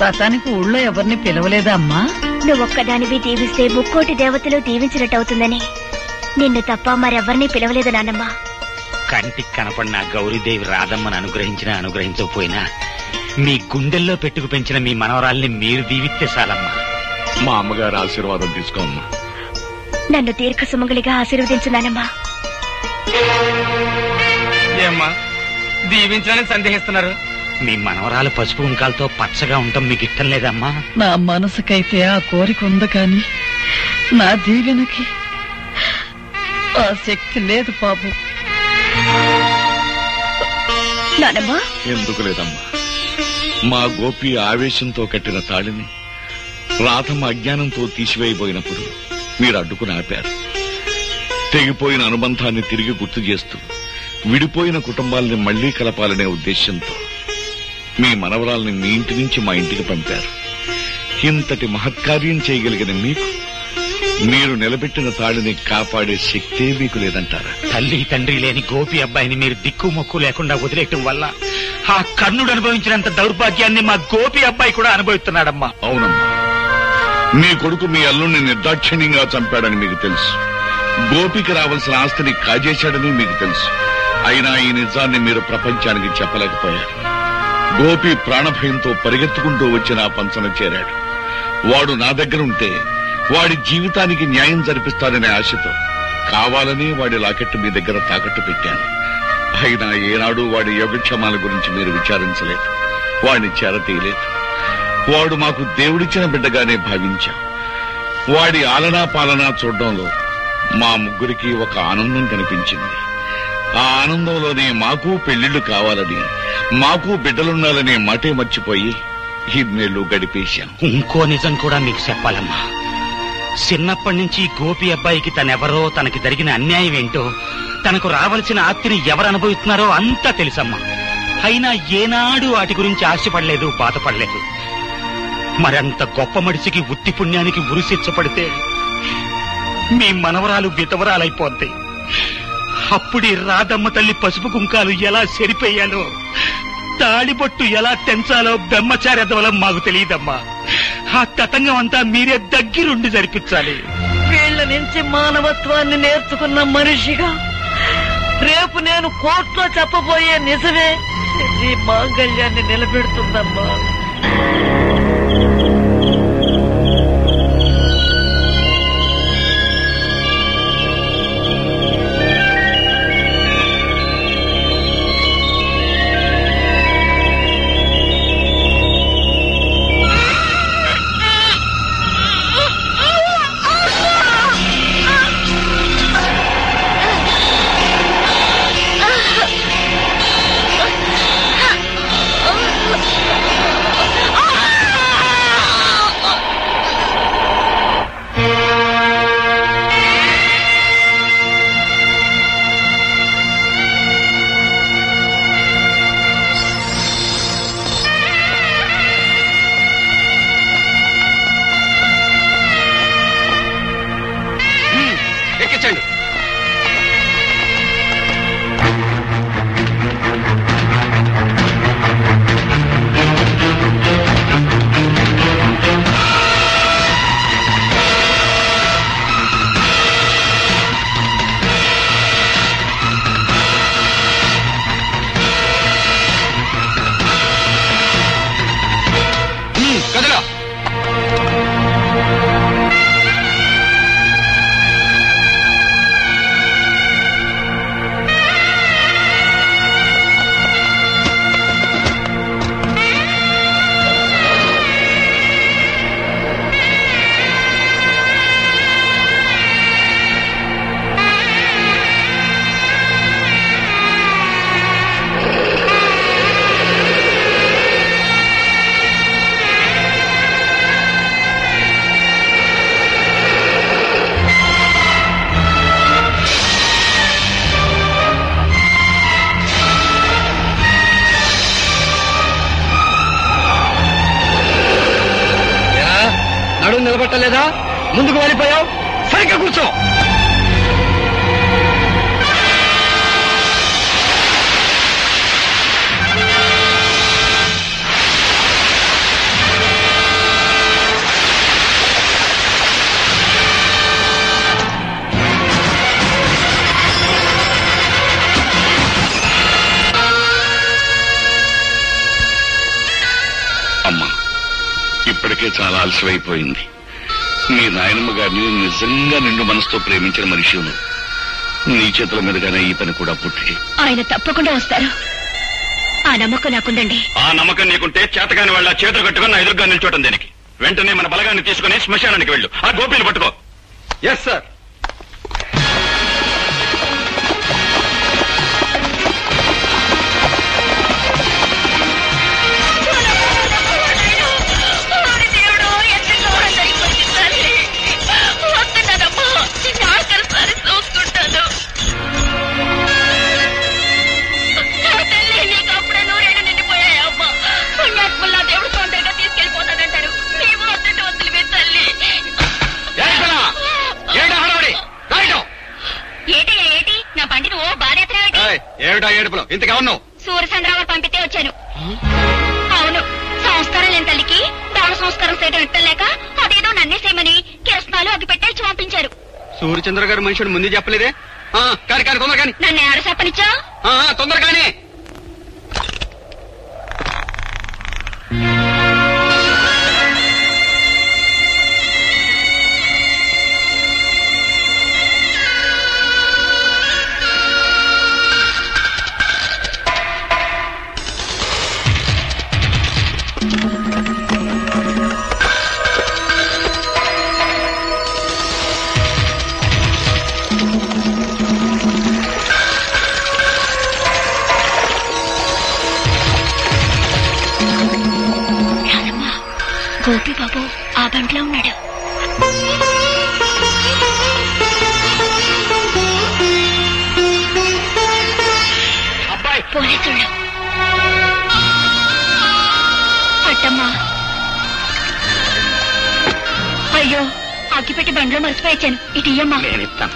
వ్రతానికి ఊళ్ళో ఎవరిని పిలవలేదా అమ్మా? నువ్వొక్కదానివి దీవిస్తే ముక్కోటి దేవతలు దీవించినట్టవుతుందని నిన్ను తప్ప మరెవరిని పిలవలేదు నాన్నమ్మ. కంటికి కనపడిన గౌరీదేవి రాధమ్మను అనుగ్రహించినా అనుగ్రహించకపోయినా మీ గుండెల్లో పెట్టుకు పెంచిన మీ మనవరాల్ని మీరు దీవిస్తే చాలమ్మా. మా అమ్మగారు ఆశీర్వాదం తీసుకోమ్మా. నన్ను దీర్ఘ సుమంగళిగా ఆశీర్వదించు నానమ్మా. ఏమ్మా దీవించాలని సందేహిస్తున్నారు? మీ మనవరాలు పసుపు కుంకాలతో పచ్చగా ఉండటం మీకు ఇష్టం లేదమ్మా? నా మనసుకైతే ఆ కోరిక ఉంది, కానీ నా దీవెనకి ఆ శక్తి లేదు బాబు. నానమ్మా, ఎందుకు లేదమ్మా? మా గోపి ఆవేశంతో కట్టిన తాళిని రాధమ్మ అజ్ఞానంతో తీసివేయబోయినప్పుడు మీరు అడ్డుకుని ఆపారు. తెగిపోయిన అనుబంధాన్ని తిరిగి గుర్తు చేస్తూ విడిపోయిన కుటుంబాలని మళ్లీ కలపాలనే ఉద్దేశంతో మీ మనవరాల్ని మీ ఇంటి నుంచి మా ఇంటికి పంపారు. ఇంతటి మహత్కార్యం చేయగలిగిన మీకు మీరు నిలబెట్టిన తాళిని కాపాడే శక్తే మీకు లేదంటారా? తల్లి తండ్రి లేని గోపి అబ్బాయిని మీరు దిక్కు మొక్కు లేకుండా వదిలేయటం వల్ల ఆ కర్ణుడు అనుభవించినంత దౌర్భాగ్యాన్ని మా గోపి అబ్బాయి కూడా అనుభవిస్తున్నాడమ్మా. అవునమ్మా, మీ కొడుకు మీ అల్లుణ్ణి నిర్దాక్షిణ్యంగా చంపాడని మీకు తెలుసు. గోపికి రావాల్సిన ఆస్తిని కాజేశాడని మీకు తెలుసు. అయినా ఈ నిజాన్ని మీరు ప్రపంచానికి చెప్పలేకపోయారు. గోపి ప్రాణభయంతో పరిగెత్తుకుంటూ వచ్చి నా పంచన చేరాడు. వాడు నా దగ్గరుంటే వాడి జీవితానికి న్యాయం జరిపిస్తాననే ఆశతో కావాలని వాడి లాకెట్టు మీ దగ్గర తాకట్టు పెట్టాను. అయినా ఏనాడు వాడి యోగక్షేమాల గురించి మీరు విచారించలేదు, వాడిని చేరతీయలేదు. వాడు మాకు దేవుడిచ్చిన బిడ్డగానే భావించాం. వాడి ఆలనా పాలనా చూడడంలో మా ముగ్గురికి ఒక ఆనందం కనిపించింది. ఆ ఆనందంలోనే మాకు పెళ్లిళ్లు కావాలని, మాకు బిడ్డలుండాలనే మాటే మర్చిపోయి ఇన్నేళ్లు గడిపేశాం. ఇంకో నిజం కూడా మీకు చెప్పాలమ్మా. చిన్నప్పటి నుంచి గోపి అబ్బాయికి తనెవరో, తనకి జరిగిన అన్యాయం ఏంటో, తనకు రావలసిన ఆస్తిని ఎవరు అనుభవిస్తున్నారో అంతా తెలుసమ్మా. అయినా ఏనాడు వాటి గురించి ఆశపడలేదు, బాధపడలేదు. మరంత గొప్ప మడిసికి ఉత్తి పుణ్యానికి ఉరిశిచ్చపడితే మీ మనవరాలు విధవరాలైపోద్ది. అప్పుడి రాధమ్మ తల్లి పసుపు కుంకాలు ఎలా సరిపోయాలో, తాళిబొట్టు ఎలా తెంచాలో బ్రహ్మచార్యత్వం మాకు తెలియదమ్మా. ఆ తతంగం అంతా మీరే దగ్గరుండి జరిపించాలి. వీళ్ళ నుంచి మానవత్వాన్ని నేర్చుకున్న మనిషిగా రేపు నేను కోర్టులో చెప్పబోయే నిజమే నీ మాంగళ్యాన్ని నిలబెడుతుందమ్మా. నిలబట్టలేదా? ముందుకు వెళ్ళిపోయావు, సరిగ్గా కూర్చో. అమ్మా, ఇప్పటికే చాలా ఆలస్యమైపోయింది. మీ నాయనమ్మ గారిని నిజంగా నిండు మనసుతో ప్రేమించిన మనిషి నీ చేతుల మీదుగానే ఈ పని కూడా పూర్తి. ఆయన తప్పకుండా వస్తారు, ఆ నమ్మకం నాకుందండి. ఆ నమ్మకం నీకుంటే చేతగాని వాళ్ళ చేతులు కట్టుకుని నా ఎదురుగా నిల్చోటం దేనికి? వెంటనే మన బలగాన్ని తీసుకుని శ్మశానానికి వెళ్ళు. ఆ గోపిని పట్టుకో. Yes sir. ఏమిటా ఏడుపులో ఇంతగా ఉన్నావు? సూర్యచంద్రరావు పంపితే వచ్చాను. అవును, సంస్కారం లేని తల్లికి దాన సంస్కారం చేయడం ఎట్టలేక అదేదో నన్నే చేయమని కిరసనాలు అగ్గి పెట్టేసి పంపించారు. సూర్యచంద్ర గారు మనుషుడు ముందు చెప్పలేదే? కానీ నన్ను ఆడ చెప్పనిచ్చా? తొందరగానే. గోపి బాబు ఆ బంట్లో ఉన్నాడు. అబ్బాయి పోలీసులు. అట్టమ్మా, అయ్యో అగ్గిపెట్టి బండ్లో మర్చిపోయాను. ఇటు ఇయ్యమ్మా.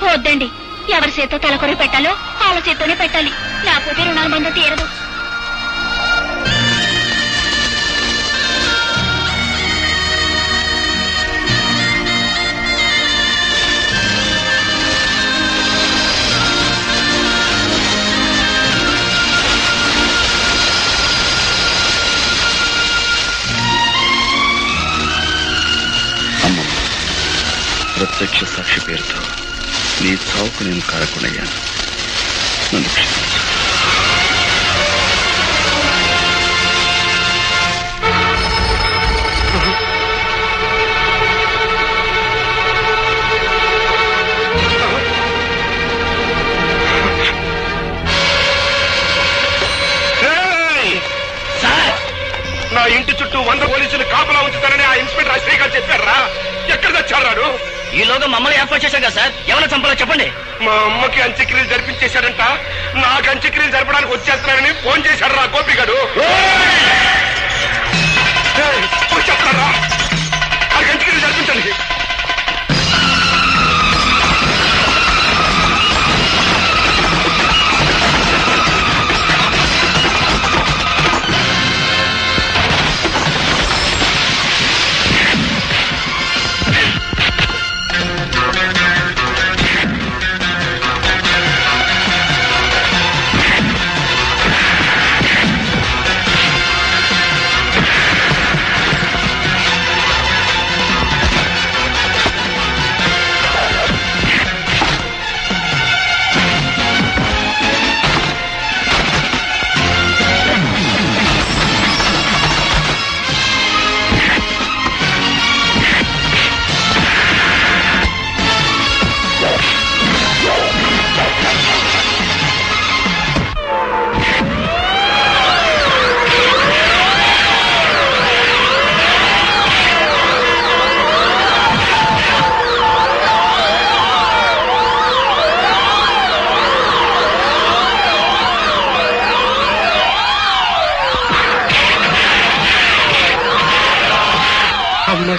వద్దండి, ఎవరి చేత్తో తలకొరి పెట్టాలో వాళ్ళ చేత్తోనే పెట్టాలి, లేకపోతే రుణాల బంధం తీరదు. ప్రత్యక్ష సాక్షి పేరుతో నీ చావుకు నేను కారకునయ్యాను. నన్ను క్షమించు. నా ఇంటి చుట్టూ 100 పోలీసులు కాపలా ఉంచుతారని ఆ ఇన్స్పెక్టర్ అశ్రీ గారు చెప్పారా? ఎక్కడ తెచ్చాడు? ఈలోగా మమ్మల్ని ఏర్పాటు చేశాం కదా సార్. ఎవరు చంపాలో చెప్పండి. మా అమ్మకి అంత్యక్రియలు జరిపించేశాడంట. నాకు అంత్యక్రియలు జరపడానికి వచ్చేస్తున్నానని ఫోన్ చేశాడు రా గోపిగాడు. వచ్చేస్తున్నారా? ఆ అంత్యక్రియలు జరిపించండి.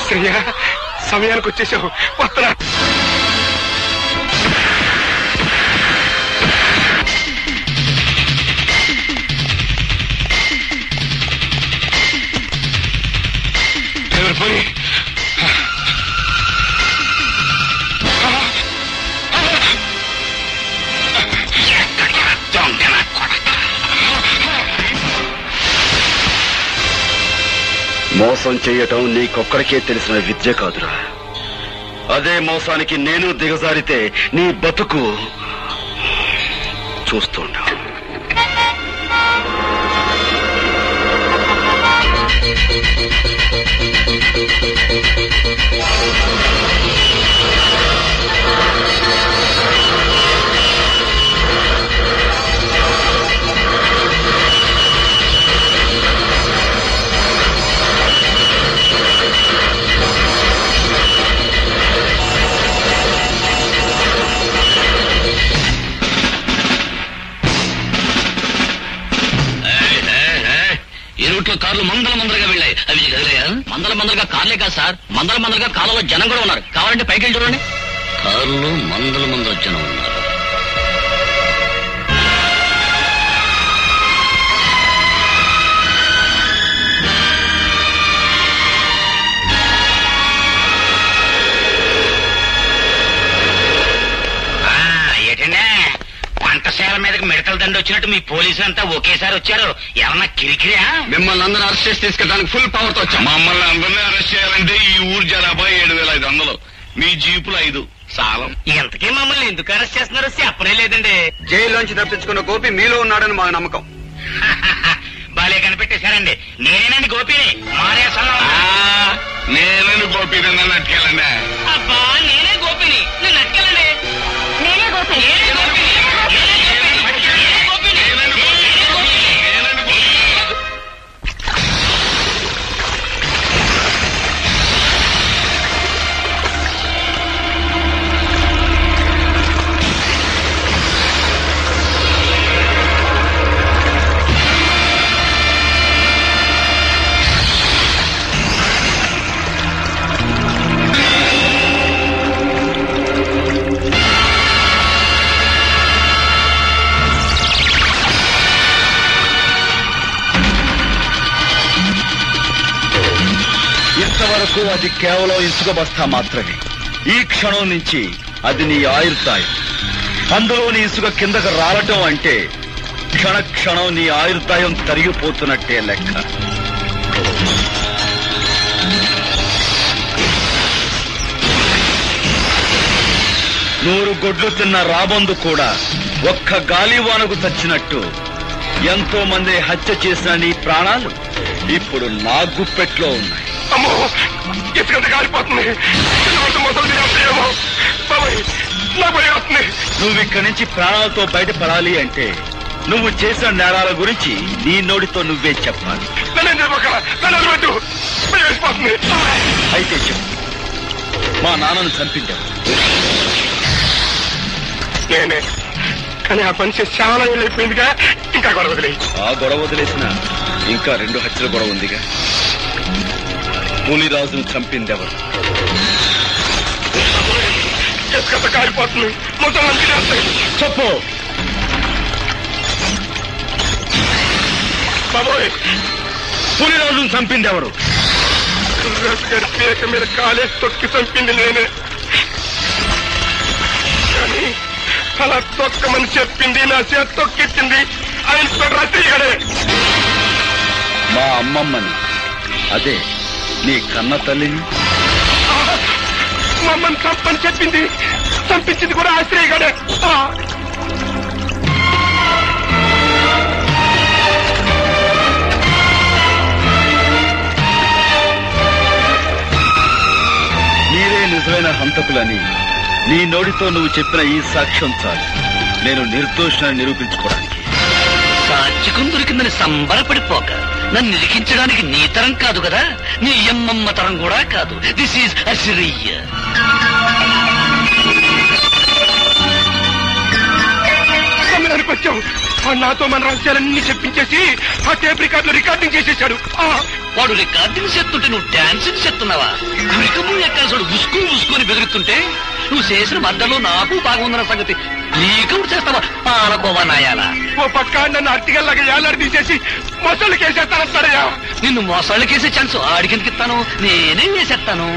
శ్రేయ, సమయానికి వచ్చేసావు. వస్తున్నా. ఎవరు పోయి మోసం చేయటం నీకొక్కడికే తెలిసిన విద్య కాదురా. అదే మోసానికి నేను దిగజారితే నీ బతుకు చూస్తుండా. ఈ రూట్ లో కార్లు మందలుగా వెళ్ళాయి. అవి కదిలేయా? మందలుగా కార్లే కాదు సార్, మందలుగా కాలంలో జనం కూడా ఉన్నారు. కావాలంటే పైకి వెళ్ళి చూడండి. కార్లు మందల జనం ఉన్నారు. ఏటండి వంటశాల మీదకి మిడతల దండి వచ్చినట్టు మీ పోలీసులంతా ఒకేసారి వచ్చారు. ఏమన్నా కిరికిరియా? మిమ్మల్ని అందరూ అరెస్ట్ చేసి తీసుకెళ్ళడానికి ఫుల్ పవర్ తో వచ్చాం. మమ్మల్ని అందరినీ అరెస్ట్ చేయాలంటే ఈ ఊరు జనాభా 7,500. మీ జీపులు 5 సాలం. ఇంతకీ మమ్మల్ని ఎందుకు అరెస్ట్ చేస్తున్నారో చెప్పనే లేదండి. జైల్లోంచి తప్పించుకున్న గోపి మీలో ఉన్నాడని మా నమ్మకం. బాలే కనిపెట్టేశారండి. నేనేనండి గోపిని. మారేసంలో నేనండి గోపి, నన్ను అట్టుకెళ్ళండి. అబ్బా నేనే గోపిని, నన్ను అట్టుకెళ్ళండి. నేనే గోపి. ఇంతవరకు అది కేవలం ఇసుక బస్తా మాత్రమే. ఈ క్షణం నుంచి అది నీ ఆయుర్దాయం. అందులోని ఇసుక కిందకు రావటం అంటే క్షణ క్షణం నీ ఆయుర్దాయం తరిగిపోతున్నట్టే లెక్క. నూరు గొడ్లు తిన్న రాబందు కూడా ఒక్క గాలివానకు చచ్చినట్టు ఎంతో మంది హత్య చేసిన నీ ప్రాణాలు ఇప్పుడు నా గుప్పెట్లో ఉన్నాయి. అమ్మో ఎత్తుకంత కాలిపోతుంది. నువ్వు ఇక్కడి నుంచి ప్రాణాలతో బయటపడాలి అంటే నువ్వు చేసిన నేరాల గురించి నీ నోటితో నువ్వే చెప్పాలి. అయితే చెప్పు, మా నాన్నను చంపించావు. నేనే, కానీ ఆ పని చేసి చాలా ఏళ్ళు అయిపోయిందిగా. ఇంకా గొడవ వదిలేయి. ఆ గొడవ వదిలేసిన ఇంకా 2 హత్యల గొడవ ఉందిగా. పులిరాజును చంపిందెవరు? కాలిపోతుంది. చెప్పు. బాబోయ్, పులిరాజును చంపిందెవరు? గారి పేక మీద కాలే తొక్కి చంపింది నేనే. కానీ అలా తొక్కమని చెప్పింది, నా చేత తొక్కిచ్చింది ఆయన రచయ్యాడే. మా అమ్మమ్మని, అదే నీ కన్న తల్లిని. మమ్మల్ని చంపని చెప్పింది, చంపించింది కూడా ఆశ్రయగాడే. మీరే నిజమైన హంతకులని నీ నోటితో నువ్వు చెప్పిన ఈ సాక్ష్యం చాలు నేను నిర్దోషాన్ని నిరూపించుకోవడానికి. సాక్షికం దొరికిందని సంబరపడిపోక నన్ను నిరికించడానికి నీ తరం కాదు కదా, నీ అమ్మమ్మ తరం కూడా కాదు. This is Asiri. వచ్చావు. నాతో మన రహస్యాలన్నీ చెప్పించేసి ఆ టేప్ రికార్డులో రికార్డింగ్ చేసేశాడు. వాడు రికార్డింగ్ చేస్తుంటే నువ్వు డాన్సింగ్ చేస్తున్నావా? గురికము ఎక్కాల్సాడు ఉసుకు ఉసుకుని బెదిరిస్తుంటే నువ్వు చేసిన మద్దలో నాకు బాగుందన్న సంగతి నీకవుడు చేస్తావా? పాలకోవా నాయాలా. ఓ పక్క నన్ను అట్టిగల్లాగా ఏలాడి తీసేసి మొసళ్ళకి వేసేస్తానంటాడయ్యా. నిన్ను మొసళ్ళకేసే ఛాన్స్ ఆడికిందుకు ఇస్తాను, నేనే వేసేస్తాను.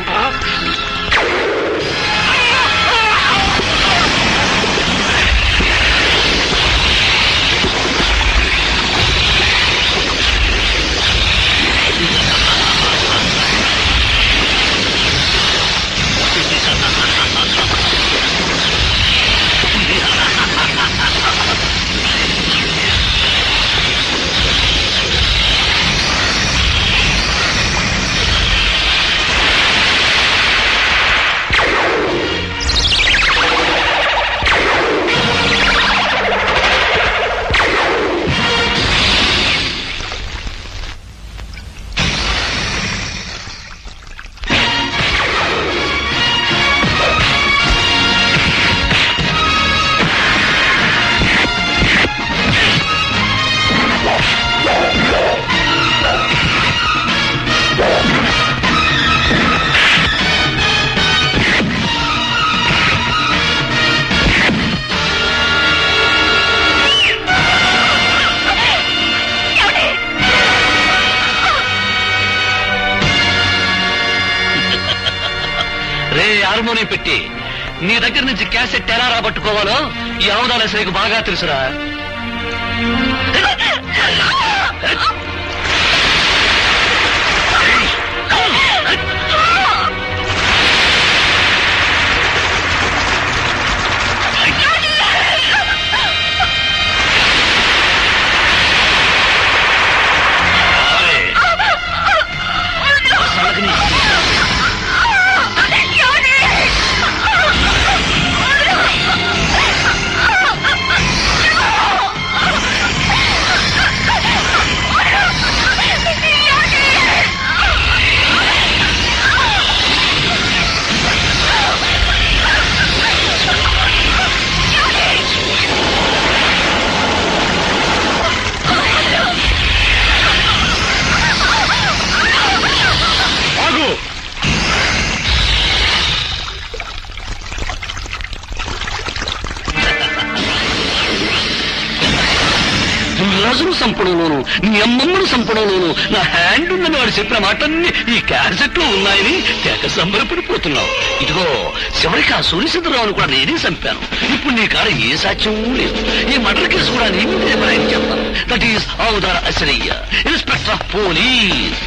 హార్మోనియం పెట్టి నీ దగ్గర నుంచి క్యాసెట్ ఎలా రాబట్టుకోవాలో ఈ అవదాల శ్రీకు బాగా తెలుసురా. రాజును సంపడంలోను నీ అమ్మమ్మను సంపడంలోను నా హ్యాండ్ ఉందని వాడు చెప్పిన మాటన్ని ఈ క్యాసెట్ లో ఉన్నాయని తెగ సంబరపడిపోతున్నావు. ఇదిగో చివరికి ఆ సూర్యచంద్రరావును కూడా నేనే చంపాను. ఇప్పుడు నీ కాడ ఏ సాక్ష్యం లేదు. ఈ మర్డర్ కేసు కూడా నీ మీదే బరాయించి చెప్తాను. That is Avudara Asarayya, inspector of police.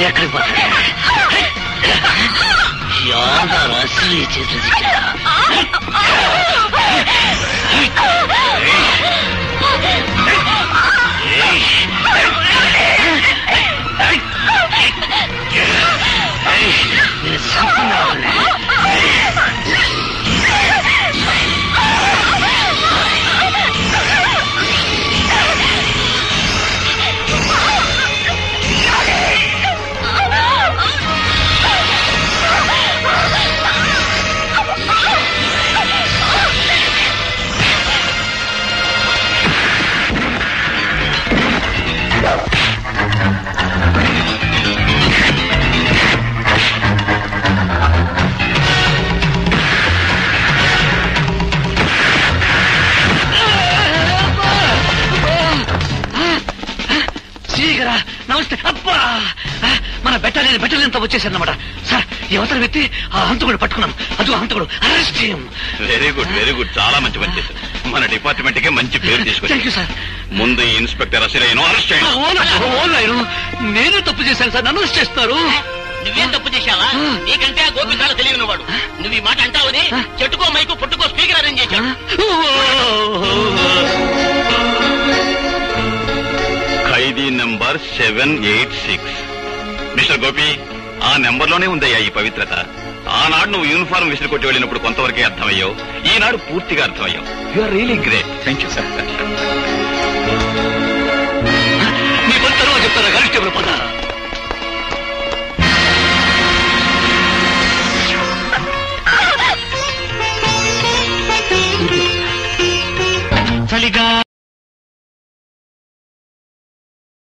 ఎక్కడికి పోతా అసలు చేసేది నమస్తే. అబ్బా, మన బెట్టాలియన్ వచ్చేసారన్నమాట. సార్, ఈ అవతల వ్యక్తి ఆ హంతకుడు పట్టుకున్నాం. అది హంతకుడు, అరెస్ట్ చేయం. Very good, very good. చాలా మంచి పని చేశారు. మన డిపార్ట్మెంట్ కే మంచి పేరు తీసుకొచ్చారు సార్. ముందు ఇన్స్పెక్టర్ అసలేను అరెస్ట్ చేయండి. నేనే తప్పు చేశాను సార్, నన్ను అరెస్ట్ చేస్తారు. నువ్వేం తప్పు చేశావా? నీకంటే ఆ గోపి చాలా తెలియని వాడు. నువ్వు ఈ మాట అంటావని చెట్టుకో మైకు పుట్టుకో స్పీకర్ అరేంజ్ చేశాడు. ఖైదీ నంబర్ 786. మిస్టర్ గోపి, ఆ నెంబర్ లోనే ఉందయ్యా ఈ పవిత్రత. ఆనాడు నువ్వు యూనిఫారం విసిరి కొట్టి వెళ్ళినప్పుడు కొంతవరకే అర్థమయ్యావు. ఈనాడు పూర్తిగా అర్థమయ్యావు. You are really great. Thank you sir. మీ పని తర్వాత చెప్తారా కానిస్టేబుల్? పద. చలిగా